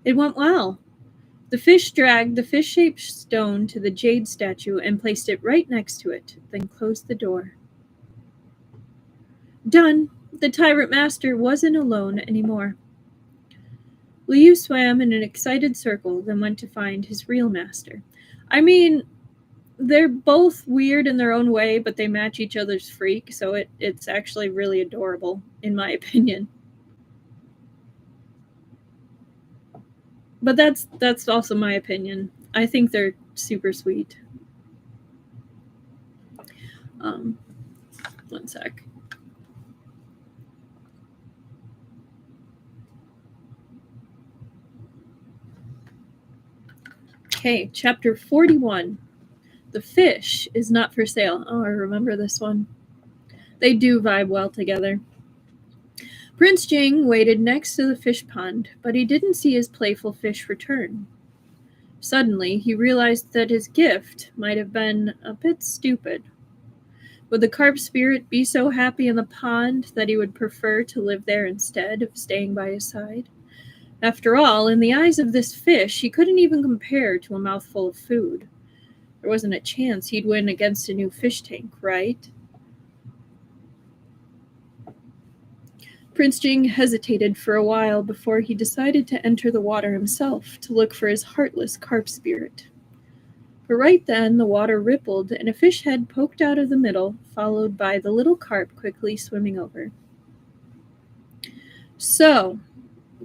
It went well. The fish dragged the fish-shaped stone to the jade statue and placed it right next to it, then closed the door. Done. The tyrant master wasn't alone anymore. Liu swam in an excited circle, then went to find his real master. I mean, they're both weird in their own way, but they match each other's freak, so it's actually really adorable, in my opinion. But that's also my opinion. I think they're super sweet. One sec. Okay, chapter 41. The fish is not for sale. Oh, I remember this one. They do vibe well together. Prince Jing waited next to the fish pond, but he didn't see his playful fish return. Suddenly, he realized that his gift might have been a bit stupid. Would the carp spirit be so happy in the pond that he would prefer to live there instead of staying by his side? After all, in the eyes of this fish, he couldn't even compare to a mouthful of food. There wasn't a chance he'd win against a new fish tank, right? Prince Jing hesitated for a while before he decided to enter the water himself to look for his heartless carp spirit. But right then, the water rippled and a fish head poked out of the middle, followed by the little carp quickly swimming over. So,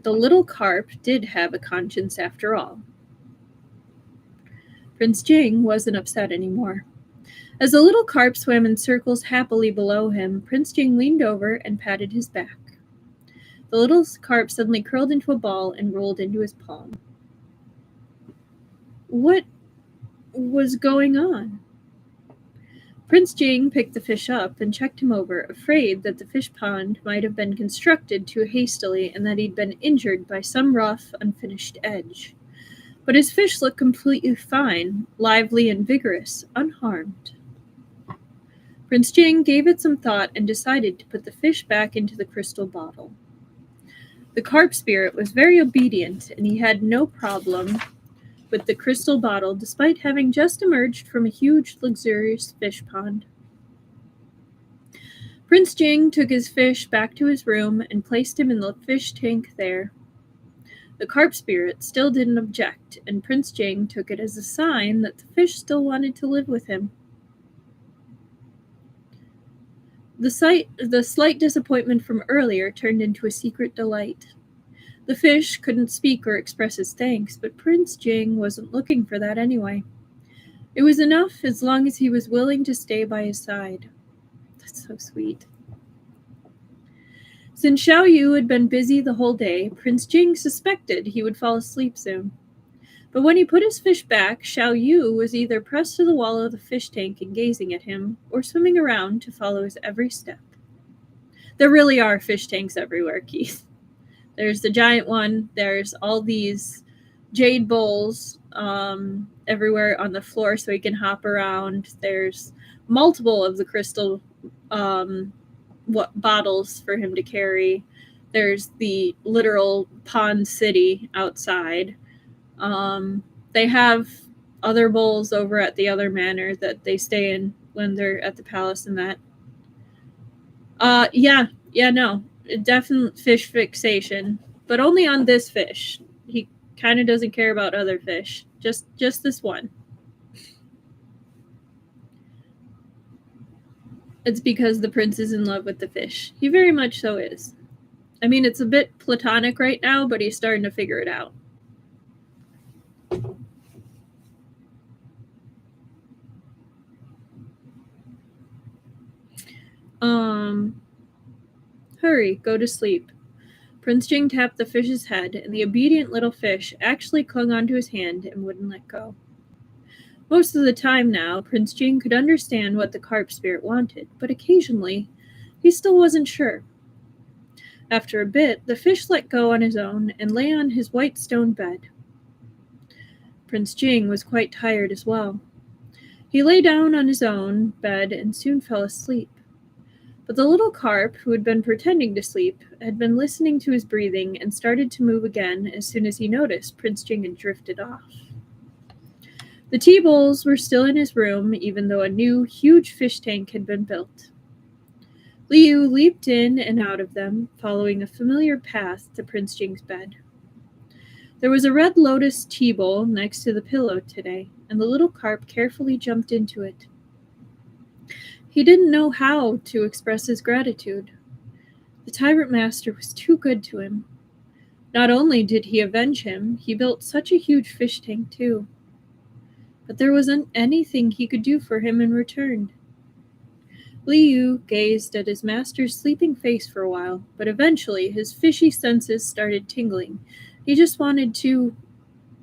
the little carp did have a conscience after all. Prince Jing wasn't upset anymore. As the little carp swam in circles happily below him, Prince Jing leaned over and patted his back. The little carp suddenly curled into a ball and rolled into his palm. What was going on? Prince Jing picked the fish up and checked him over, afraid that the fish pond might have been constructed too hastily and that he'd been injured by some rough, unfinished edge. But his fish looked completely fine, lively and vigorous, unharmed. Prince Jing gave it some thought and decided to put the fish back into the crystal bottle. The carp spirit was very obedient, and he had no problem with the crystal bottle despite having just emerged from a huge, luxurious fish pond. Prince Jing took his fish back to his room and placed him in the fish tank there. The carp spirit still didn't object, and Prince Jing took it as a sign that the fish still wanted to live with him. The slight disappointment from earlier turned into a secret delight. The fish couldn't speak or express his thanks, but Prince Jing wasn't looking for that anyway. It was enough as long as he was willing to stay by his side. That's so sweet. Since Xiao Yu had been busy the whole day, Prince Jing suspected he would fall asleep soon. But when he put his fish back, Xiao Yu was either pressed to the wall of the fish tank and gazing at him, or swimming around to follow his every step. There really are fish tanks everywhere, Keith. There's the giant one. There's all these jade bowls everywhere on the floor so he can hop around. There's multiple of the crystal bottles for him to carry. There's the literal pond city outside. They have other bowls over at the other manor that they stay in when they're at the palace and that. No. Definite fish fixation, but only on this fish. He kind of doesn't care about other fish. Just this one. It's because the prince is in love with the fish. He very much so is. I mean, it's a bit platonic right now, but he's starting to figure it out. Hurry, go to sleep. Prince Jing tapped the fish's head, and the obedient little fish actually clung onto his hand and wouldn't let go. Most of the time now, Prince Jing could understand what the carp spirit wanted, but occasionally, he still wasn't sure. After a bit, the fish let go on his own and lay on his white stone bed. Prince Jing was quite tired as well. He lay down on his own bed and soon fell asleep. But the little carp, who had been pretending to sleep, had been listening to his breathing and started to move again as soon as he noticed Prince Jing had drifted off. The tea bowls were still in his room, even though a new, huge fish tank had been built. Liu leaped in and out of them, following a familiar path to Prince Jing's bed. There was a red lotus tea bowl next to the pillow today, and the little carp carefully jumped into it. He didn't know how to express his gratitude. The Tyrant Master was too good to him. Not only did he avenge him, he built such a huge fish tank too. But there wasn't anything he could do for him in return. Liu gazed at his master's sleeping face for a while, but eventually his fishy senses started tingling. He just wanted to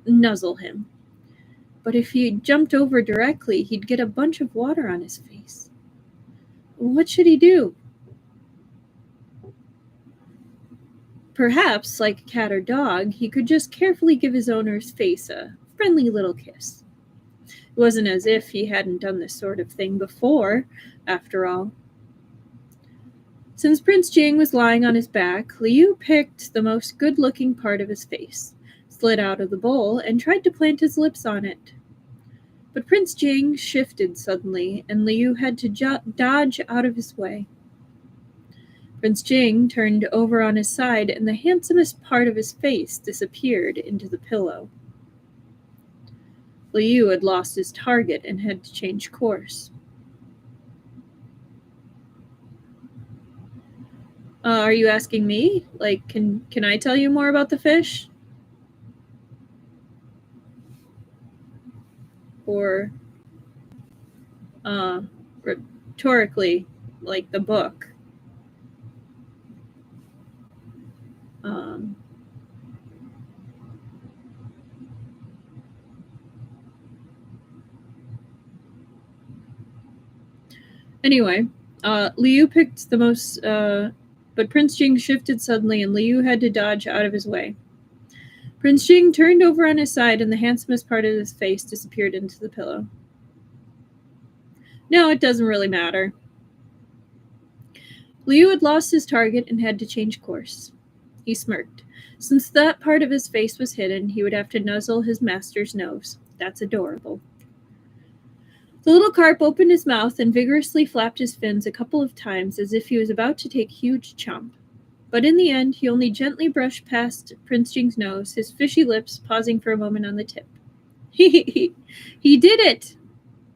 nuzzle him. But if he jumped over directly, he'd get a bunch of water on his face. What should he do? Perhaps, like a cat or dog, he could just carefully give his owner's face a friendly little kiss. It wasn't as if he hadn't done this sort of thing before, after all. Since Prince Jing was lying on his back, Liu picked the most good-looking part of his face, slid out of the bowl, and tried to plant his lips on it. But Prince Jing shifted suddenly, and Liu had to dodge out of his way. Prince Jing turned over on his side, and the handsomest part of his face disappeared into the pillow. Liu had lost his target and had to change course. Are you asking me? Like, can I tell you more about the fish? Or, rhetorically, like the book. Anyway, Liu picked the most, but Prince Jing shifted suddenly and Liu had to dodge out of his way. Prince Jing turned over on his side and the handsomest part of his face disappeared into the pillow. No, it doesn't really matter. Liu had lost his target and had to change course. He smirked. Since that part of his face was hidden, he would have to nuzzle his master's nose. That's adorable. The little carp opened his mouth and vigorously flapped his fins a couple of times as if he was about to take a huge chomp. But in the end, he only gently brushed past Prince Jing's nose, his fishy lips pausing for a moment on the tip. He did it!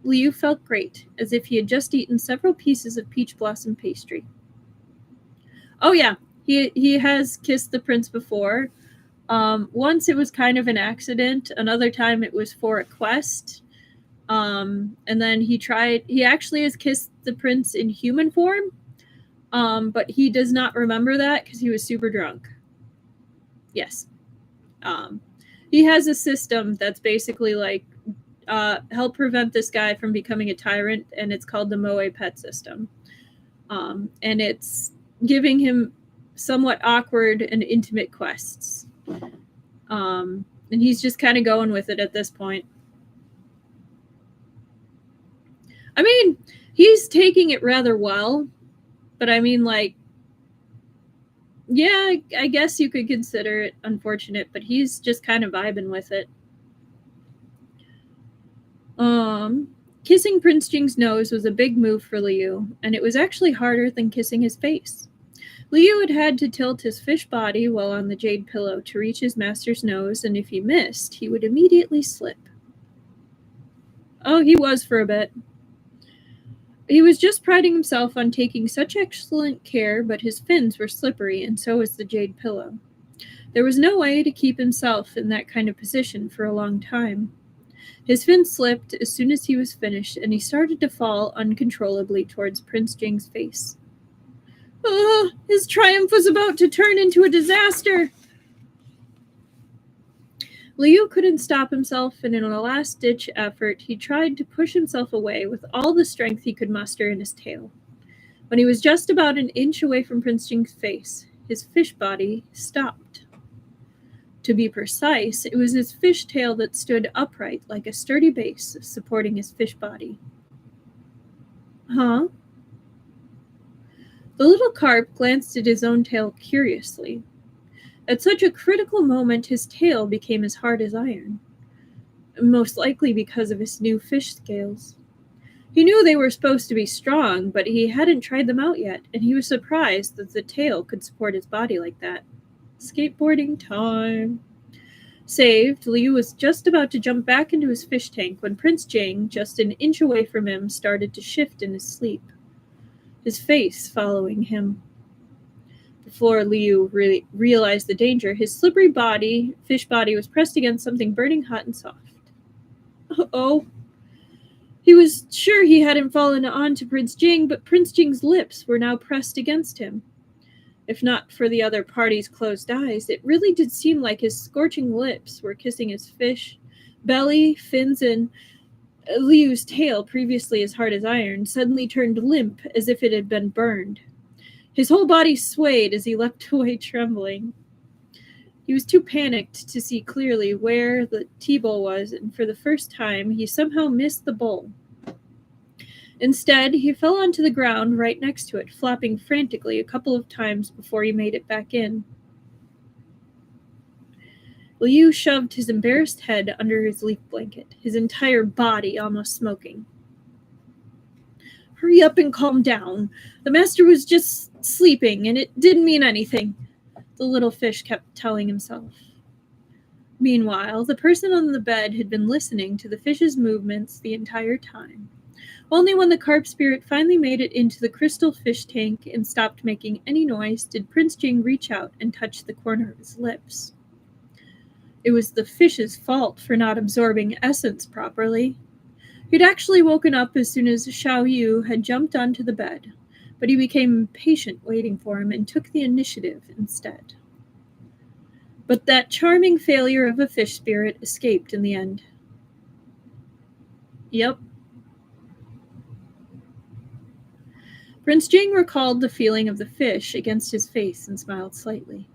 Liu felt great, as if he had just eaten several pieces of peach blossom pastry. Oh yeah, he has kissed the prince before. Once it was kind of an accident, another time it was for a quest. And then he actually has kissed the prince in human form, but he does not remember that because he was super drunk. Yes. He has a system that's basically like help prevent this guy from becoming a tyrant, and it's called the Moe Pet system. And it's giving him somewhat awkward and intimate quests. And he's just kind of going with it at this point. I mean, he's taking it rather well, but I mean, like, yeah, I guess you could consider it unfortunate, but he's just kind of vibing with it. Kissing Prince Jing's nose was a big move for Liu, and it was actually harder than kissing his face. Liu had had to tilt his fish body while on the jade pillow to reach his master's nose, and if he missed, he would immediately slip. Oh, he was for a bit. He was just priding himself on taking such excellent care, but his fins were slippery, and so was the jade pillow. There was no way to keep himself in that kind of position for a long time. His fin slipped as soon as he was finished, and he started to fall uncontrollably towards Prince Jing's face. His triumph was about to turn into a disaster! Liu couldn't stop himself, and in a last-ditch effort, he tried to push himself away with all the strength he could muster in his tail. When he was just about an inch away from Prince Jing's face, his fish body stopped. To be precise, it was his fish tail that stood upright like a sturdy base supporting his fish body. Huh? The little carp glanced at his own tail curiously. At such a critical moment, his tail became as hard as iron, most likely because of his new fish scales. He knew they were supposed to be strong, but he hadn't tried them out yet, and he was surprised that the tail could support his body like that. Skateboarding time. Saved, Liu was just about to jump back into his fish tank when Prince Jing, just an inch away from him, started to shift in his sleep, his face following him. Before Liu realized the danger, his slippery fish body was pressed against something burning hot and soft. Uh-oh. He was sure he hadn't fallen onto Prince Jing, but Prince Jing's lips were now pressed against him. If not for the other party's closed eyes, it really did seem like his scorching lips were kissing his fish, belly, fins, and Liu's tail, previously as hard as iron, suddenly turned limp as if it had been burned. His whole body swayed as he leapt away trembling. He was too panicked to see clearly where the tea-bowl was, and for the first time, he somehow missed the bowl. Instead, he fell onto the ground right next to it, flapping frantically a couple of times before he made it back in. Liu shoved his embarrassed head under his leaf blanket, his entire body almost smoking. Hurry up and calm down. The master was just sleeping, and it didn't mean anything, the little fish kept telling himself. Meanwhile, the person on the bed had been listening to the fish's movements the entire time. Only when the carp spirit finally made it into the crystal fish tank and stopped making any noise did Prince Jing reach out and touch the corner of his lips. It was the fish's fault for not absorbing essence properly. He'd actually woken up as soon as Xiao Yu had jumped onto the bed, but he became impatient waiting for him and took the initiative instead. But that charming failure of a fish spirit escaped in the end. Yep. Prince Jing recalled the feeling of the fish against his face and smiled slightly.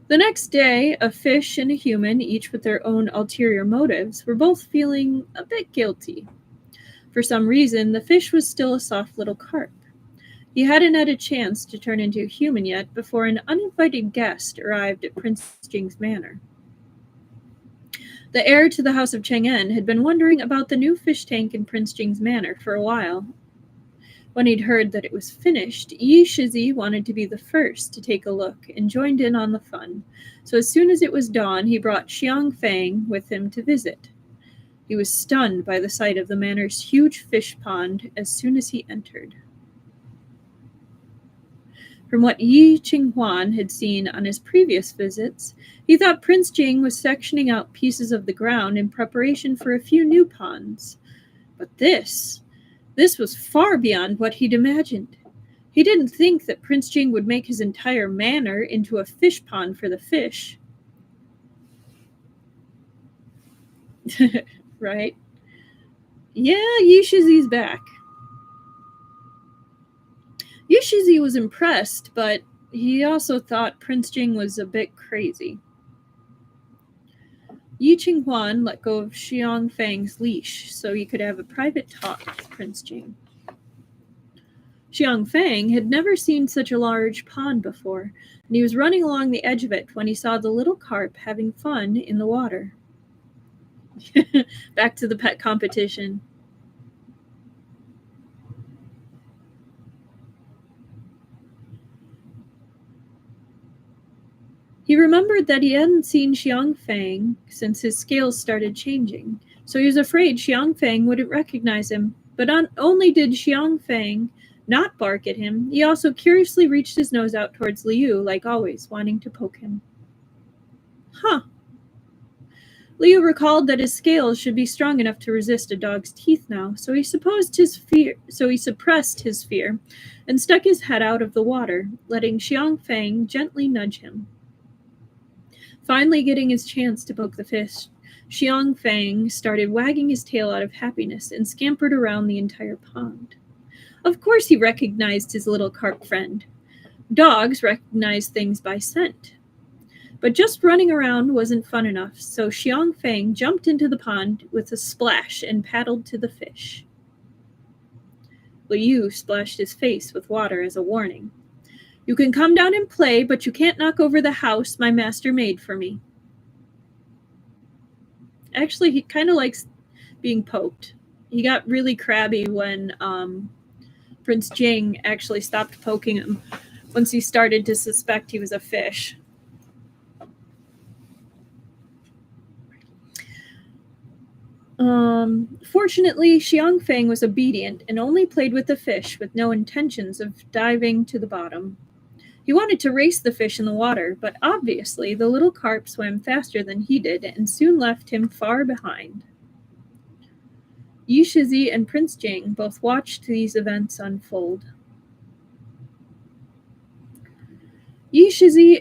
The next day, a fish and a human, each with their own ulterior motives, were both feeling a bit guilty. For some reason, the fish was still a soft little carp. He hadn't had a chance to turn into a human yet before an uninvited guest arrived at Prince Jing's manor. The heir to the house of Chang'an had been wondering about the new fish tank in Prince Jing's manor for a while. When he'd heard that it was finished, Yi Shizi wanted to be the first to take a look and joined in on the fun, so as soon as it was dawn, he brought Xiang Fang with him to visit. He was stunned by the sight of the manor's huge fish pond as soon as he entered. From what Yi Qinghuan had seen on his previous visits, he thought Prince Jing was sectioning out pieces of the ground in preparation for a few new ponds. But this was far beyond what he'd imagined. He didn't think that Prince Jing would make his entire manor into a fish pond for the fish. Right? Yeah, Yishizi's back. Yishizi was impressed, but he also thought Prince Jing was a bit crazy. Yi Qinghuan let go of Xiang Fang's leash so he could have a private talk with Prince Jing. Xiang Fang had never seen such a large pond before, and he was running along the edge of it when he saw the little carp having fun in the water. Back to the pet competition. He remembered that he hadn't seen Xiang Fang since his scales started changing, so he was afraid Xiang Fang wouldn't recognize him. But not only did Xiang Fang not bark at him, he also curiously reached his nose out towards Liu, like always, wanting to poke him. Huh. Liu recalled that his scales should be strong enough to resist a dog's teeth now, so he suppressed his fear and stuck his head out of the water, letting Xiang Fang gently nudge him. Finally getting his chance to poke the fish, Xiang Fang started wagging his tail out of happiness and scampered around the entire pond. Of course he recognized his little carp friend. Dogs recognize things by scent. But just running around wasn't fun enough, so Xiang Fang jumped into the pond with a splash and paddled to the fish. Liu splashed his face with water as a warning. You can come down and play, but you can't knock over the house my master made for me. Actually, he kind of likes being poked. He got really crabby when Prince Jing actually stopped poking him once he started to suspect he was a fish. Fortunately, Xiang Fang was obedient and only played with the fish with no intentions of diving to the bottom. He wanted to race the fish in the water, but obviously the little carp swam faster than he did and soon left him far behind. Yishizi and Prince Jing both watched these events unfold. Yishizi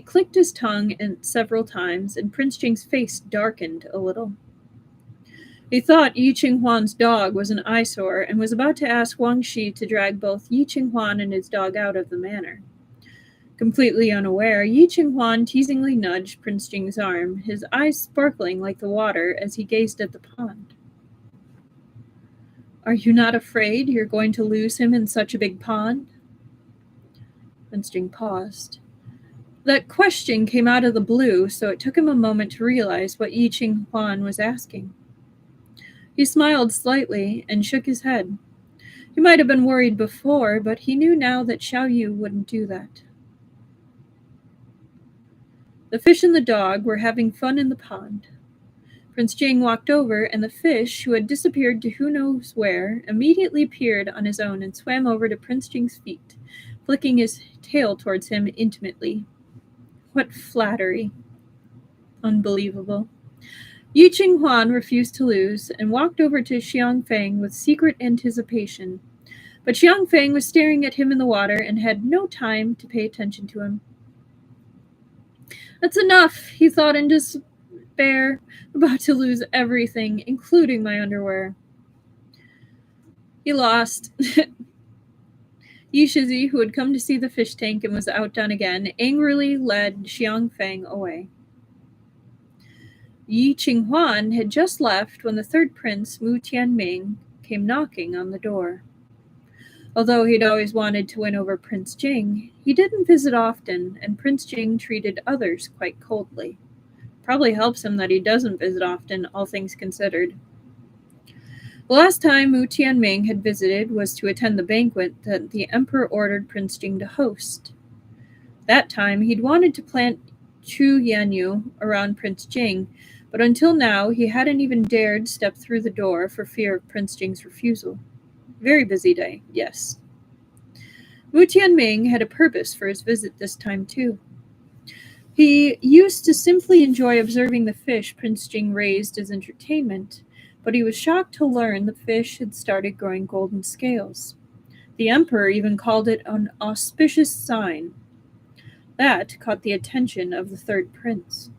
clicked his tongue several times, and Prince Jing's face darkened a little. He thought Yi Qinghuan's dog was an eyesore and was about to ask Wang Shi to drag both Yi Qinghuan and his dog out of the manor. Completely unaware, Yi Qinghuan teasingly nudged Prince Jing's arm, his eyes sparkling like the water as he gazed at the pond. Are you not afraid you're going to lose him in such a big pond? Prince Jing paused. That question came out of the blue, so it took him a moment to realize what Yi Qinghuan was asking. He smiled slightly and shook his head. He might have been worried before, but he knew now that Xiao Yu wouldn't do that. The fish and the dog were having fun in the pond. Prince Jing walked over, and the fish, who had disappeared to who knows where, immediately appeared on his own and swam over to Prince Jing's feet, flicking his tail towards him intimately. What flattery. Unbelievable. Yi Qinghuan refused to lose and walked over to Xiang Fang with secret anticipation. But Xiang Fang was staring at him in the water and had no time to pay attention to him. That's enough, he thought in despair, about to lose everything, including my underwear. He lost. Yishizi, who had come to see the fish tank and was outdone again, angrily led Xiang Fang away. Yi Qinghuan had just left when the third prince, Mu Tianming, came knocking on the door. Although he'd always wanted to win over Prince Jing, he didn't visit often, and Prince Jing treated others quite coldly. Probably helps him that he doesn't visit often, all things considered. The last time Mu Tianming had visited was to attend the banquet that the emperor ordered Prince Jing to host. That time, he'd wanted to plant Chu Yanyu around Prince Jing, but until now he hadn't even dared step through the door for fear of Prince Jing's refusal. Very busy day, yes. Wu Tianming had a purpose for his visit this time too. He used to simply enjoy observing the fish Prince Jing raised as entertainment, but he was shocked to learn the fish had started growing golden scales. The emperor even called it an auspicious sign. That caught the attention of the third prince.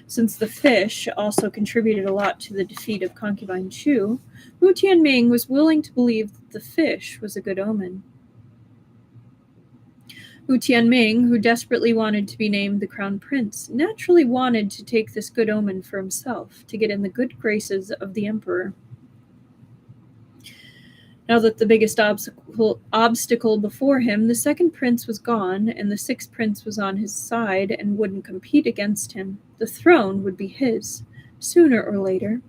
Since the fish also contributed a lot to the defeat of concubine Xue, Wu Tianming was willing to believe that the fish was a good omen. Wu Tianming, who desperately wanted to be named the crown prince, naturally wanted to take this good omen for himself, to get in the good graces of the emperor. Now that the biggest obstacle before him, the second prince, was gone, and the sixth prince was on his side and wouldn't compete against him, the throne would be his, sooner or later.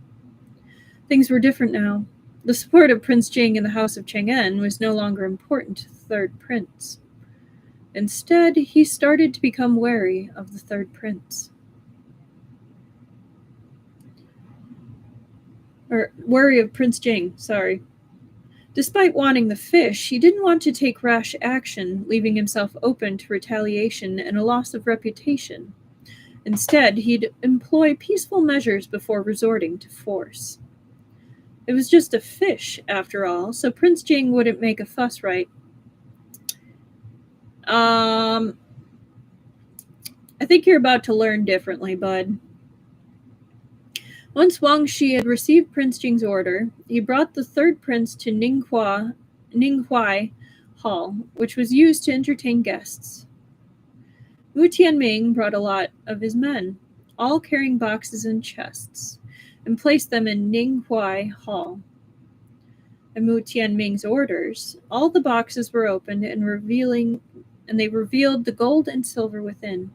Things were different now. The support of Prince Jing in the house of Chang'an was no longer important to the third prince. Instead, he started to become wary of the third prince. Wary of Prince Jing, sorry. Despite wanting the fish, he didn't want to take rash action, leaving himself open to retaliation and a loss of reputation. Instead, he'd employ peaceful measures before resorting to force. It was just a fish, after all, so Prince Jing wouldn't make a fuss, right? I think you're about to learn differently, bud. Once Wang Shi had received Prince Jing's order, he brought the third prince to Ninghuai Hall, which was used to entertain guests. Wu Tianming brought a lot of his men, all carrying boxes and chests, and placed them in Ninghuai Hall. At Wu Tianming's orders, all the boxes were opened and they revealed the gold and silver within.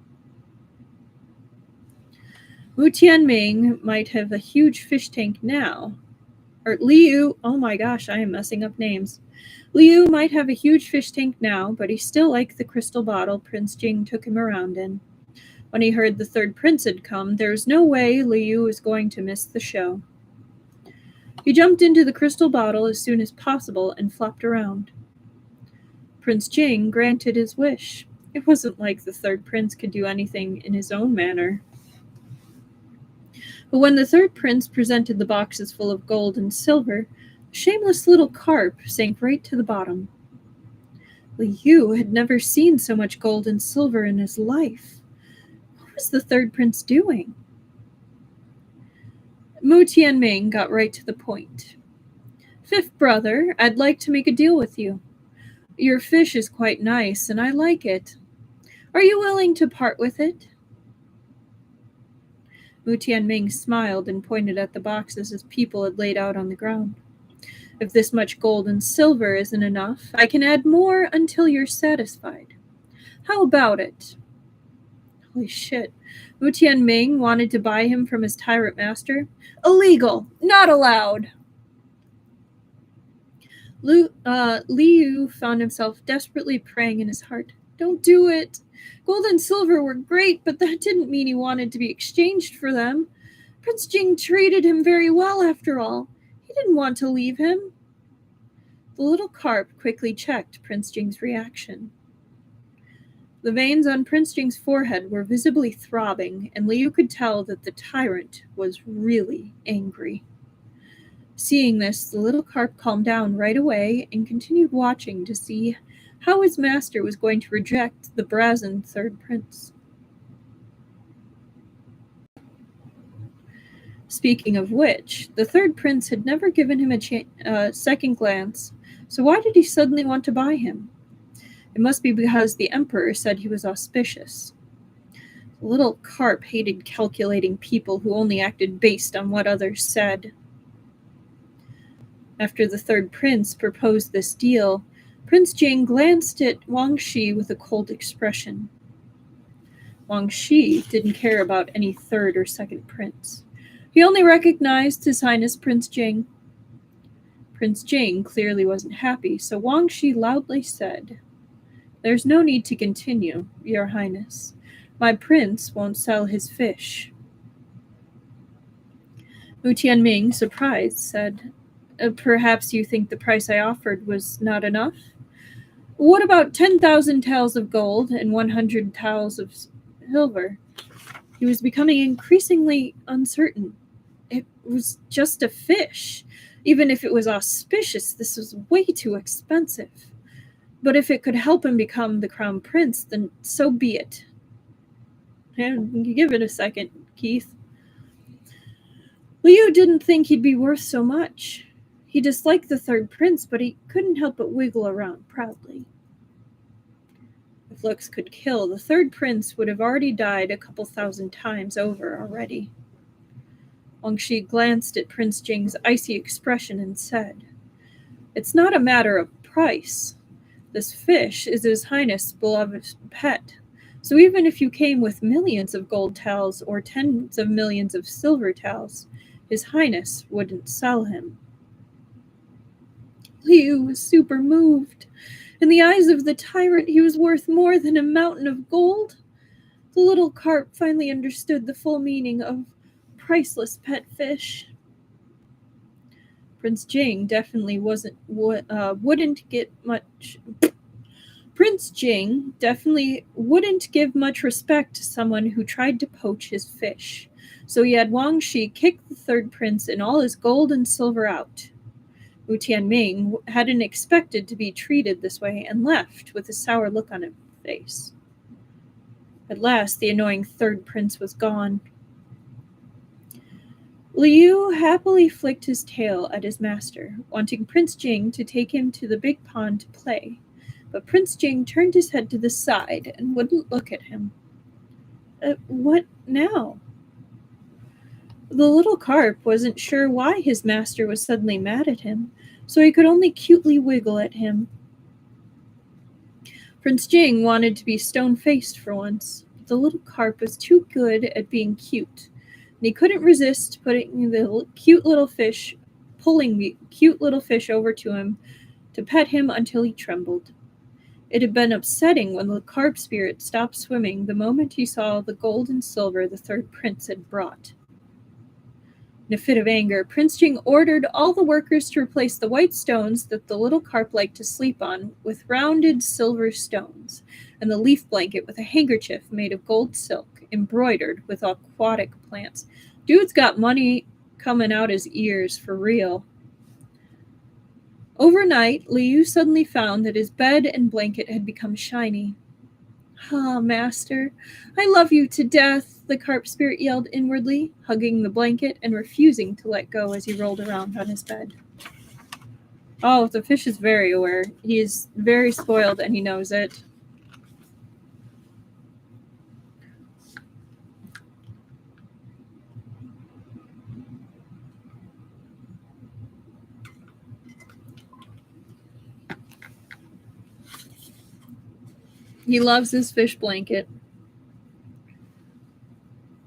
Wu Tianming might have a huge fish tank now. Or Liu, oh my gosh, I am messing up names. Liu might have a huge fish tank now, but he still liked the crystal bottle Prince Jing took him around in. When he heard the third prince had come, there was no way Liu was going to miss the show. He jumped into the crystal bottle as soon as possible and flopped around. Prince Jing granted his wish. It wasn't like the third prince could do anything in his own manner. But when the third prince presented the boxes full of gold and silver, the shameless little carp sank right to the bottom. Liu had never seen so much gold and silver in his life. What was the third prince doing? Wu Tianming got right to the point. Fifth brother, I'd like to make a deal with you. Your fish is quite nice, and I like it. Are you willing to part with it? Wu Tianming smiled and pointed at the boxes his people had laid out on the ground. If this much gold and silver isn't enough, I can add more until you're satisfied. How about it? Holy shit. Wu Tianming wanted to buy him from his tyrant master? Illegal! Not allowed! Liu found himself desperately praying in his heart. Don't do it! Gold and silver were great, but that didn't mean he wanted to be exchanged for them. Prince Jing treated him very well, after all. He didn't want to leave him. The little carp quickly checked Prince Jing's reaction. The veins on Prince Jing's forehead were visibly throbbing, and Liu could tell that the tyrant was really angry. Seeing this, the little carp calmed down right away and continued watching to see how his master was going to reject the brazen third prince. Speaking of which, the third prince had never given him a second glance, so why did he suddenly want to buy him? It must be because the emperor said he was auspicious. The little carp hated calculating people who only acted based on what others said. After the third prince proposed this deal, Prince Jing glanced at Wang Shi with a cold expression. Wang Shi didn't care about any third or second prince. He only recognized His Highness Prince Jing. Prince Jing clearly wasn't happy, so Wang Shi loudly said, "There's no need to continue, Your Highness. My prince won't sell his fish." Wu Tianming, surprised, said, "Perhaps you think the price I offered was not enough? What about 10,000 taels of gold and 100 taels of silver?" He was becoming increasingly uncertain. It was just a fish. Even if it was auspicious, this was way too expensive. But if it could help him become the crown prince, then so be it. And give it a second, Keith. Liu didn't think he'd be worth so much. He disliked the third prince, but he couldn't help but wiggle around proudly. If looks could kill, the third prince would have already died a couple thousand times over already. Wangxi glanced at Prince Jing's icy expression and said, "It's not a matter of price. This fish is His Highness' beloved pet. So even if you came with millions of gold taels or tens of millions of silver taels, His Highness wouldn't sell him." Liu was super moved. In the eyes of the tyrant, he was worth more than a mountain of gold. The little carp finally understood the full meaning of priceless pet fish. Prince Jing definitely wouldn't give much respect to someone who tried to poach his fish. So he had Wangxi kick the third prince and all his gold and silver out. Wu Tianming hadn't expected to be treated this way and left with a sour look on his face. At last, the annoying third prince was gone. Liu happily flicked his tail at his master, wanting Prince Jing to take him to the big pond to play. But Prince Jing turned his head to the side and wouldn't look at him. What now? The little carp wasn't sure why his master was suddenly mad at him, so he could only cutely wiggle at him. Prince Jing wanted to be stone-faced for once, but the little carp was too good at being cute, and he couldn't resist pulling the cute little fish over to him to pet him until he trembled. It had been upsetting when the carp spirit stopped swimming the moment he saw the gold and silver the third prince had brought. In a fit of anger, Prince Jing ordered all the workers to replace the white stones that the little carp liked to sleep on with rounded silver stones, and the leaf blanket with a handkerchief made of gold silk, embroidered with aquatic plants. Dude's got money coming out his ears for real. Overnight, Liu suddenly found that his bed and blanket had become shiny. "Ah, master, I love you to death," the carp spirit yelled inwardly, hugging the blanket and refusing to let go as he rolled around on his bed. Oh, the fish is very aware. He is very spoiled and he knows it. He loves his fish blanket.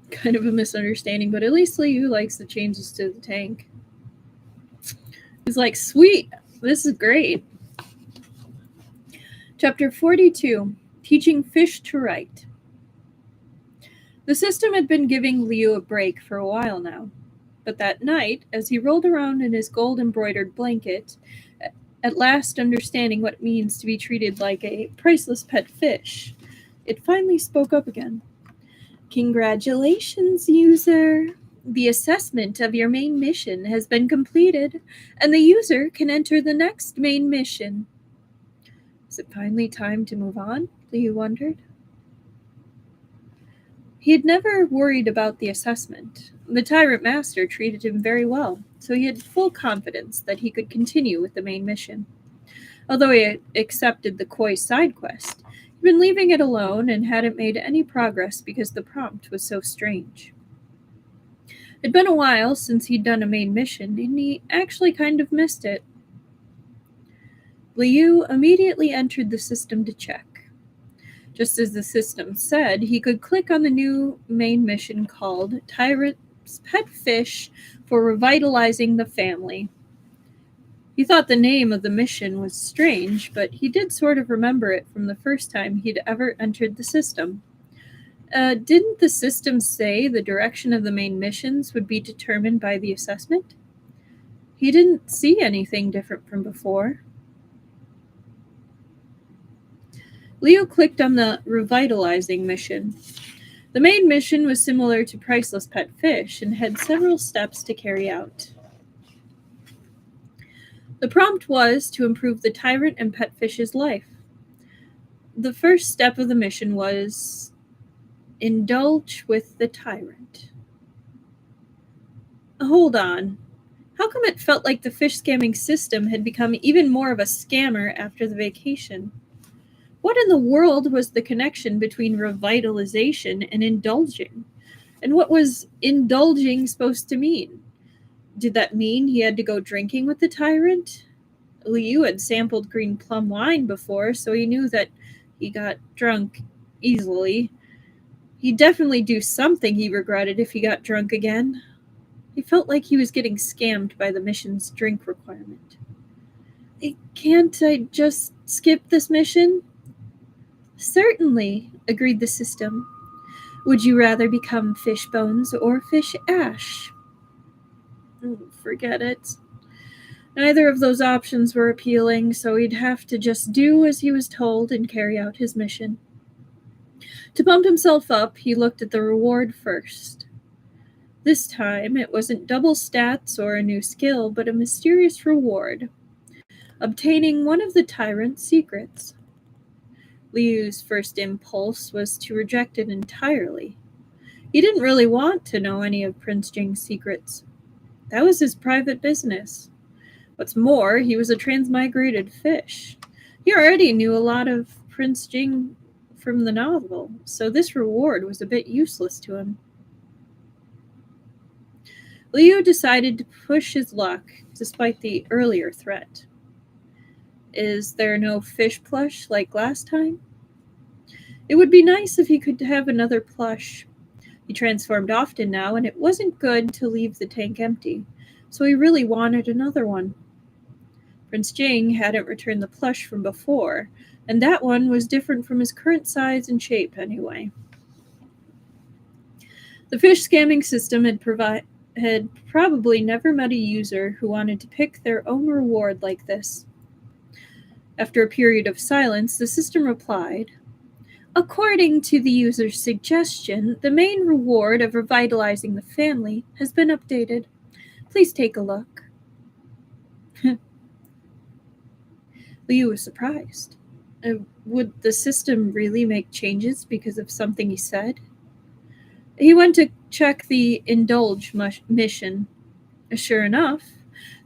Kind of a misunderstanding, but at least Liu likes the changes to the tank. He's like, sweet, this is great. Chapter 42, Teaching Fish to Write. The system had been giving Liu a break for a while now, but that night, as he rolled around in his gold-embroidered blanket, at last understanding what it means to be treated like a priceless pet fish, it finally spoke up again. "Congratulations, user. The assessment of your main mission has been completed, and the user can enter the next main mission." Is it finally time to move on? Liu wondered. He had never worried about the assessment. The Tyrant Master treated him very well, so he had full confidence that he could continue with the main mission. Although he had accepted the Koi side quest, he'd been leaving it alone and hadn't made any progress because the prompt was so strange. It'd been a while since he'd done a main mission, and he actually kind of missed it. Liu immediately entered the system to check. Just as the system said, he could click on the new main mission called Tyrant's Pet Fish for Revitalizing the Family. He thought the name of the mission was strange, but he did sort of remember it from the first time he'd ever entered the system. Didn't the system say the direction of the main missions would be determined by the assessment? He didn't see anything different from before. Leo clicked on the revitalizing mission. The main mission was similar to Priceless Pet Fish and had several steps to carry out. The prompt was to improve the Tyrant and Pet Fish's life. The first step of the mission was indulge with the Tyrant. Hold on. How come it felt like the fish scamming system had become even more of a scammer after the vacation? What in the world was the connection between revitalization and indulging? And what was indulging supposed to mean? Did that mean he had to go drinking with the Tyrant? Liu had sampled green plum wine before, so he knew that he got drunk easily. He'd definitely do something he regretted if he got drunk again. He felt like he was getting scammed by the mission's drink requirement. Can't I just skip this mission? Certainly, agreed the system. Would you rather become fish bones or fish ash? Forget it. Neither of those options were appealing, so he'd have to just do as he was told and carry out his mission. To pump himself up, he looked at the reward first. This time, it wasn't double stats or a new skill, but a mysterious reward. Obtaining one of the Tyrant's secrets. Liu's first impulse was to reject it entirely. He didn't really want to know any of Prince Jing's secrets. That was his private business. What's more, he was a transmigrated fish. He already knew a lot of Prince Jing from the novel, so this reward was a bit useless to him. Liu decided to push his luck, despite the earlier threat. Is there no fish plush like last time? It would be nice if he could have another plush. He transformed often now, and it wasn't good to leave the tank empty, so he really wanted another one. Prince Jing hadn't returned the plush from before, and that one was different from his current size and shape anyway. The fish scamming system had probably never met a user who wanted to pick their own reward like this. After a period of silence, the system replied, according to the user's suggestion, the main reward of revitalizing the family has been updated. Please take a look. Liu was surprised. Would the system really make changes because of something he said? He went to check the indulge mission. Sure enough,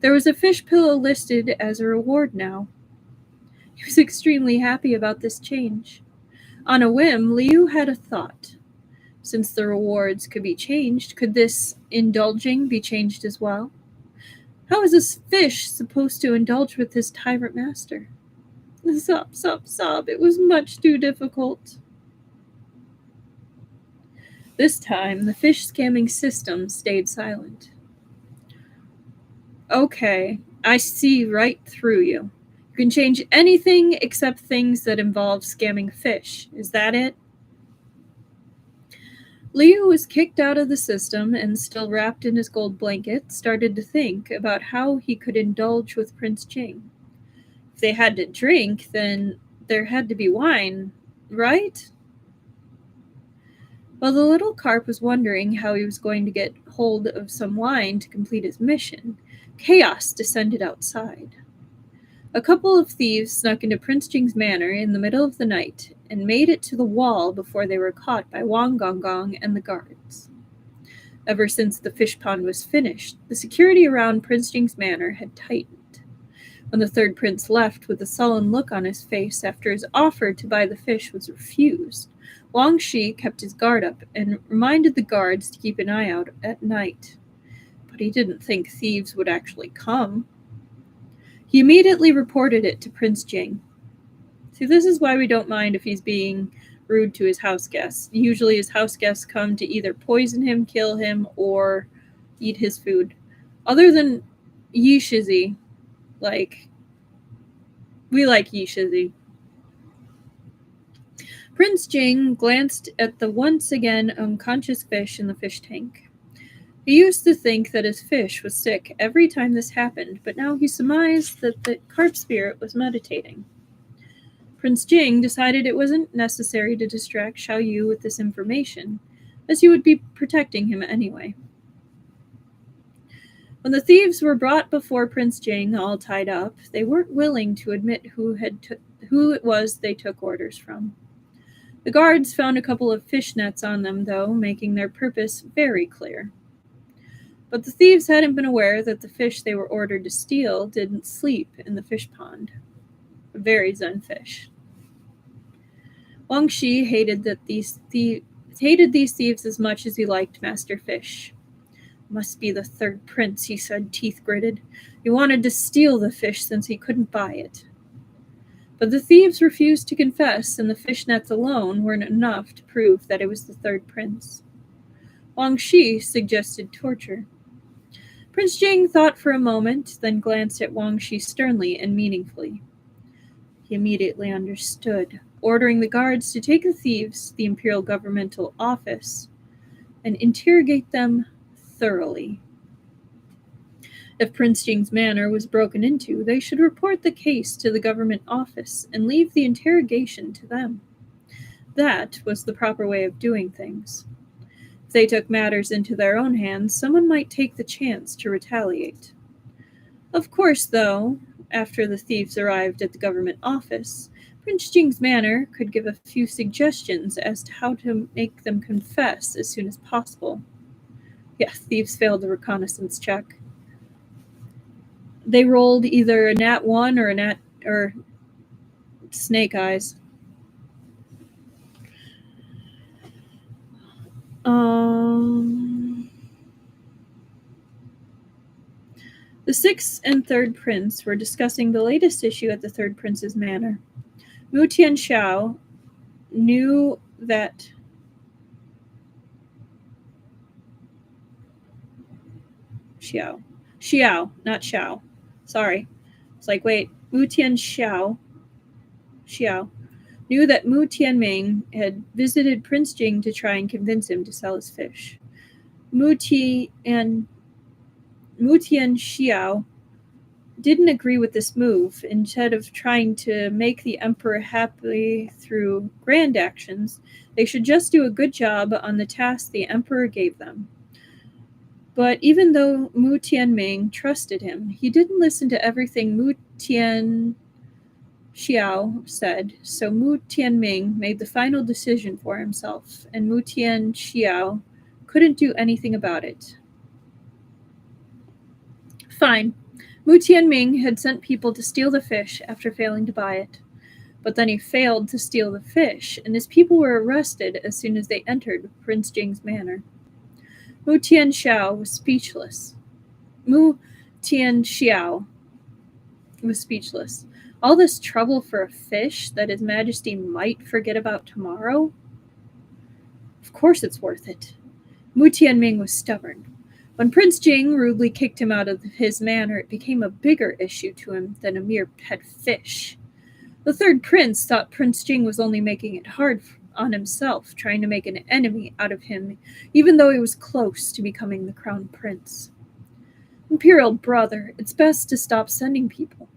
there was a fish pillow listed as a reward now. He was extremely happy about this change. On a whim, Liu had a thought. Since the rewards could be changed, could this indulging be changed as well? How is this fish supposed to indulge with his tyrant master? Sob. It was much too difficult. This time, the fish scamming system stayed silent. Okay, I see right through you. You can change anything except things that involve scamming fish. Is that it? Liu was kicked out of the system and, still wrapped in his gold blanket, started to think about how he could indulge with Prince Jing. If they had to drink, then there had to be wine, right? While the little carp was wondering how he was going to get hold of some wine to complete his mission, chaos descended outside. A couple of thieves snuck into Prince Jing's manor in the middle of the night and made it to the wall before they were caught by Wang Gonggong and the guards. Ever since the fish pond was finished, the security around Prince Jing's manor had tightened. When the third prince left with a sullen look on his face after his offer to buy the fish was refused, Wang Shi kept his guard up and reminded the guards to keep an eye out at night. But he didn't think thieves would actually come. He immediately reported it to Prince Jing. See, this is why we don't mind if he's being rude to his house guests. Usually his house guests come to either poison him, kill him, or eat his food. Other than Yi Shizi, we like Yi Shizi. Prince Jing glanced at the once again unconscious fish in the fish tank. He used to think that his fish was sick every time this happened, but now he surmised that the carp spirit was meditating. Prince Jing decided it wasn't necessary to distract Xiao Yu with this information, as he would be protecting him anyway. When the thieves were brought before Prince Jing, all tied up, they weren't willing to admit who it was they took orders from. The guards found a couple of fish nets on them, though, making their purpose very clear. But the thieves hadn't been aware that the fish they were ordered to steal didn't sleep in the fish pond. A very zen fish. Wang Shi hated these thieves as much as he liked Master Fish. Must be the third prince, he said, teeth gritted. He wanted to steal the fish since he couldn't buy it. But the thieves refused to confess, and the fish nets alone weren't enough to prove that it was the third prince. Wang Shi suggested torture. Prince Jing thought for a moment, then glanced at Wang Shi sternly and meaningfully. He immediately understood, ordering the guards to take the thieves to the Imperial Governmental Office and interrogate them thoroughly. If Prince Jing's manor was broken into, they should report the case to the government office and leave the interrogation to them. That was the proper way of doing things. If they took matters into their own hands, someone might take the chance to retaliate. Of course, though, after the thieves arrived at the government office, Prince Jing's manor could give a few suggestions as to how to make them confess as soon as possible. Yeah, thieves failed the reconnaissance check. They rolled either a nat 1 or snake eyes. The sixth and third prince were discussing the latest issue at the third prince's manor. Mu Tianxiao knew that Xiao, not Xiao. Sorry. It's like, wait, Mu Tianxiao knew that Mu Tianming had visited Prince Jing to try and convince him to sell his fish. Mu Tianxiao didn't agree with this move. Instead of trying to make the emperor happy through grand actions, they should just do a good job on the task the emperor gave them. But even though Mu Tianming trusted him, he didn't listen to everything Mu Tianxiao said, so Mu Tianming made the final decision for himself, and Mu Tianxiao couldn't do anything about it. Fine. Mu Tianming had sent people to steal the fish after failing to buy it. But then he failed to steal the fish, and his people were arrested as soon as they entered Prince Jing's manor. Mu Tianxiao was speechless. All this trouble for a fish that His Majesty might forget about tomorrow? Of course it's worth it. Mu Tianming was stubborn. When Prince Jing rudely kicked him out of his manor, it became a bigger issue to him than a mere pet fish. The third prince thought Prince Jing was only making it hard on himself, trying to make an enemy out of him, even though he was close to becoming the crown prince. Imperial brother, it's best to stop sending people.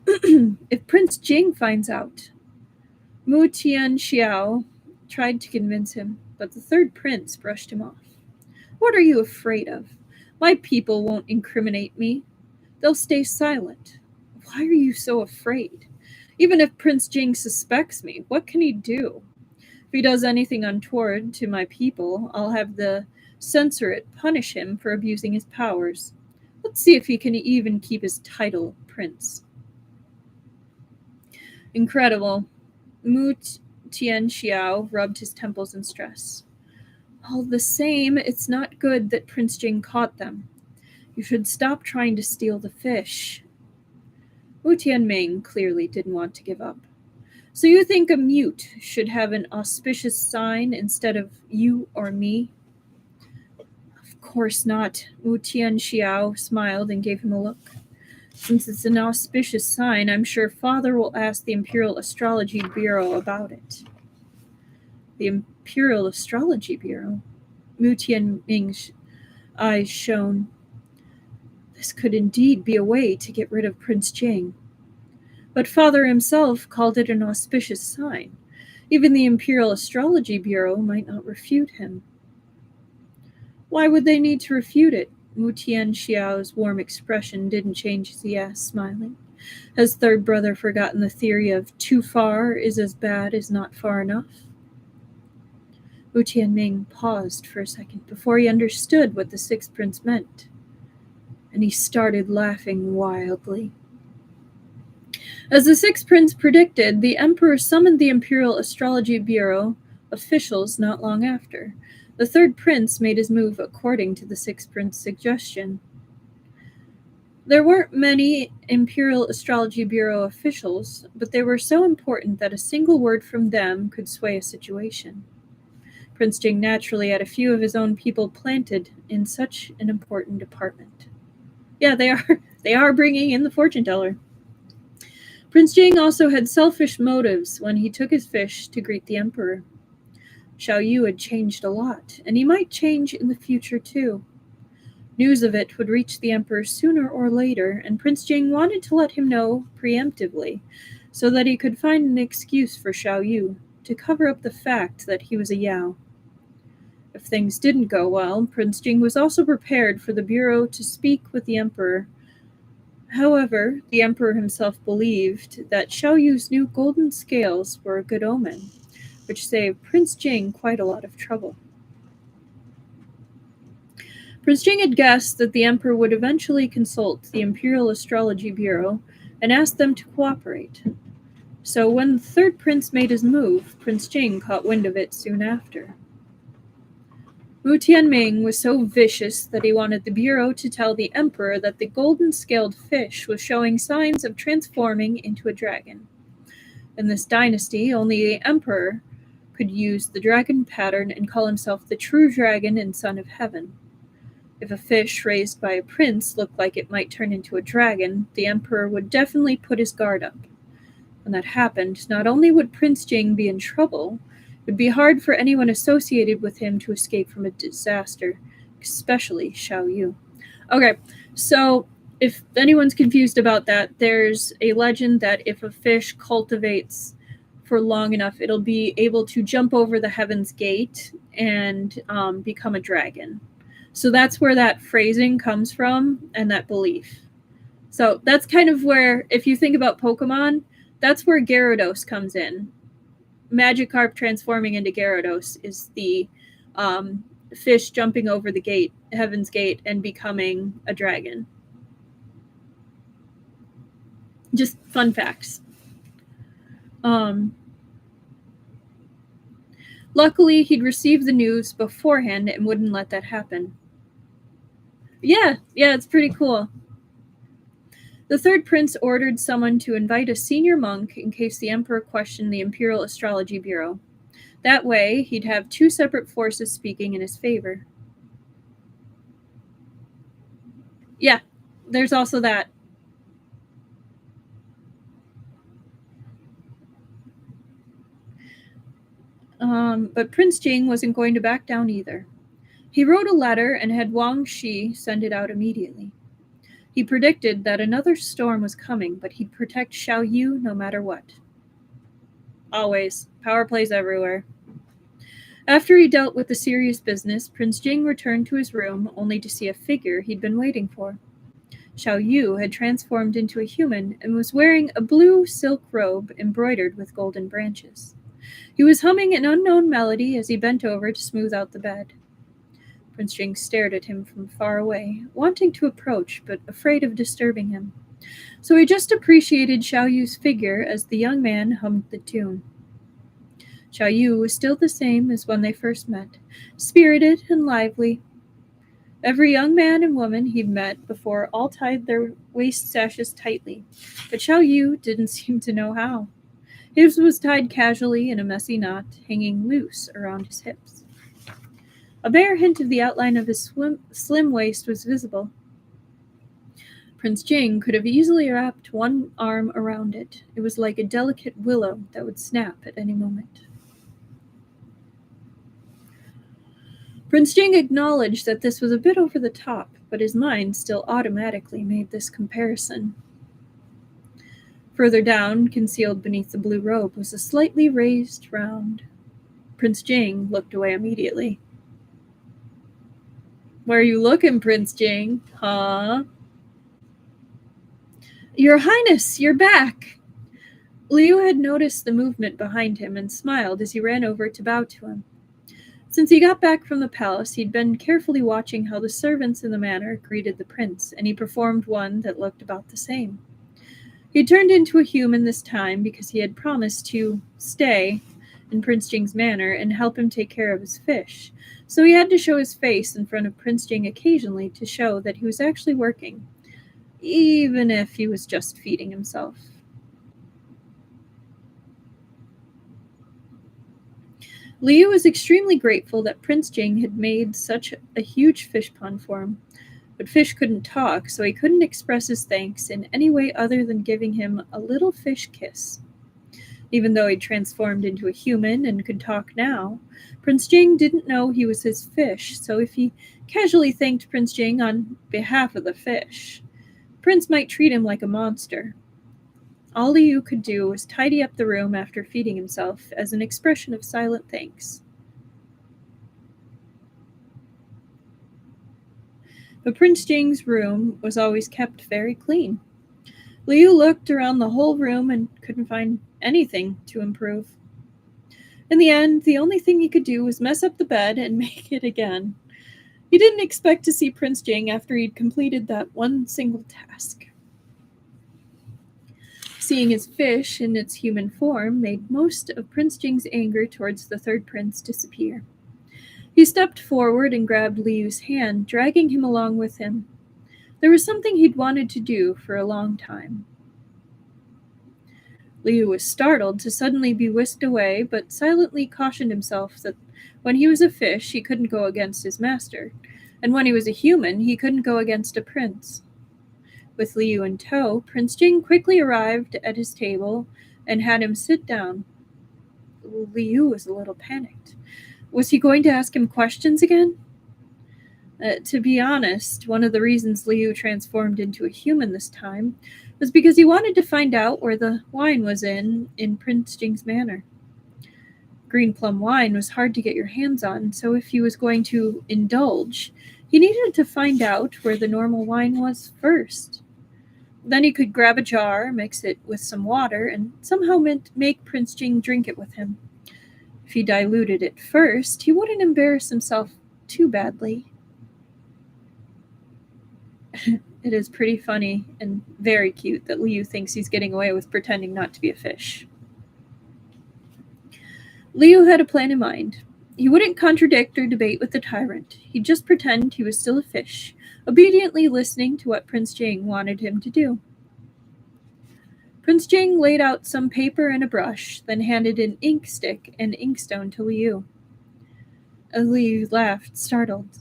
If Prince Jing finds out. Mu Tianxiao tried to convince him, but the third prince brushed him off. What are you afraid of? My people won't incriminate me. They'll stay silent. Why are you so afraid? Even if Prince Jing suspects me, what can he do? If he does anything untoward to my people, I'll have the censorate punish him for abusing his powers. Let's see if he can even keep his title prince. Incredible. Mu Tianxiao rubbed his temples in stress. All the same, it's not good that Prince Jing caught them. You should stop trying to steal the fish. Mu Tianming clearly didn't want to give up. So you think a mute should have an auspicious sign instead of you or me? Of course not. Mu Tianxiao smiled and gave him a look. Since it's an auspicious sign, I'm sure Father will ask the Imperial Astrology Bureau about it. The Imperial Astrology Bureau. Mu Tianming's eyes shone. This could indeed be a way to get rid of Prince Jing. But Father himself called it an auspicious sign. Even the Imperial Astrology Bureau might not refute him. Why would they need to refute it? Wu Tianxiao's warm expression didn't change as he asked, smiling. Has third brother forgotten the theory of too far is as bad as not far enough? Wu Tianming paused for a second before he understood what the sixth prince meant, and he started laughing wildly. As the sixth prince predicted, the emperor summoned the Imperial Astrology Bureau officials not long after. The third prince made his move according to the sixth prince's suggestion. There weren't many Imperial Astrology Bureau officials, but they were so important that a single word from them could sway a situation. Prince Jing naturally had a few of his own people planted in such an important department. Yeah, they are bringing in the fortune teller. Prince Jing also had selfish motives when he took his fish to greet the emperor. Xiao Yu had changed a lot, and he might change in the future too. News of it would reach the emperor sooner or later, and Prince Jing wanted to let him know preemptively, so that he could find an excuse for Xiao Yu to cover up the fact that he was a Yao. If things didn't go well, Prince Jing was also prepared for the bureau to speak with the emperor. However, the emperor himself believed that Xiao Yu's new golden scales were a good omen, which saved Prince Jing quite a lot of trouble. Prince Jing had guessed that the emperor would eventually consult the Imperial Astrology Bureau and ask them to cooperate. So when the third prince made his move, Prince Jing caught wind of it soon after. Wu Tianming was so vicious that he wanted the bureau to tell the emperor that the golden-scaled fish was showing signs of transforming into a dragon. In this dynasty, only the emperor could use the dragon pattern and call himself the true dragon and son of heaven. If a fish raised by a prince looked like it might turn into a dragon, the emperor would definitely put his guard up. When that happened, not only would Prince Jing be in trouble, it would be hard for anyone associated with him to escape from a disaster, especially Xiao Yu. Okay, so if anyone's confused about that, there's a legend that if a fish cultivates for long enough, it'll be able to jump over the Heaven's Gate and become a dragon. So that's where that phrasing comes from and that belief. So that's kind of where, if you think about Pokemon, that's where Gyarados comes in. Magikarp transforming into Gyarados is the fish jumping over the gate, Heaven's Gate, and becoming a dragon. Just fun facts. Luckily, he'd received the news beforehand and wouldn't let that happen. Yeah, it's pretty cool. The third prince ordered someone to invite a senior monk in case the emperor questioned the Imperial Astrology Bureau. That way, he'd have two separate forces speaking in his favor. Yeah, there's also that. But Prince Jing wasn't going to back down either. He wrote a letter and had Wang Shi send it out immediately. He predicted that another storm was coming, but he'd protect Xiao Yu no matter what. Always. Power plays everywhere. After he dealt with the serious business, Prince Jing returned to his room only to see a figure he'd been waiting for. Xiao Yu had transformed into a human and was wearing a blue silk robe embroidered with golden branches. He was humming an unknown melody as he bent over to smooth out the bed. Prince Jing stared at him from far away, wanting to approach but afraid of disturbing him. So he just appreciated Xiao Yu's figure as the young man hummed the tune. Xiao Yu was still the same as when they first met, spirited and lively. Every young man and woman he'd met before all tied their waist sashes tightly, but Xiao Yu didn't seem to know how. His was tied casually in a messy knot, hanging loose around his hips. A bare hint of the outline of his slim waist was visible. Prince Jing could have easily wrapped one arm around it. It was like a delicate willow that would snap at any moment. Prince Jing acknowledged that this was a bit over the top, but his mind still automatically made this comparison. Further down, concealed beneath the blue robe, was a slightly raised round. Prince Jing looked away immediately. "Where are you looking, Prince Jing? Huh?" "Your Highness, you're back!" Liu had noticed the movement behind him and smiled as he ran over to bow to him. Since he got back from the palace, he'd been carefully watching how the servants in the manor greeted the prince, and he performed one that looked about the same. He turned into a human this time because he had promised to stay in Prince Jing's manor and help him take care of his fish, so he had to show his face in front of Prince Jing occasionally to show that he was actually working, even if he was just feeding himself. Liu was extremely grateful that Prince Jing had made such a huge fish pond for him, but fish couldn't talk, so he couldn't express his thanks in any way other than giving him a little fish kiss. Even though he'd transformed into a human and could talk now, Prince Jing didn't know he was his fish, so if he casually thanked Prince Jing on behalf of the fish, Prince might treat him like a monster. All Liu could do was tidy up the room after feeding himself as an expression of silent thanks. But Prince Jing's room was always kept very clean. Liu looked around the whole room and couldn't find anything to improve. In the end, the only thing he could do was mess up the bed and make it again. He didn't expect to see Prince Jing after he'd completed that one single task. Seeing his fish in its human form made most of Prince Jing's anger towards the third prince disappear. He stepped forward and grabbed Liu's hand, dragging him along with him. There was something he'd wanted to do for a long time. Liu was startled to suddenly be whisked away, but silently cautioned himself that when he was a fish, he couldn't go against his master, and when he was a human, he couldn't go against a prince. With Liu in tow, Prince Jing quickly arrived at his table and had him sit down. Liu was a little panicked. Was he going to ask him questions again? To be honest, one of the reasons Liu transformed into a human this time was because he wanted to find out where the wine was in Prince Jing's manor. Green plum wine was hard to get your hands on, so if he was going to indulge, he needed to find out where the normal wine was first. Then he could grab a jar, mix it with some water, and somehow make Prince Jing drink it with him. If he diluted it first, he wouldn't embarrass himself too badly. It is pretty funny and very cute that Liu thinks he's getting away with pretending not to be a fish. Liu had a plan in mind. He wouldn't contradict or debate with the tyrant. He'd just pretend he was still a fish, obediently listening to what Prince Jing wanted him to do. Prince Jing laid out some paper and a brush, then handed an ink stick and inkstone to Liu. Liu laughed, startled.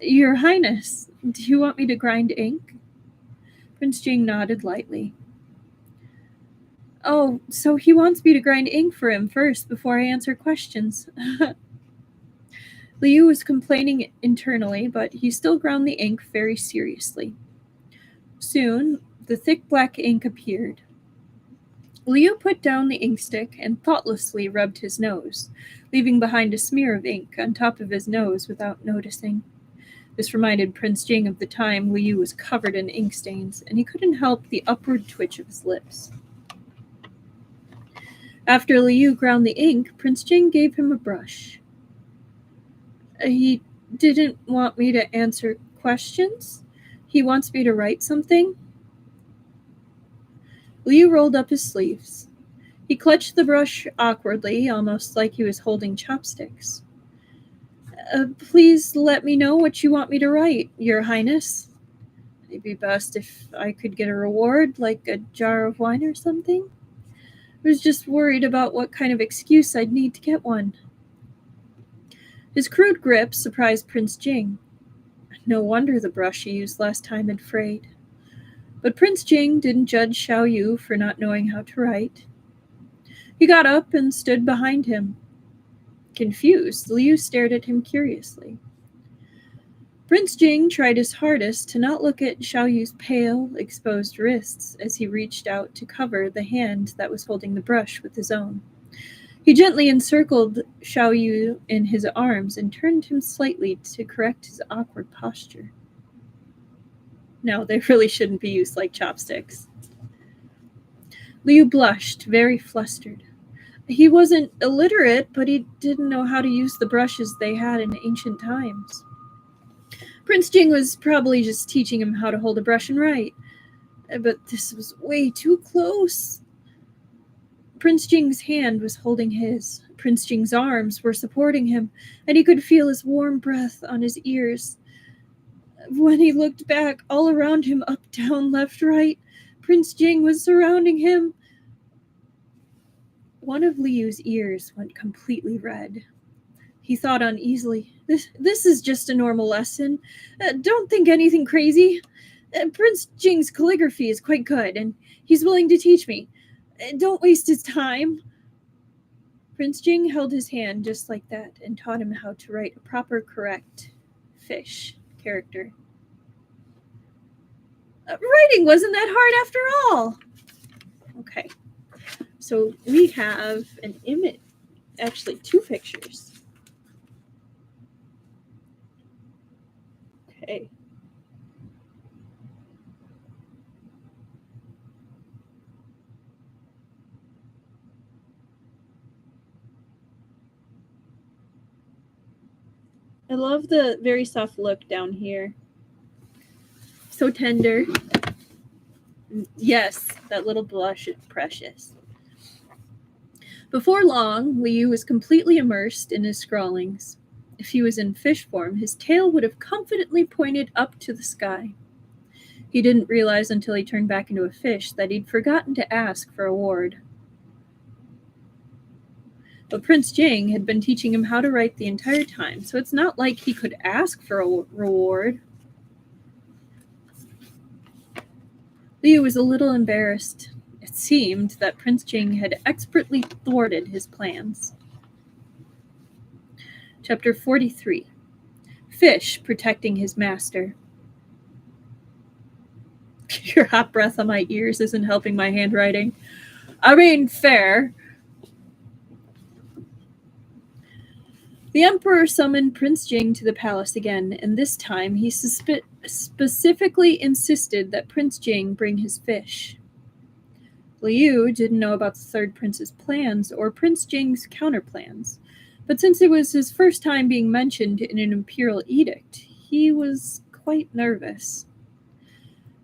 "Your Highness, do you want me to grind ink?" Prince Jing nodded lightly. "Oh, so he wants me to grind ink for him first before I answer questions." Liu was complaining internally, but he still ground the ink very seriously. Soon, the thick black ink appeared. Liu put down the inkstick and thoughtlessly rubbed his nose, leaving behind a smear of ink on top of his nose without noticing. This reminded Prince Jing of the time Liu was covered in ink stains, and he couldn't help the upward twitch of his lips. After Liu ground the ink, Prince Jing gave him a brush. He didn't want me to answer questions? He wants me to write something? Liu rolled up his sleeves. He clutched the brush awkwardly, almost like he was holding chopsticks. Please let me know what you want me to write, Your Highness. It'd be best if I could get a reward, like a jar of wine or something. I was just worried about what kind of excuse I'd need to get one. His crude grip surprised Prince Jing. No wonder the brush he used last time had frayed. But Prince Jing didn't judge Xiao Yu for not knowing how to write. He got up and stood behind him. Confused, Liu stared at him curiously. Prince Jing tried his hardest to not look at Xiaoyu's pale, exposed wrists as he reached out to cover the hand that was holding the brush with his own. He gently encircled Xiaoyu in his arms and turned him slightly to correct his awkward posture. No, they really shouldn't be used like chopsticks. Liu blushed, very flustered. He wasn't illiterate, but he didn't know how to use the brushes they had in ancient times. Prince Jing was probably just teaching him how to hold a brush and write. But this was way too close. Prince Jing's hand was holding his. Prince Jing's arms were supporting him, and he could feel his warm breath on his ears. When he looked back, all around him, up, down, left, right, Prince Jing was surrounding him. One of Liu's ears went completely red. He thought uneasily, This is just a normal lesson. Don't think anything crazy. Prince Jing's calligraphy is quite good, and he's willing to teach me. Don't waste his time. Prince Jing held his hand just like that and taught him how to write a proper, correct fish character. Writing wasn't that hard after all. Okay, so we have an image, actually 2 pictures. Okay. I love the very soft look down here. So tender. Yes, that little blush is precious. Before long, Liu was completely immersed in his scrawlings. If he was in fish form, his tail would have confidently pointed up to the sky. He didn't realize until he turned back into a fish that he'd forgotten to ask for a reward. But Prince Jing had been teaching him how to write the entire time, so it's not like he could ask for a reward. Liu was a little embarrassed. It seemed that Prince Jing had expertly thwarted his plans. Chapter 43. Fish protecting his master. Your hot breath on my ears isn't helping my handwriting. I mean, fair. The emperor summoned Prince Jing to the palace again, and this time he specifically insisted that Prince Jing bring his fish. Liu didn't know about the third prince's plans or Prince Jing's counterplans, but since it was his first time being mentioned in an imperial edict, he was quite nervous.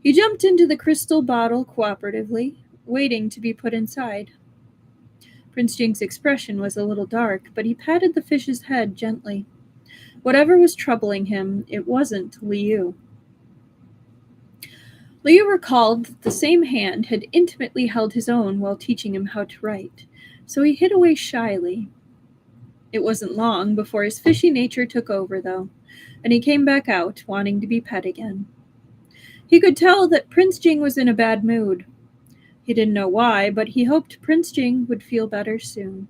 He jumped into the crystal bottle cooperatively, waiting to be put inside. Prince Jing's expression was a little dark, but he patted the fish's head gently. Whatever was troubling him, it wasn't Liu. Liu recalled that the same hand had intimately held his own while teaching him how to write, so he hid away shyly. It wasn't long before his fishy nature took over, though, and he came back out, wanting to be pet again. He could tell that Prince Jing was in a bad mood. He didn't know why, but he hoped Prince Jing would feel better soon.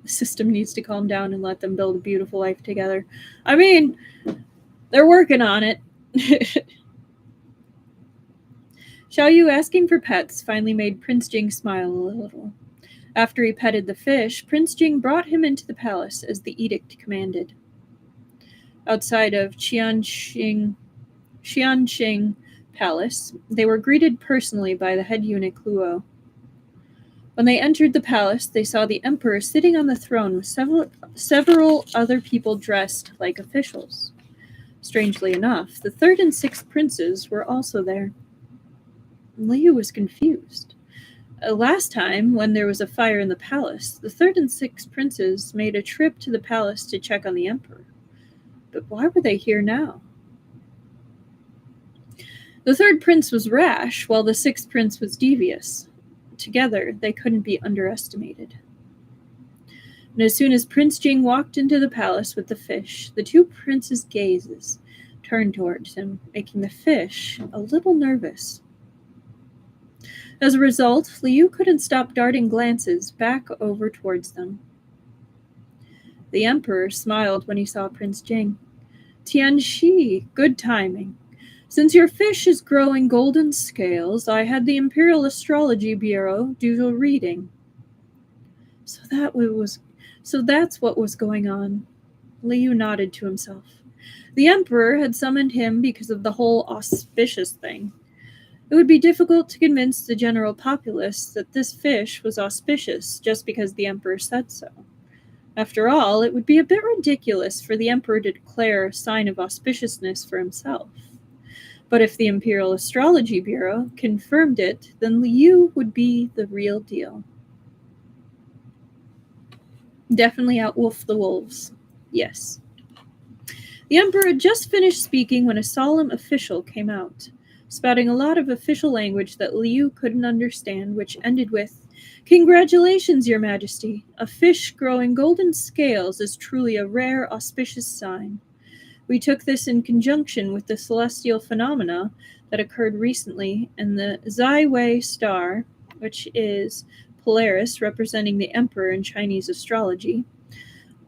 The system needs to calm down and let them build a beautiful life together. I mean, they're working on it. Xiaoyu asking for pets finally made Prince Jing smile a little. After he petted the fish, Prince Jing brought him into the palace as the edict commanded. Outside of Qianxing Palace, they were greeted personally by the head eunuch Luo. When they entered the palace, they saw the emperor sitting on the throne with several other people dressed like officials. Strangely enough, the third and sixth princes were also there. Liu was confused. Last time, when there was a fire in the palace, the third and sixth princes made a trip to the palace to check on the emperor. But why were they here now? The third prince was rash, while the sixth prince was devious. Together, they couldn't be underestimated. And as soon as Prince Jing walked into the palace with the fish, the two princes' gazes turned towards him, making the fish a little nervous. As a result, Liu couldn't stop darting glances back over towards them. The emperor smiled when he saw Prince Jing. Tianxi, good timing. Since your fish is growing golden scales, I had the Imperial Astrology Bureau do a reading. So that's what was going on. Liu nodded to himself. The emperor had summoned him because of the whole auspicious thing. It would be difficult to convince the general populace that this fish was auspicious just because the emperor said so. After all, it would be a bit ridiculous for the emperor to declare a sign of auspiciousness for himself. But if the Imperial Astrology Bureau confirmed it, then Liu would be the real deal. Definitely outwolf the wolves. Yes. The emperor had just finished speaking when a solemn official came out, spouting a lot of official language that Liu couldn't understand, which ended with, "Congratulations, Your Majesty. A fish growing golden scales is truly a rare, auspicious sign. We took this in conjunction with the celestial phenomena that occurred recently in the Xue star, which is Polaris, representing the emperor in Chinese astrology,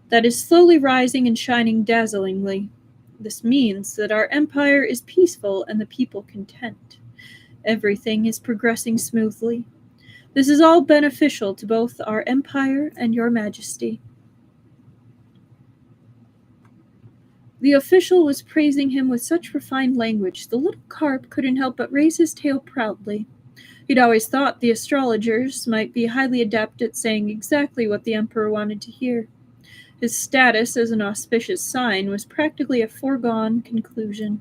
that is slowly rising and shining dazzlingly. This means that our empire is peaceful and the people content. Everything is progressing smoothly. This is all beneficial to both our empire and your majesty." The official was praising him with such refined language, the little carp couldn't help but raise his tail proudly. He'd always thought the astrologers might be highly adept at saying exactly what the emperor wanted to hear. His status as an auspicious sign was practically a foregone conclusion.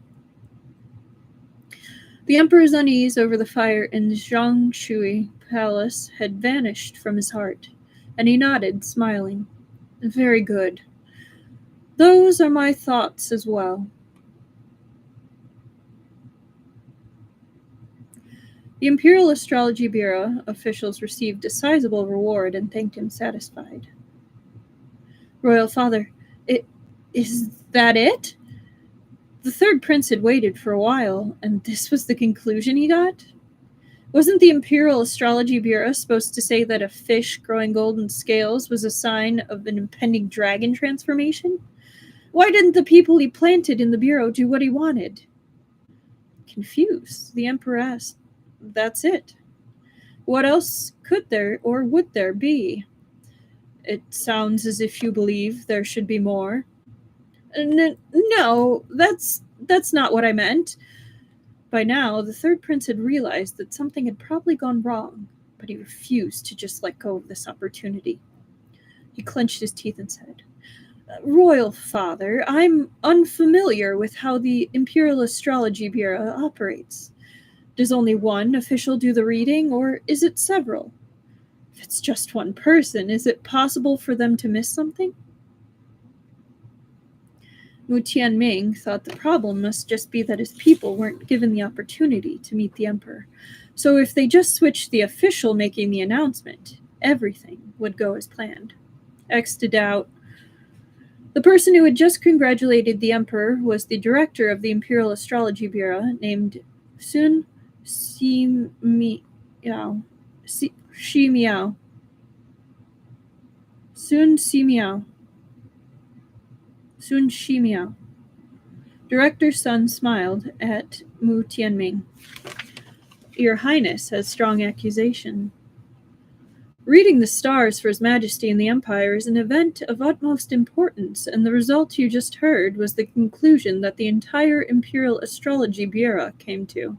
The emperor's unease over the fire in the Zhongshui palace had vanished from his heart, and he nodded, smiling. "Very good. Those are my thoughts as well." The Imperial Astrology Bureau officials received a sizable reward and thanked him satisfied. "Royal Father, is that it?" The third prince had waited for a while, and this was the conclusion he got? Wasn't the Imperial Astrology Bureau supposed to say that a fish growing golden scales was a sign of an impending dragon transformation? Why didn't the people he planted in the Bureau do what he wanted? Confused, the Emperor asked, "That's it. What else could there or would there be? It sounds as if you believe there should be more." No, that's not what I meant." By now, the third prince had realized that something had probably gone wrong, but he refused to just let go of this opportunity. He clenched his teeth and said, "Royal Father, I'm unfamiliar with how the Imperial Astrology Bureau operates. Does only one official do the reading, or is it several? If it's just one person, is it possible for them to miss something?" Mu Tianming thought the problem must just be that his people weren't given the opportunity to meet the emperor. So if they just switched the official making the announcement, everything would go as planned. X to doubt. The person who had just congratulated the emperor was the director of the Imperial Astrology Bureau, named Sun Ximiao. Sun Ximiao. Director Sun smiled at Mu Tianming. "Your Highness has strong accusation. Reading the stars for His Majesty and the Empire is an event of utmost importance, and the result you just heard was the conclusion that the entire Imperial Astrology Bureau came to.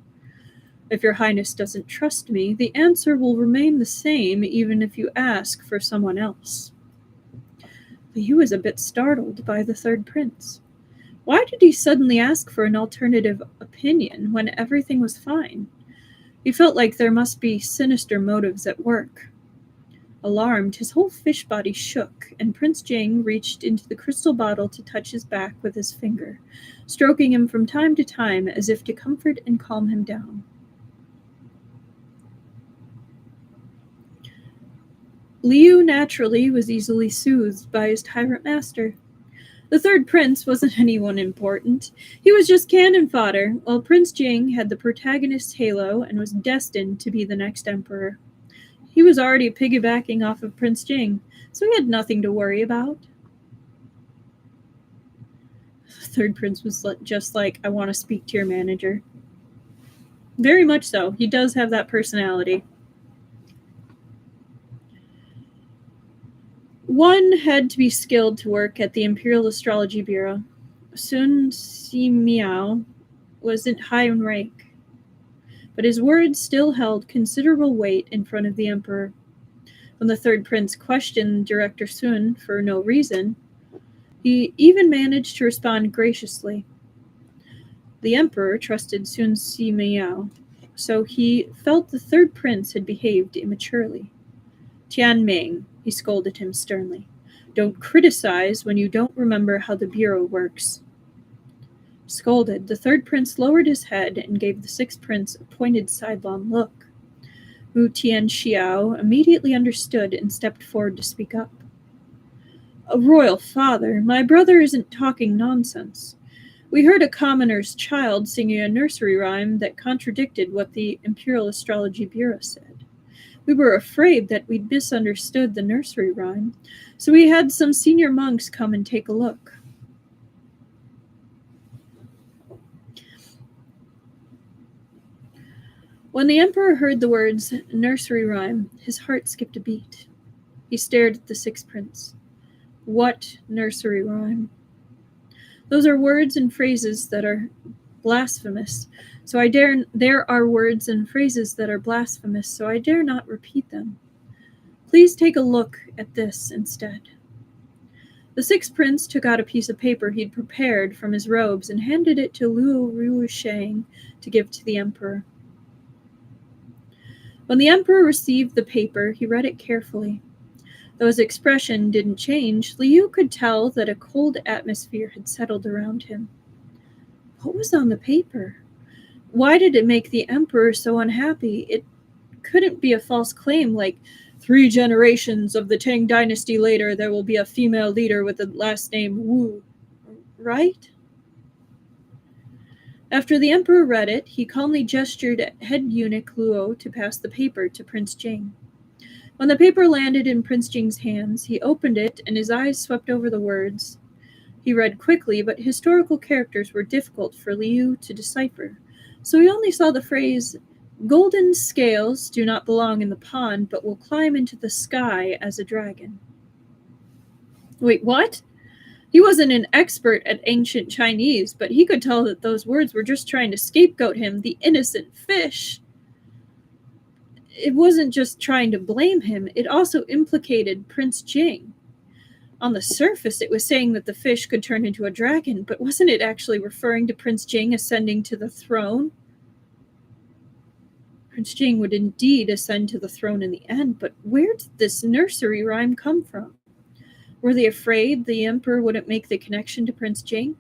If your Highness doesn't trust me, the answer will remain the same even if you ask for someone else." Liu was a bit startled by the third prince. Why did he suddenly ask for an alternative opinion when everything was fine? He felt like there must be sinister motives at work. Alarmed, his whole fish body shook, and Prince Jing reached into the crystal bottle to touch his back with his finger, stroking him from time to time as if to comfort and calm him down. Liu naturally was easily soothed by his tyrant master. The third prince wasn't anyone important. He was just cannon fodder, while Prince Jing had the protagonist's halo and was destined to be the next emperor. He was already piggybacking off of Prince Jing, so he had nothing to worry about. The third prince was just like, I want to speak to your manager. Very much so. He does have that personality. One had to be skilled to work at the Imperial Astrology Bureau. Sun Simiao wasn't high in rank, but his words still held considerable weight in front of the emperor. When the third prince questioned Director Sun for no reason, he even managed to respond graciously. The emperor trusted Sun Simiao, so he felt the third prince had behaved immaturely. Tianming, he scolded him sternly. Don't criticize when you don't remember how the bureau works. Scolded, the third prince lowered his head and gave the sixth prince a pointed sidelong look. Wu Tianxiao immediately understood and stepped forward to speak up. A royal father, my brother isn't talking nonsense. We heard a commoner's child singing a nursery rhyme that contradicted what the Imperial Astrology Bureau said. We were afraid that we'd misunderstood the nursery rhyme, so we had some senior monks come and take a look. When the emperor heard the words nursery rhyme, his heart skipped a beat. He stared at the sixth prince. What nursery rhyme? Those are words and phrases that are blasphemous, there are words and phrases that are blasphemous, so I dare not repeat them. Please take a look at this instead. The sixth prince took out a piece of paper he'd prepared from his robes and handed it to Luo Ruisheng to give to the emperor. When the emperor received the paper, he read it carefully. Though his expression didn't change, Liu could tell that a cold atmosphere had settled around him. What was on the paper? Why did it make the emperor so unhappy? It couldn't be a false claim like 3 generations of the Tang dynasty later there will be a female leader with the last name Wu, right? After the emperor read it, he calmly gestured at head eunuch Luo to pass the paper to Prince Jing. When the paper landed in Prince Jing's hands, he opened it and his eyes swept over the words. He read quickly, but historical characters were difficult for Liu to decipher, so he only saw the phrase, golden scales do not belong in the pond, but will climb into the sky as a dragon. Wait, what? He wasn't an expert at ancient Chinese, but he could tell that those words were just trying to scapegoat him, the innocent fish. It wasn't just trying to blame him, it also implicated Prince Jing. On the surface, it was saying that the fish could turn into a dragon, but wasn't it actually referring to Prince Jing ascending to the throne? Prince Jing would indeed ascend to the throne in the end, but where did this nursery rhyme come from? Were they afraid the emperor wouldn't make the connection to Prince Jing?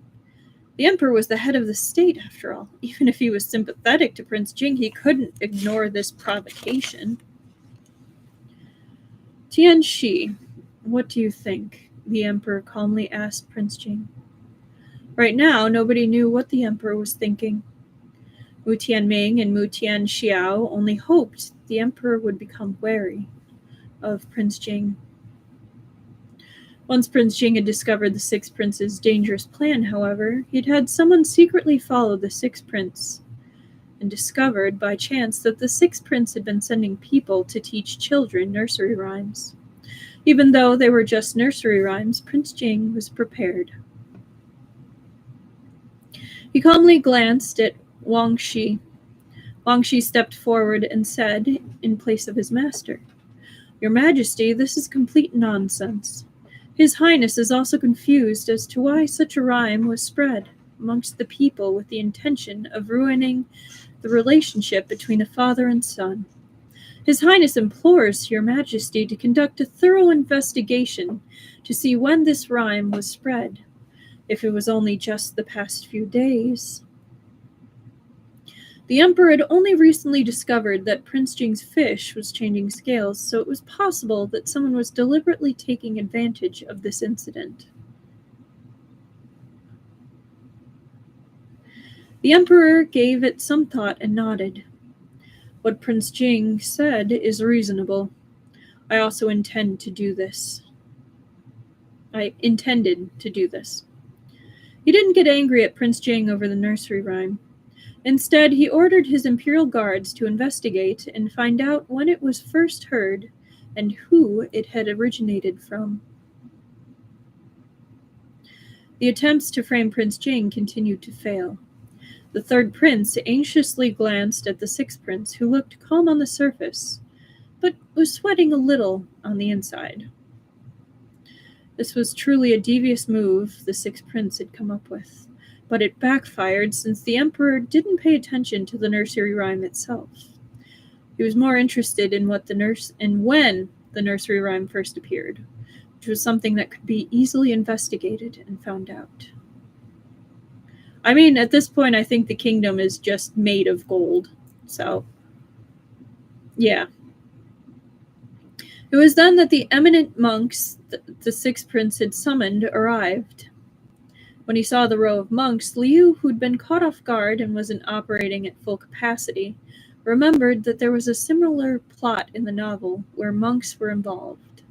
The emperor was the head of the state, after all. Even if he was sympathetic to Prince Jing, he couldn't ignore this provocation. Tianxi, what do you think? The emperor calmly asked Prince Jing. Right now, nobody knew what the emperor was thinking. Wu Tianming and Wu Tianxiao only hoped the emperor would become wary of Prince Jing. Once Prince Jing had discovered the sixth prince's dangerous plan, however, he'd had someone secretly follow the sixth prince and discovered by chance that the sixth prince had been sending people to teach children nursery rhymes. Even though they were just nursery rhymes, Prince Jing was prepared. He calmly glanced at Wang Shi. Wang Shi stepped forward and said, in place of his master, Your Majesty, this is complete nonsense. His Highness is also confused as to why such a rhyme was spread amongst the people with the intention of ruining the relationship between a father and son. His Highness implores Your Majesty to conduct a thorough investigation to see when this rhyme was spread, if it was only just the past few days. The emperor had only recently discovered that Prince Jing's fish was changing scales, so it was possible that someone was deliberately taking advantage of this incident. The emperor gave it some thought and nodded. What Prince Jing said is reasonable. I also intended to do this. He didn't get angry at Prince Jing over the nursery rhyme. Instead, he ordered his imperial guards to investigate and find out when it was first heard and who it had originated from. The attempts to frame Prince Jing continued to fail. The third prince anxiously glanced at the sixth prince, who looked calm on the surface, but was sweating a little on the inside. This was truly a devious move the sixth prince had come up with, but it backfired since the emperor didn't pay attention to the nursery rhyme itself. He was more interested in when the nursery rhyme first appeared, which was something that could be easily investigated and found out. I mean, at this point, I think the kingdom is just made of gold. So, yeah. It was then that the eminent monks the sixth prince had summoned arrived. When he saw the row of monks, Liu, who'd been caught off guard and wasn't operating at full capacity, remembered that there was a similar plot in the novel where monks were involved.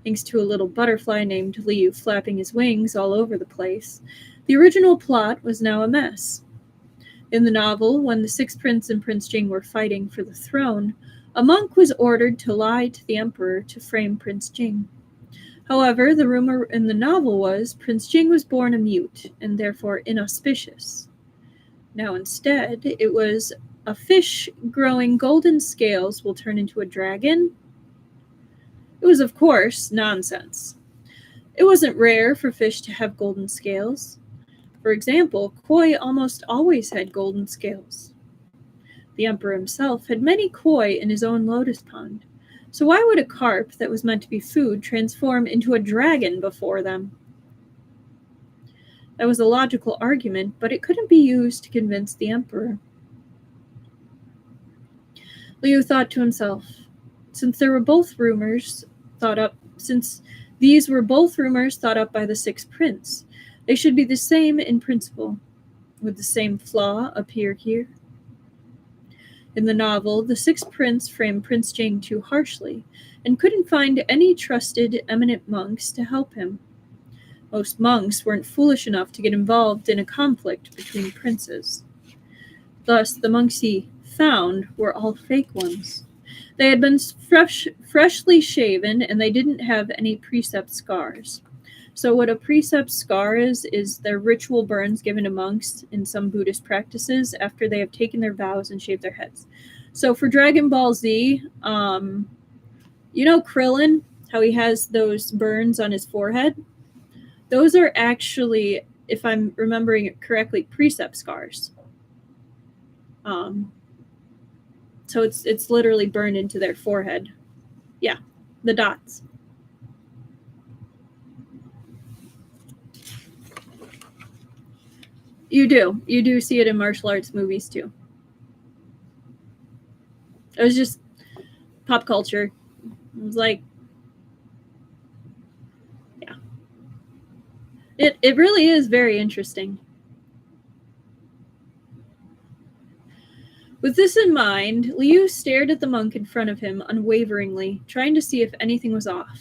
Thanks to a little butterfly named Liu flapping his wings all over the place, the original plot was now a mess. In the novel, when the sixth prince and Prince Jing were fighting for the throne, a monk was ordered to lie to the emperor to frame Prince Jing. However, the rumor in the novel was Prince Jing was born a mute and therefore inauspicious. Now instead, it was a fish growing golden scales will turn into a dragon. It was, of course, nonsense. It wasn't rare for fish to have golden scales. For example, koi almost always had golden scales. The emperor himself had many koi in his own lotus pond, so why would a carp that was meant to be food transform into a dragon before them? That was a logical argument, but it couldn't be used to convince the emperor. Liu thought to himself, since these were both rumors thought up by the sixth prince, they should be the same in principle. Would the same flaw appear here? In the novel, the sixth prince framed Prince Jing too harshly and couldn't find any trusted eminent monks to help him. Most monks weren't foolish enough to get involved in a conflict between princes. Thus, the monks he found were all fake ones. They had been freshly shaven and they didn't have any precept scars. So what a precept scar is their ritual burns given to monks in some Buddhist practices after they have taken their vows and shaved their heads. So for Dragon Ball Z, you know Krillin, how he has those burns on his forehead? Those are actually, if I'm remembering it correctly, precept scars. So it's literally burned into their forehead. Yeah, the dots. You do see it in martial arts movies too. It was just pop culture. It was like, yeah. It really is very interesting. With this in mind, Liu stared at the monk in front of him unwaveringly, trying to see if anything was off.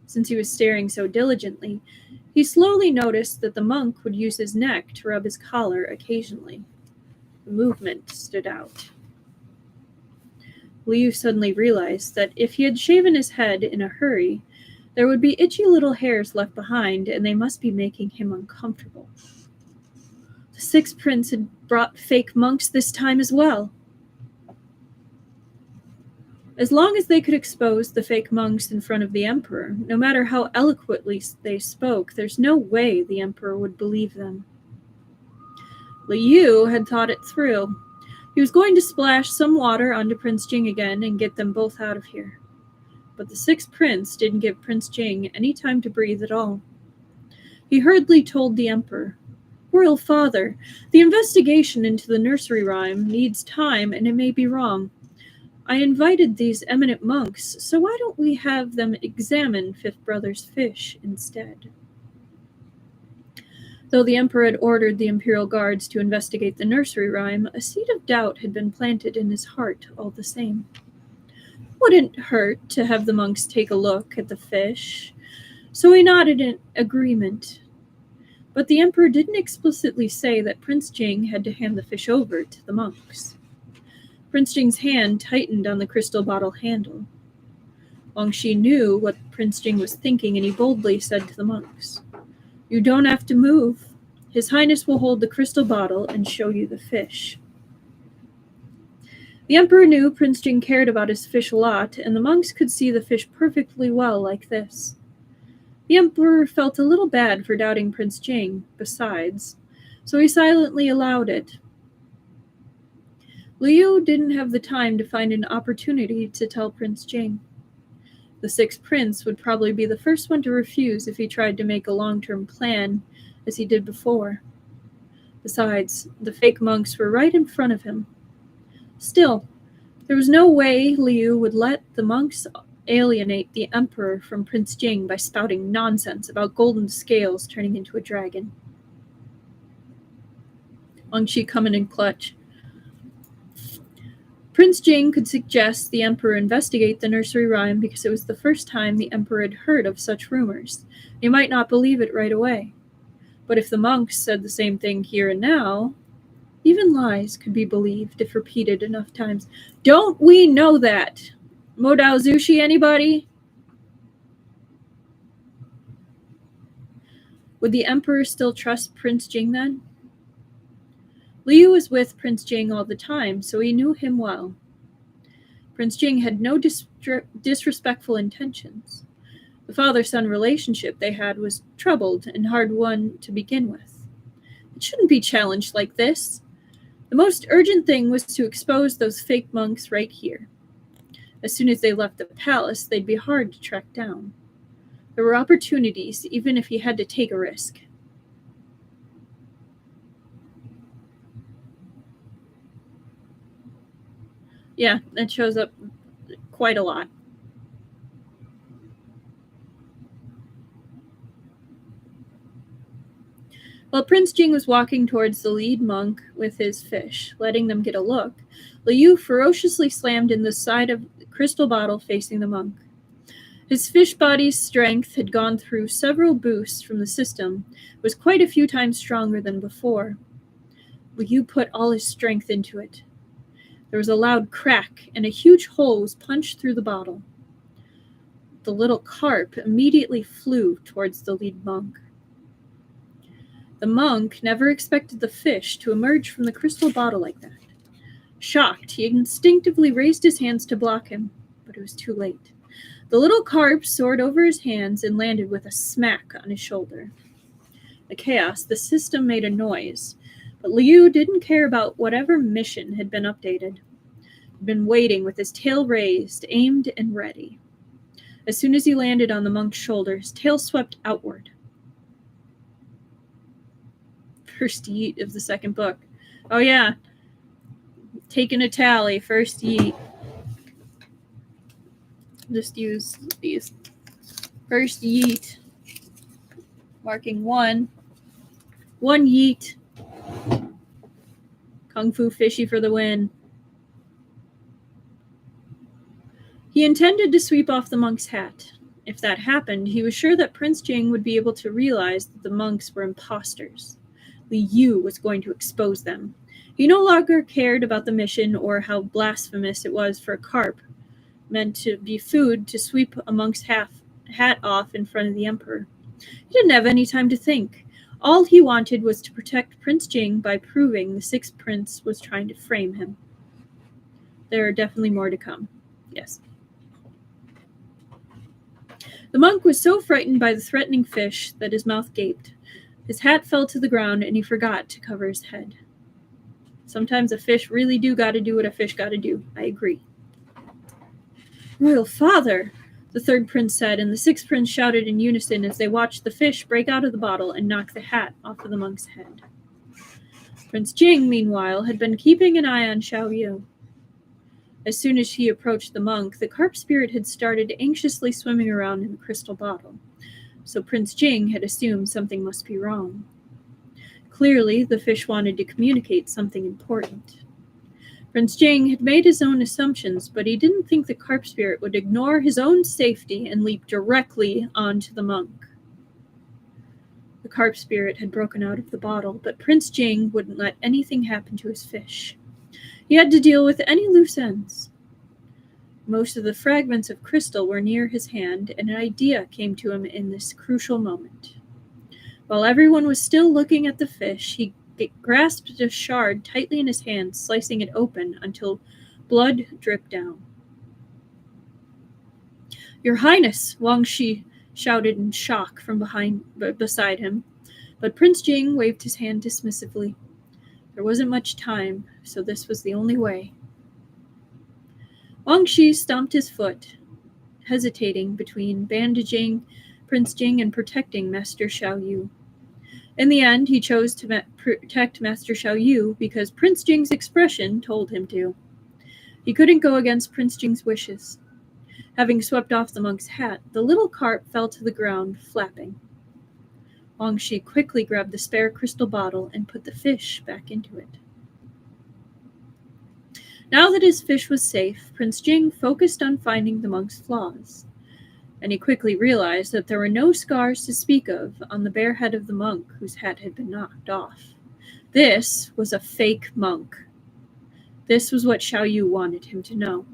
Since he was staring so diligently, he slowly noticed that the monk would use his neck to rub his collar occasionally. The movement stood out. Liu suddenly realized that if he had shaven his head in a hurry, there would be itchy little hairs left behind, and they must be making him uncomfortable. The sixth prince had brought fake monks this time as well. As long as they could expose the fake monks in front of the emperor, no matter how eloquently they spoke, there's no way the emperor would believe them. Liu had thought it through. He was going to splash some water onto Prince Jing again and get them both out of here. But the sixth prince didn't give Prince Jing any time to breathe at all. He hurriedly told the emperor, "Royal father, the investigation into the nursery rhyme needs time and it may be wrong. I invited these eminent monks, so why don't we have them examine Fifth Brother's fish instead?" Though the emperor had ordered the imperial guards to investigate the nursery rhyme, a seed of doubt had been planted in his heart all the same. Wouldn't hurt to have the monks take a look at the fish, so he nodded in agreement. But the emperor didn't explicitly say that Prince Jing had to hand the fish over to the monks. Prince Jing's hand tightened on the crystal bottle handle. Wang Shi knew what Prince Jing was thinking, and he boldly said to the monks, "You don't have to move. His Highness will hold the crystal bottle and show you the fish." The emperor knew Prince Jing cared about his fish a lot, and the monks could see the fish perfectly well like this. The emperor felt a little bad for doubting Prince Jing, besides, so he silently allowed it. Liu didn't have the time to find an opportunity to tell Prince Jing. The sixth prince would probably be the first one to refuse if he tried to make a long-term plan, as he did before. Besides, the fake monks were right in front of him. Still, there was no way Liu would let the monks alienate the emperor from Prince Jing by spouting nonsense about golden scales turning into a dragon. Wang Shi coming in clutch. Prince Jing could suggest the emperor investigate the nursery rhyme because it was the first time the emperor had heard of such rumors. He might not believe it right away. But if the monks said the same thing here and now, even lies could be believed if repeated enough times. Don't we know that? Modao Zushi, anybody? Would the emperor still trust Prince Jing then? Liu was with Prince Jing all the time, so he knew him well. Prince Jing had no disrespectful intentions. The father-son relationship they had was troubled and hard won to begin with. It shouldn't be challenged like this. The most urgent thing was to expose those fake monks right here. As soon as they left the palace, they'd be hard to track down. There were opportunities, even if he had to take a risk. Yeah, that shows up quite a lot. While Prince Jing was walking towards the lead monk with his fish, letting them get a look, Liu ferociously slammed in the side of the crystal bottle facing the monk. His fish body's strength had gone through several boosts from the system, was quite a few times stronger than before. Liu put all his strength into it. There was a loud crack, and a huge hole was punched through the bottle. The little carp immediately flew towards the lead monk. The monk never expected the fish to emerge from the crystal bottle like that. Shocked, he instinctively raised his hands to block him, but it was too late. The little carp soared over his hands and landed with a smack on his shoulder. The chaos, the system made a noise, but Liu didn't care about whatever mission had been updated. He'd been waiting with his tail raised, aimed, and ready. As soon as he landed on the monk's shoulder, his tail swept outward. First yeet of the second book. Oh yeah, taking a tally, first yeet. Just use these. First yeet. Marking one. One yeet. Kung Fu Fishy for the win. He intended to sweep off the monk's hat. If that happened, he was sure that Prince Jing would be able to realize that the monks were imposters. Liu was going to expose them. He no longer cared about the mission or how blasphemous it was for a carp meant to be food to sweep a monk's hat off in front of the emperor. He didn't have any time to think. All he wanted was to protect Prince Jing by proving the sixth prince was trying to frame him. There are definitely more to come. Yes. The monk was so frightened by the threatening fish that his mouth gaped. His hat fell to the ground, and he forgot to cover his head. Sometimes a fish really do gotta do what a fish gotta do. I agree. Royal Father, the third prince said, and the sixth prince shouted in unison as they watched the fish break out of the bottle and knock the hat off of the monk's head. Prince Jing, meanwhile, had been keeping an eye on Xiao Yu. As soon as he approached the monk, the carp spirit had started anxiously swimming around in the crystal bottle, so Prince Jing had assumed something must be wrong. Clearly, the fish wanted to communicate something important. Prince Jing had made his own assumptions, but he didn't think the carp spirit would ignore his own safety and leap directly onto the monk. The carp spirit had broken out of the bottle, but Prince Jing wouldn't let anything happen to his fish. He had to deal with any loose ends. Most of the fragments of crystal were near his hand, and an idea came to him in this crucial moment. While everyone was still looking at the fish, he grasped a shard tightly in his hand, slicing it open until blood dripped down. "Your Highness!" Wang Shi shouted in shock from beside him, but Prince Jing waved his hand dismissively. There wasn't much time, so this was the only way. Wang Shi stomped his foot, hesitating between bandaging Prince Jing and protecting Master Xiao Yu. In the end, he chose to protect Master Xiao Yu because Prince Jing's expression told him to. He couldn't go against Prince Jing's wishes. Having swept off the monk's hat, the little carp fell to the ground, flapping. Wang Shi quickly grabbed the spare crystal bottle and put the fish back into it. Now that his fish was safe, Prince Jing focused on finding the monk's flaws, and he quickly realized that there were no scars to speak of on the bare head of the monk whose hat had been knocked off. This was a fake monk. This was what Xiao Yu wanted him to know.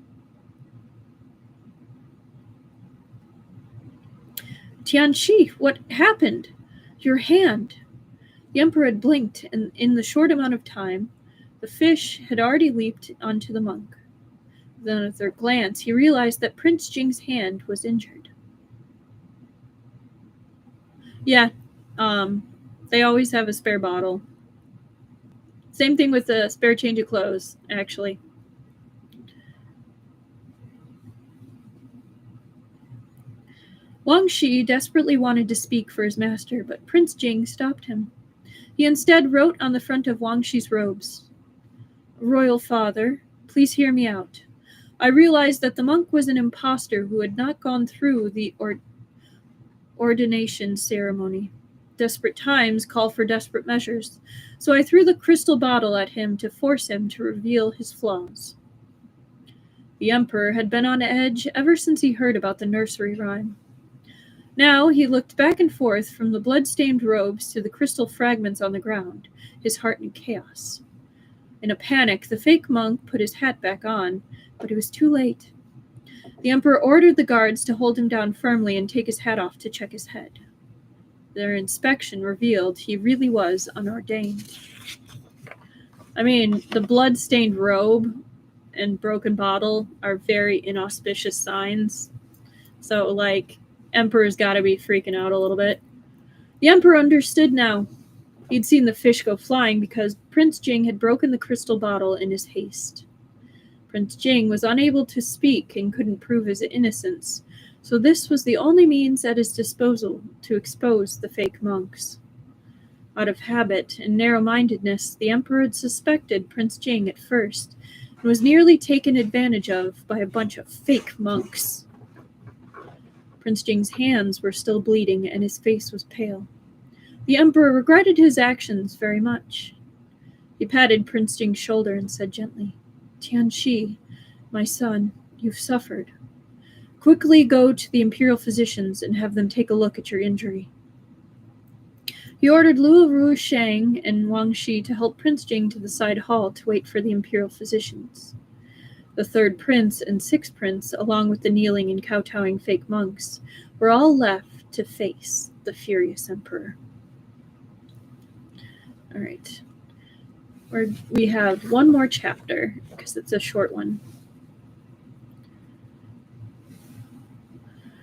"Tianxi, what happened? Your hand." The emperor had blinked, and in the short amount of time, the fish had already leaped onto the monk. Then with their glance, he realized that Prince Jing's hand was injured. Yeah, they always have a spare bottle. Same thing with the spare change of clothes, actually. Wang Shi desperately wanted to speak for his master, but Prince Jing stopped him. He instead wrote on the front of Wang Shi's robes, "Royal Father, please hear me out. I realized that the monk was an impostor who had not gone through the ordination ceremony. Desperate times call for desperate measures, so I threw the crystal bottle at him to force him to reveal his flaws." The emperor had been on edge ever since he heard about the nursery rhyme. Now he looked back and forth from the blood-stained robes to the crystal fragments on the ground, his heart in chaos. In a panic, the fake monk put his hat back on, but it was too late. The emperor ordered the guards to hold him down firmly and take his hat off to check his head. Their inspection revealed he really was unordained. I mean, the blood-stained robe and broken bottle are very inauspicious signs. So, Emperor's gotta be freaking out a little bit. The emperor understood now. He'd seen the fish go flying because Prince Jing had broken the crystal bottle in his haste. Prince Jing was unable to speak and couldn't prove his innocence, so this was the only means at his disposal to expose the fake monks. Out of habit and narrow-mindedness, the emperor had suspected Prince Jing at first and was nearly taken advantage of by a bunch of fake monks. Prince Jing's hands were still bleeding, and his face was pale. The emperor regretted his actions very much. He patted Prince Jing's shoulder and said gently, "Tianxi, my son, you've suffered. Quickly go to the imperial physicians and have them take a look at your injury." He ordered Luo Ruisheng and Wang Shi to help Prince Jing to the side hall to wait for the imperial physicians. The third prince and sixth prince, along with the kneeling and kowtowing fake monks, were all left to face the furious emperor. All right. We have one more chapter, because it's a short one.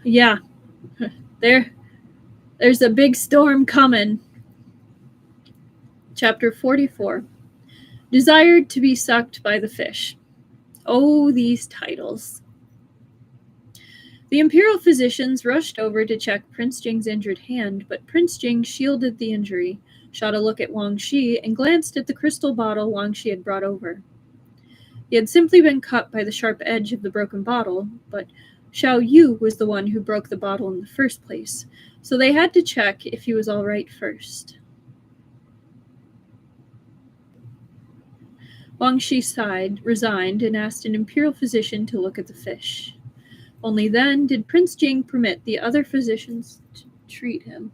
Yeah, there's a big storm coming. Chapter 44. Desired to be sucked by the fish. Oh, these titles. The imperial physicians rushed over to check Prince Jing's injured hand, but Prince Jing shielded the injury, shot a look at Wang Shi, and glanced at the crystal bottle Wang Shi had brought over. He had simply been cut by the sharp edge of the broken bottle, but Xiao Yu was the one who broke the bottle in the first place, so they had to check if he was all right first. Wang Shi sighed, resigned, and asked an imperial physician to look at the fish. Only then did Prince Jing permit the other physicians to treat him.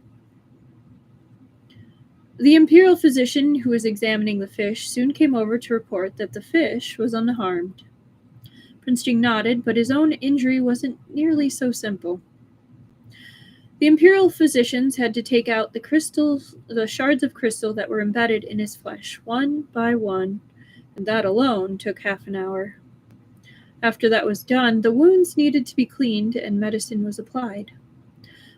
The imperial physician who was examining the fish soon came over to report that the fish was unharmed. Prince Jing nodded, but his own injury wasn't nearly so simple. The imperial physicians had to take out the shards of crystal that were embedded in his flesh, one by one, and that alone took half an hour. After that was done, the wounds needed to be cleaned and medicine was applied.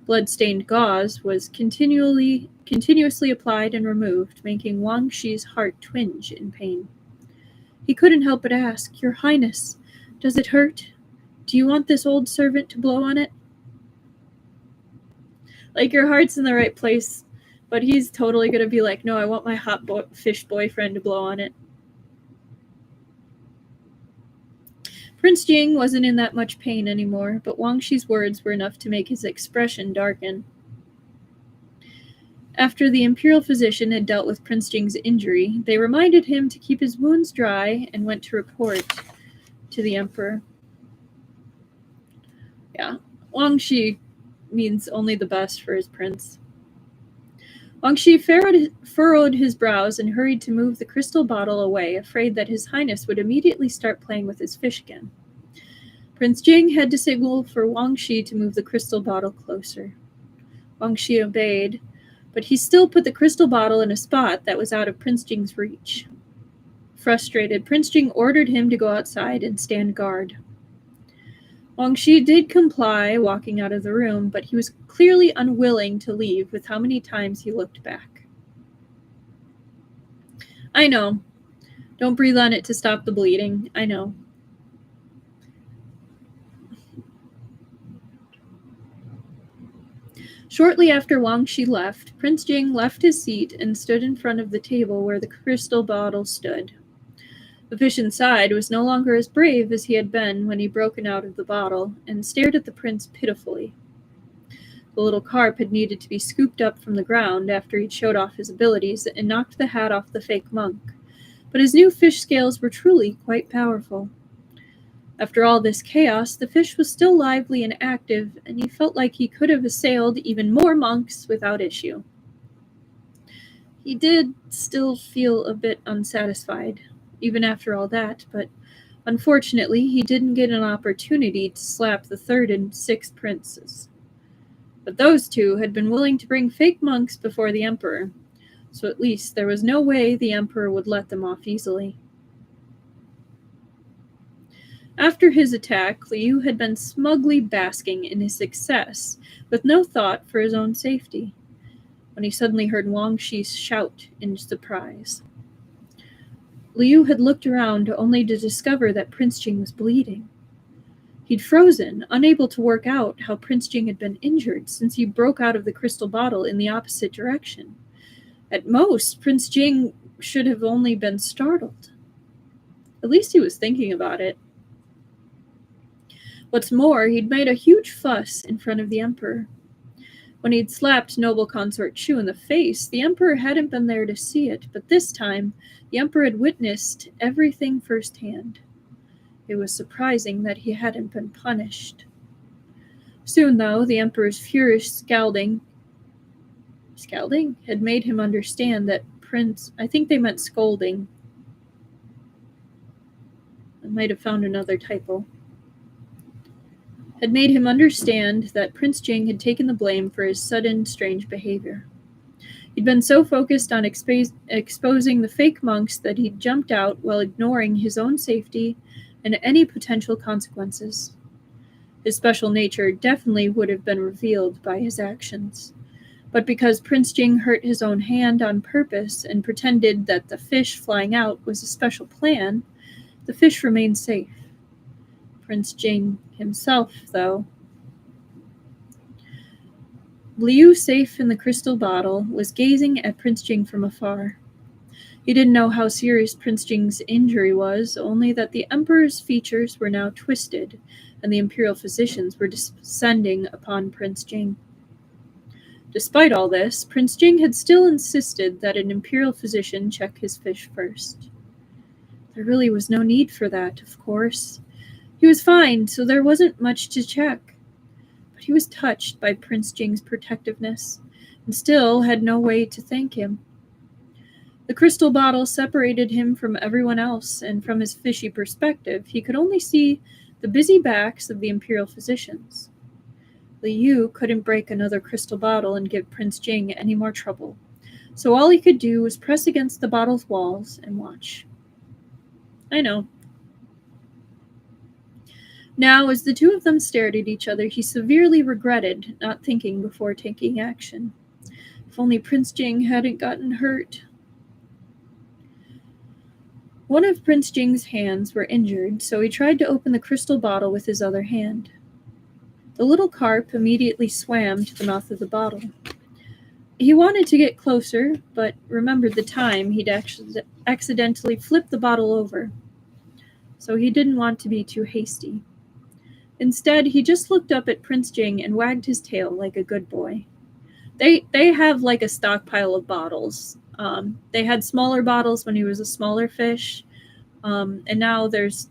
Blood-stained gauze was continuously applied and removed, making Wang Shi's heart twinge in pain. He couldn't help but ask, "Your Highness, does it hurt? Do you want this old servant to blow on it?" Like, your heart's in the right place, but he's totally gonna be like, "No, I want my hot fish boyfriend to blow on it." Prince Jing wasn't in that much pain anymore, but Wang Shi's words were enough to make his expression darken. After the imperial physician had dealt with Prince Jing's injury, they reminded him to keep his wounds dry and went to report to the emperor. Yeah, Wang Shi means only the best for his prince. Wang Shi furrowed his brows and hurried to move the crystal bottle away, afraid that His Highness would immediately start playing with his fish again. Prince Jing had to signal for Wang Shi to move the crystal bottle closer. Wang Shi obeyed, but he still put the crystal bottle in a spot that was out of Prince Jing's reach. Frustrated, Prince Jing ordered him to go outside and stand guard. Wang Shi did comply, walking out of the room, but he was clearly unwilling to leave with how many times he looked back. "I know. Don't breathe on it to stop the bleeding. I know." Shortly after Wang Shi left, Prince Jing left his seat and stood in front of the table where the crystal bottle stood. The fish inside was no longer as brave as he had been when he'd broken out of the bottle, and stared at the prince pitifully. The little carp had needed to be scooped up from the ground after he'd showed off his abilities and knocked the hat off the fake monk, but his new fish scales were truly quite powerful. After all this chaos, the fish was still lively and active, and he felt like he could have assailed even more monks without issue. He did still feel a bit unsatisfied, even after all that, but unfortunately he didn't get an opportunity to slap the third and sixth princes. But those two had been willing to bring fake monks before the emperor, so at least there was no way the emperor would let them off easily. After his attack, Liu had been smugly basking in his success, with no thought for his own safety, when he suddenly heard Wang Shi shout in surprise. Liu had looked around only to discover that Prince Jing was bleeding. He'd frozen, unable to work out how Prince Jing had been injured since he broke out of the crystal bottle in the opposite direction. At most, Prince Jing should have only been startled. At least he was thinking about it. What's more, he'd made a huge fuss in front of the emperor. When he'd slapped noble Consort Qiu in the face, the emperor hadn't been there to see it, but this time, the emperor had witnessed everything firsthand. It was surprising that he hadn't been punished. Soon, though, the emperor's furious scalding had made him understand that I think they meant scolding. I might have found another typo. Had made him understand that Prince Jing had taken the blame for his sudden, strange behavior. He'd been so focused on exposing the fake monks that he'd jumped out while ignoring his own safety and any potential consequences. His special nature definitely would have been revealed by his actions. But because Prince Jing hurt his own hand on purpose and pretended that the fish flying out was a special plan, the fish remained safe. Prince Jing himself, though. Liu, safe in the crystal bottle, was gazing at Prince Jing from afar. He didn't know how serious Prince Jing's injury was, only that the emperor's features were now twisted, and the imperial physicians were descending upon Prince Jing. Despite all this, Prince Jing had still insisted that an imperial physician check his fish first. There really was no need for that, of course. He was fine, so there wasn't much to check. But he was touched by Prince Jing's protectiveness, and still had no way to thank him. The crystal bottle separated him from everyone else, and from his fishy perspective, he could only see the busy backs of the imperial physicians. Liu couldn't break another crystal bottle and give Prince Jing any more trouble, so all he could do was press against the bottle's walls and watch. I know. Now, as the two of them stared at each other, he severely regretted not thinking before taking action. If only Prince Jing hadn't gotten hurt. One of Prince Jing's hands were injured, so he tried to open the crystal bottle with his other hand. The little carp immediately swam to the mouth of the bottle. He wanted to get closer, but remembered the time he'd accidentally flipped the bottle over, so he didn't want to be too hasty. Instead, he just looked up at Prince Jing and wagged his tail like a good boy. They have like a stockpile of bottles. They had smaller bottles when he was a smaller fish, and now there's,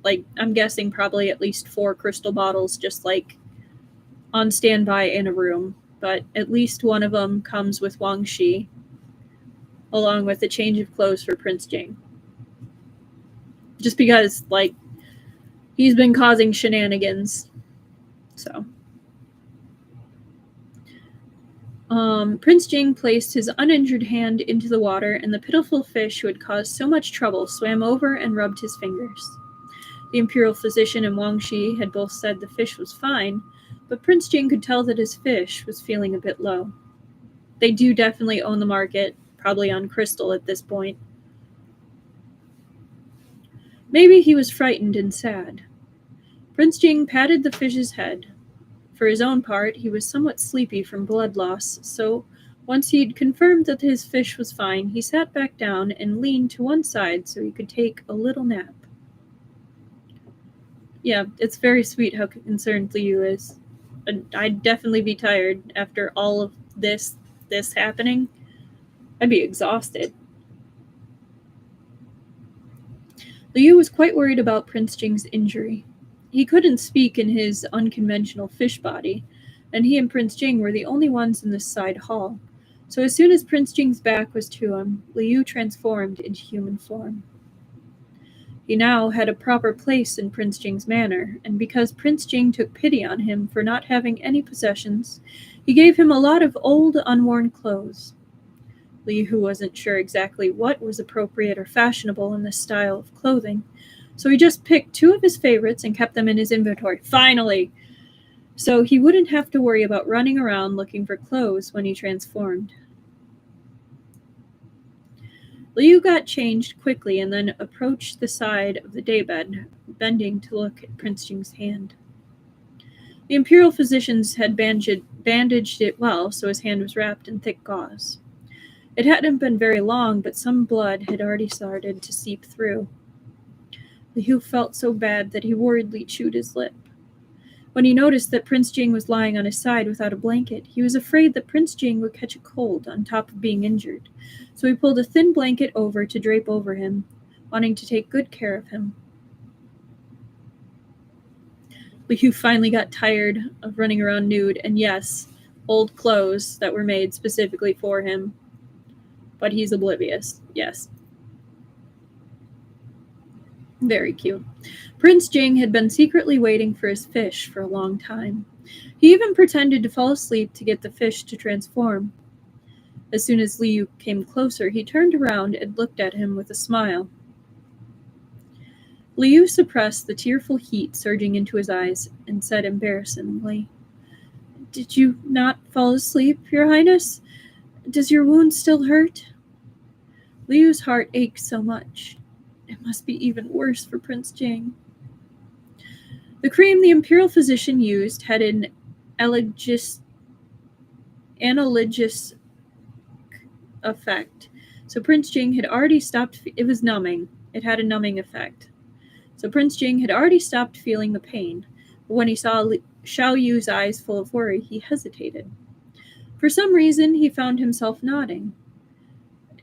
like, I'm guessing probably at least 4 crystal bottles just like on standby in a room. But at least one of them comes with Wang Shi, along with a change of clothes for Prince Jing. Just because, like, he's been causing shenanigans. So. Prince Jing placed his uninjured hand into the water, and the pitiful fish who had caused so much trouble swam over and rubbed his fingers. The imperial physician and Wang Shi had both said the fish was fine, but Prince Jing could tell that his fish was feeling a bit low. They do definitely own the market, probably on crystal at this point. Maybe he was frightened and sad. Prince Jing patted the fish's head. For his own part, he was somewhat sleepy from blood loss, so once he'd confirmed that his fish was fine, he sat back down and leaned to one side so he could take a little nap. Yeah, it's very sweet how concerned Liu is. I'd definitely be tired after all of this happening. I'd be exhausted. Liu was quite worried about Prince Jing's injury. He couldn't speak in his unconventional fish body, and he and Prince Jing were the only ones in this side hall. So as soon as Prince Jing's back was to him, Liu transformed into human form. He now had a proper place in Prince Jing's manor, and because Prince Jing took pity on him for not having any possessions, he gave him a lot of old, unworn clothes. Liu wasn't sure exactly what was appropriate or fashionable in this style of clothing, so he just picked 2 of his favorites and kept them in his inventory. Finally! So he wouldn't have to worry about running around looking for clothes when he transformed. Liu got changed quickly and then approached the side of the daybed, bending to look at Prince Jing's hand. The imperial physicians had bandaged it well, so his hand was wrapped in thick gauze. It hadn't been very long, but some blood had already started to seep through. Liu felt so bad that he worriedly chewed his lip. When he noticed that Prince Jing was lying on his side without a blanket, he was afraid that Prince Jing would catch a cold on top of being injured, so he pulled a thin blanket over to drape over him, wanting to take good care of him. Liu finally got tired of running around nude, and yes, old clothes that were made specifically for him. But he's oblivious, yes. Very cute. Prince Jing had been secretly waiting for his fish for a long time. He even pretended to fall asleep to get the fish to transform. As soon as Liu came closer, he turned around and looked at him with a smile. Liu suppressed the tearful heat surging into his eyes and said embarrassingly, "Did you not fall asleep, Your Highness? Does your wound still hurt?" Liu's heart ached so much. It must be even worse for Prince Jing. The cream the imperial physician used had an analgesic effect. So Prince Jing had already stopped. It was numbing. It had a numbing effect. So Prince Jing had already stopped feeling the pain. But when he saw Xiao Yu's eyes full of worry, he hesitated. For some reason, he found himself nodding.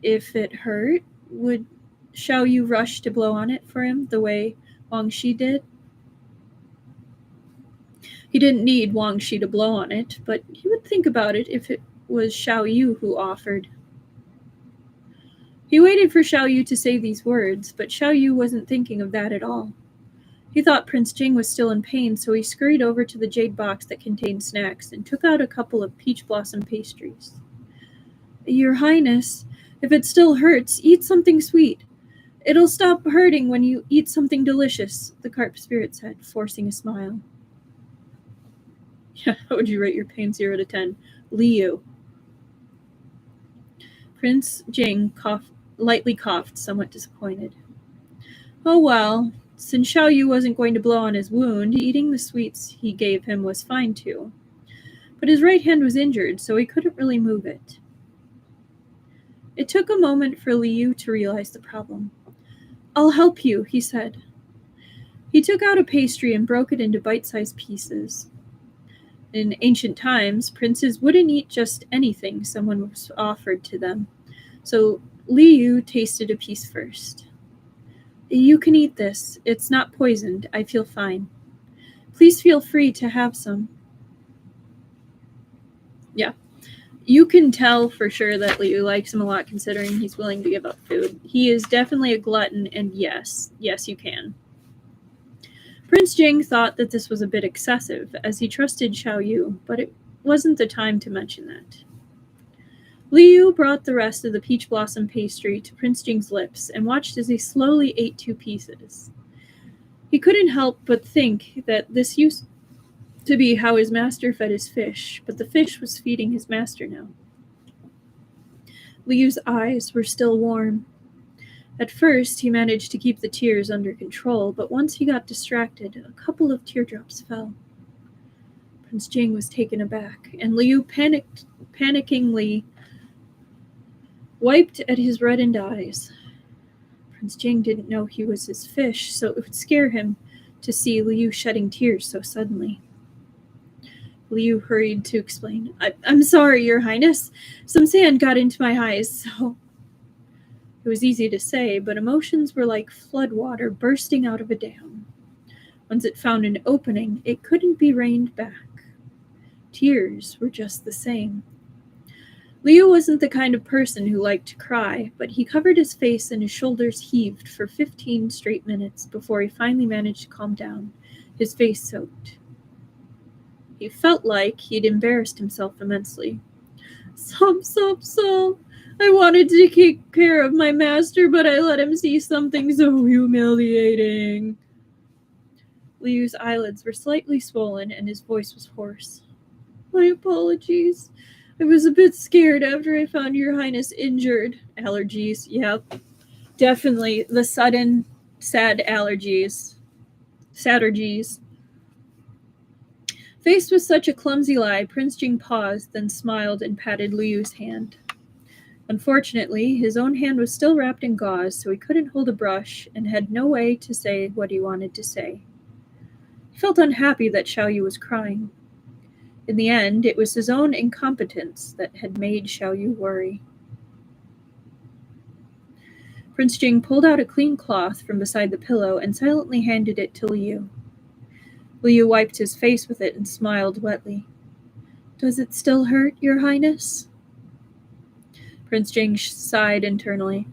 If it hurt, would Xiao Yu rush to blow on it for him the way Wang Shi did? He didn't need Wang Shi to blow on it, but he would think about it if it was Xiao Yu who offered. He waited for Xiao Yu to say these words, but Xiao Yu wasn't thinking of that at all. He thought Prince Jing was still in pain, so he scurried over to the jade box that contained snacks and took out a couple of peach blossom pastries. Your Highness, if it still hurts, eat something sweet. It'll stop hurting when you eat something delicious, the carp spirit said, forcing a smile. Yeah, how would you rate your pain 0 to 10? Liu. Prince Jing lightly coughed, somewhat disappointed. Oh well, since Xiao Yu wasn't going to blow on his wound, eating the sweets he gave him was fine too. But his right hand was injured, so he couldn't really move it. It took a moment for Liu to realize the problem. I'll help you, he said. He took out a pastry and broke it into bite-sized pieces. In ancient times, princes wouldn't eat just anything someone was offered to them, so Liu tasted a piece first. You can eat this. It's not poisoned. I feel fine. Please feel free to have some. Yeah. You can tell for sure that Liu likes him a lot considering he's willing to give up food. He is definitely a glutton, and yes, you can. Prince Jing thought that this was a bit excessive, as he trusted Xiao Yu, but it wasn't the time to mention that. Liu brought the rest of the peach blossom pastry to Prince Jing's lips and watched as he slowly ate 2 pieces. He couldn't help but think that this used to be how his master fed his fish, but the fish was feeding his master now. Liu's eyes were still warm. At first, he managed to keep the tears under control, but once he got distracted, a couple of teardrops fell. Prince Jing was taken aback, and Liu panickingly wiped at his reddened eyes. Prince Jing didn't know he was his fish, so it would scare him to see Liu shedding tears so suddenly. Liu hurried to explain. I'm sorry, Your Highness. Some sand got into my eyes, so... It was easy to say, but emotions were like floodwater bursting out of a dam. Once it found an opening, it couldn't be reined back. Tears were just the same. Liu wasn't the kind of person who liked to cry, but he covered his face and his shoulders heaved for 15 straight minutes before he finally managed to calm down, his face soaked. He felt like he'd embarrassed himself immensely. Sob. I wanted to take care of my master, but I let him see something so humiliating. Liu's eyelids were slightly swollen and his voice was hoarse. My apologies. I was a bit scared after I found Your Highness injured. Allergies, yep. Definitely the sudden, sad allergies. Saddergies. Faced with such a clumsy lie, Prince Jing paused, then smiled and patted Liu's hand. Unfortunately, his own hand was still wrapped in gauze, so he couldn't hold a brush and had no way to say what he wanted to say. He felt unhappy that Xiao Yu was crying. In the end, it was his own incompetence that had made Xiao Yu worry. Prince Jing pulled out a clean cloth from beside the pillow and silently handed it to Liu. Liu wiped his face with it and smiled wetly. Does it still hurt, Your Highness? Prince Jing sighed internally.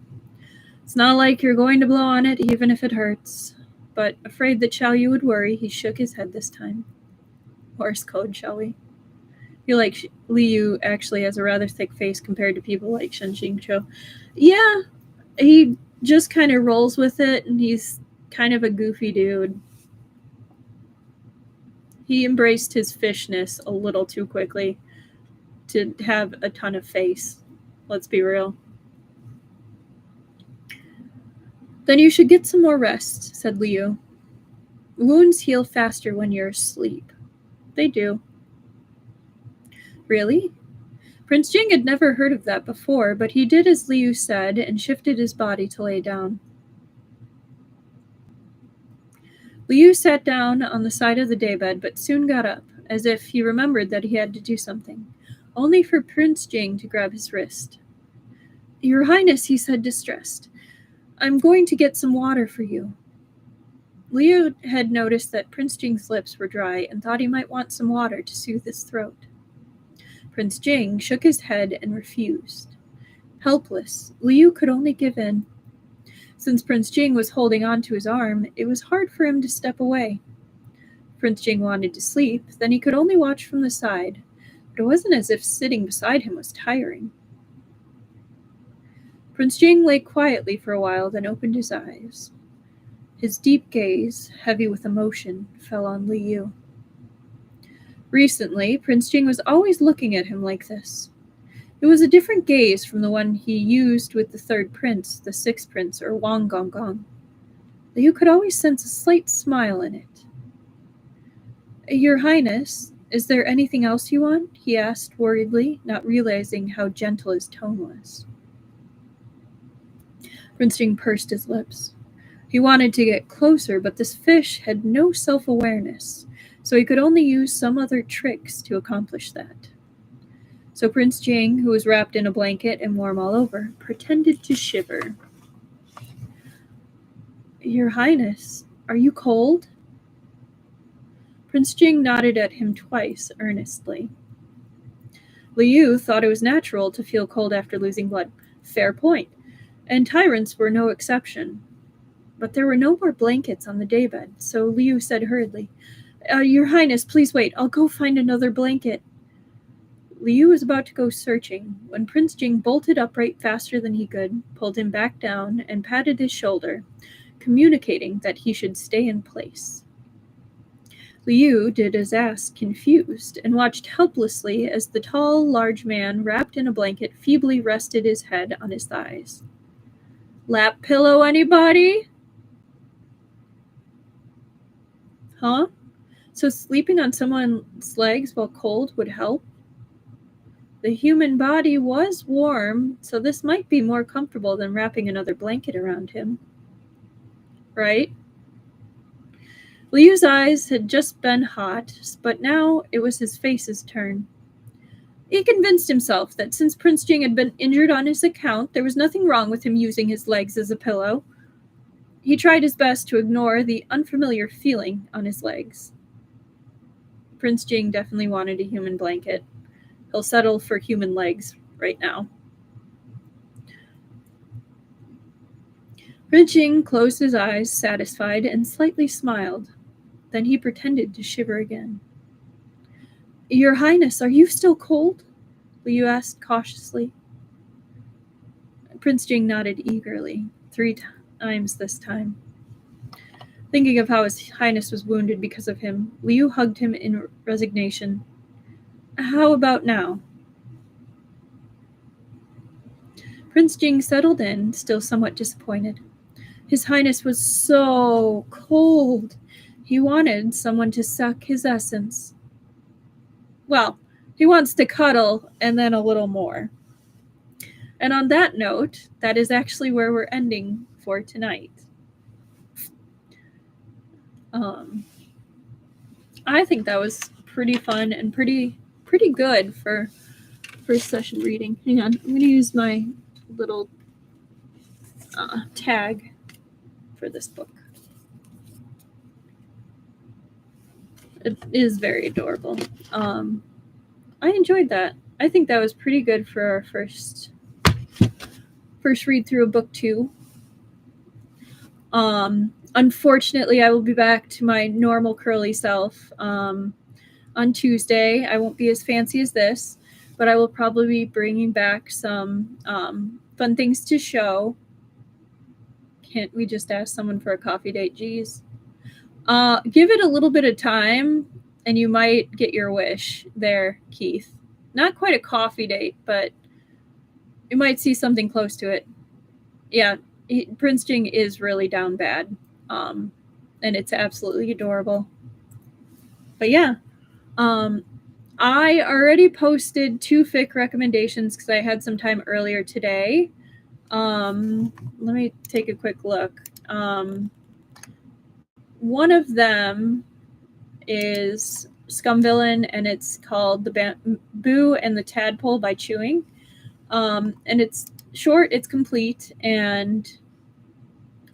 It's not like you're going to blow on it, even if it hurts. But afraid that Xiao Yu would worry, he shook his head this time. Morse code, shall we? I feel like Liu actually has a rather thick face compared to people like Shen Xingqiu. Yeah, he just kind of rolls with it, and he's kind of a goofy dude. He embraced his fishness a little too quickly to have a ton of face. Let's be real. Then you should get some more rest, said Liu. Wounds heal faster when you're asleep. They do. Really? Prince Jing had never heard of that before, but he did as Liu said and shifted his body to lay down. Liu sat down on the side of the daybed, but soon got up, as if he remembered that he had to do something, only for Prince Jing to grab his wrist. Your Highness, he said, distressed. I'm going to get some water for you. Liu had noticed that Prince Jing's lips were dry and thought he might want some water to soothe his throat. Prince Jing shook his head and refused. Helpless, Liu could only give in. Since Prince Jing was holding on to his arm, it was hard for him to step away. Prince Jing wanted to sleep, then he could only watch from the side, but it wasn't as if sitting beside him was tiring. Prince Jing lay quietly for a while, then opened his eyes. His deep gaze, heavy with emotion, fell on Liu. Recently, Prince Jing was always looking at him like this. It was a different gaze from the one he used with the third prince, the sixth prince, or Wang Gong. Liu could always sense a slight smile in it. Your Highness, is there anything else you want? He asked worriedly, not realizing how gentle his tone was. Prince Jing pursed his lips. He wanted to get closer, but this fish had no self-awareness, so he could only use some other tricks to accomplish that. So Prince Jing, who was wrapped in a blanket and warm all over, pretended to shiver. Your Highness, are you cold? Prince Jing nodded at him twice, earnestly. Liu thought it was natural to feel cold after losing blood. Fair point. And tyrants were no exception. But there were no more blankets on the daybed, so Liu said hurriedly, Your Highness, please wait. I'll go find another blanket. Liu was about to go searching when Prince Jing bolted upright faster than he could, pulled him back down, and patted his shoulder, communicating that he should stay in place. Liu did as asked, confused, and watched helplessly as the tall, large man, wrapped in a blanket, feebly rested his head on his thighs. Lap pillow, anybody? Huh? So sleeping on someone's legs while cold would help? The human body was warm, so this might be more comfortable than wrapping another blanket around him. Right? Liu's eyes had just been hot, but now it was his face's turn. He convinced himself that since Prince Jing had been injured on his account, there was nothing wrong with him using his legs as a pillow. He tried his best to ignore the unfamiliar feeling on his legs. Prince Jing definitely wanted a human blanket. He'll settle for human legs right now. Prince Jing closed his eyes, satisfied, and slightly smiled. Then he pretended to shiver again. Your Highness, are you still cold? Liu asked cautiously. Prince Jing nodded eagerly, 3 times this time. Thinking of how his Highness was wounded because of him, Liu hugged him in resignation. How about now? Prince Jing settled in, still somewhat disappointed. His Highness was so cold. He wanted someone to suck his essence. Well, he wants to cuddle and then a little more. And on that note, that is actually where we're ending for tonight. I think that was pretty fun and pretty good for first session reading. Hang on, I'm going to use my little tag for this book. It is very adorable. I enjoyed that. I think that was pretty good for our first read through of book 2. Unfortunately, I will be back to my normal curly self on Tuesday. I won't be as fancy as this, but I will probably be bringing back some fun things to show. Can't we just ask someone for a coffee date? Geez. Give it a little bit of time, and you might get your wish there, Keith. Not quite a coffee date, but you might see something close to it. Yeah, Prince Jing is really down bad, and it's absolutely adorable. But yeah, I already posted 2 fic recommendations because I had some time earlier today. Let me take a quick look. One of them is Scum Villain, and it's called The Bamboo and the Tadpole by Chewing. And it's short, it's complete, and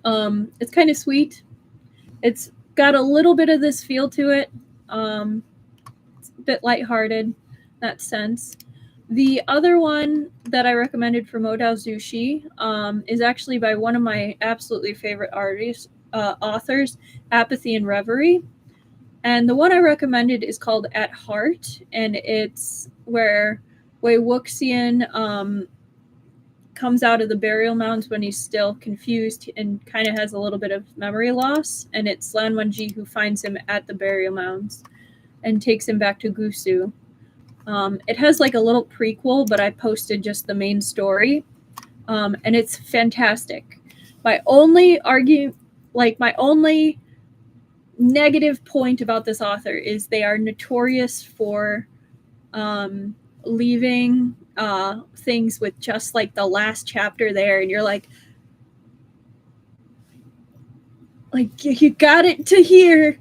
it's kind of sweet. It's got a little bit of this feel to it. It's a bit lighthearted in that sense. The other one that I recommended for Modao Zushi is actually by one of my absolutely favorite authors, Apathy and Reverie. And the one I recommended is called At Heart, and it's where Wei Wuxian comes out of the burial mounds when he's still confused and kind of has a little bit of memory loss. And it's Lan Wangji who finds him at the burial mounds and takes him back to Gusu. It has like a little prequel, but I posted just the main story, and it's fantastic. My only negative point about this author is they are notorious for leaving things with just like the last chapter there, and you're like you got it to here.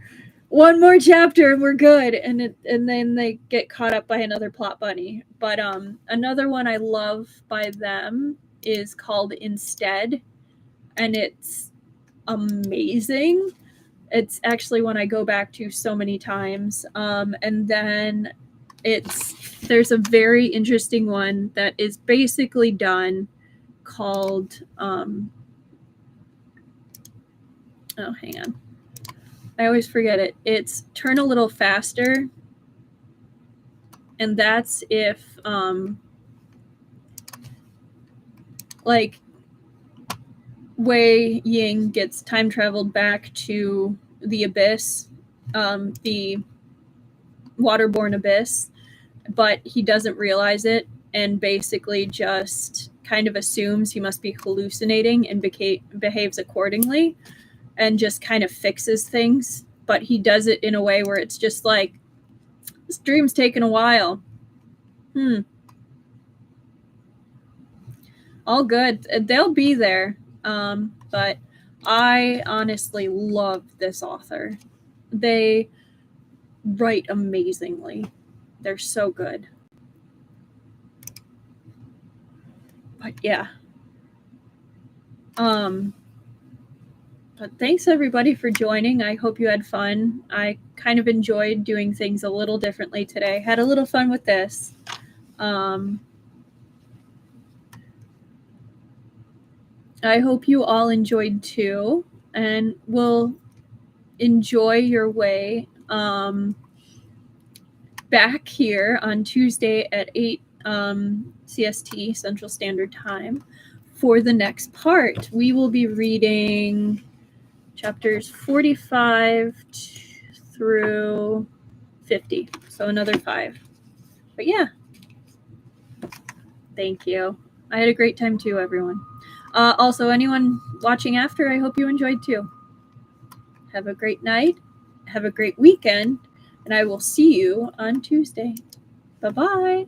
One more chapter and we're good, and then they get caught up by another plot bunny. But another one I love by them is called Instead, and it's amazing. It's actually one I go back to so many times. And then there's a very interesting one that is basically done called hang on. I always forget it. It's Turn a Little Faster. And that's if Wei Ying gets time traveled back to the abyss, the waterborne abyss, but he doesn't realize it and basically just kind of assumes he must be hallucinating and behaves accordingly and just kind of fixes things. But he does it in a way where it's just like, this dream's taken a while. All good. They'll be there. But I honestly love this author. They write amazingly. They're so good. But yeah. But thanks everybody for joining. I hope you had fun. I kind of enjoyed doing things a little differently today. Had a little fun with this. I hope you all enjoyed too, and will enjoy your way back here on Tuesday at 8 CST, Central Standard Time, for the next part. We will be reading chapters 45 through 50, so another 5. But yeah, thank you. I had a great time too, everyone. Also, anyone watching after, I hope you enjoyed too. Have a great night. Have a great weekend. And I will see you on Tuesday. Bye-bye.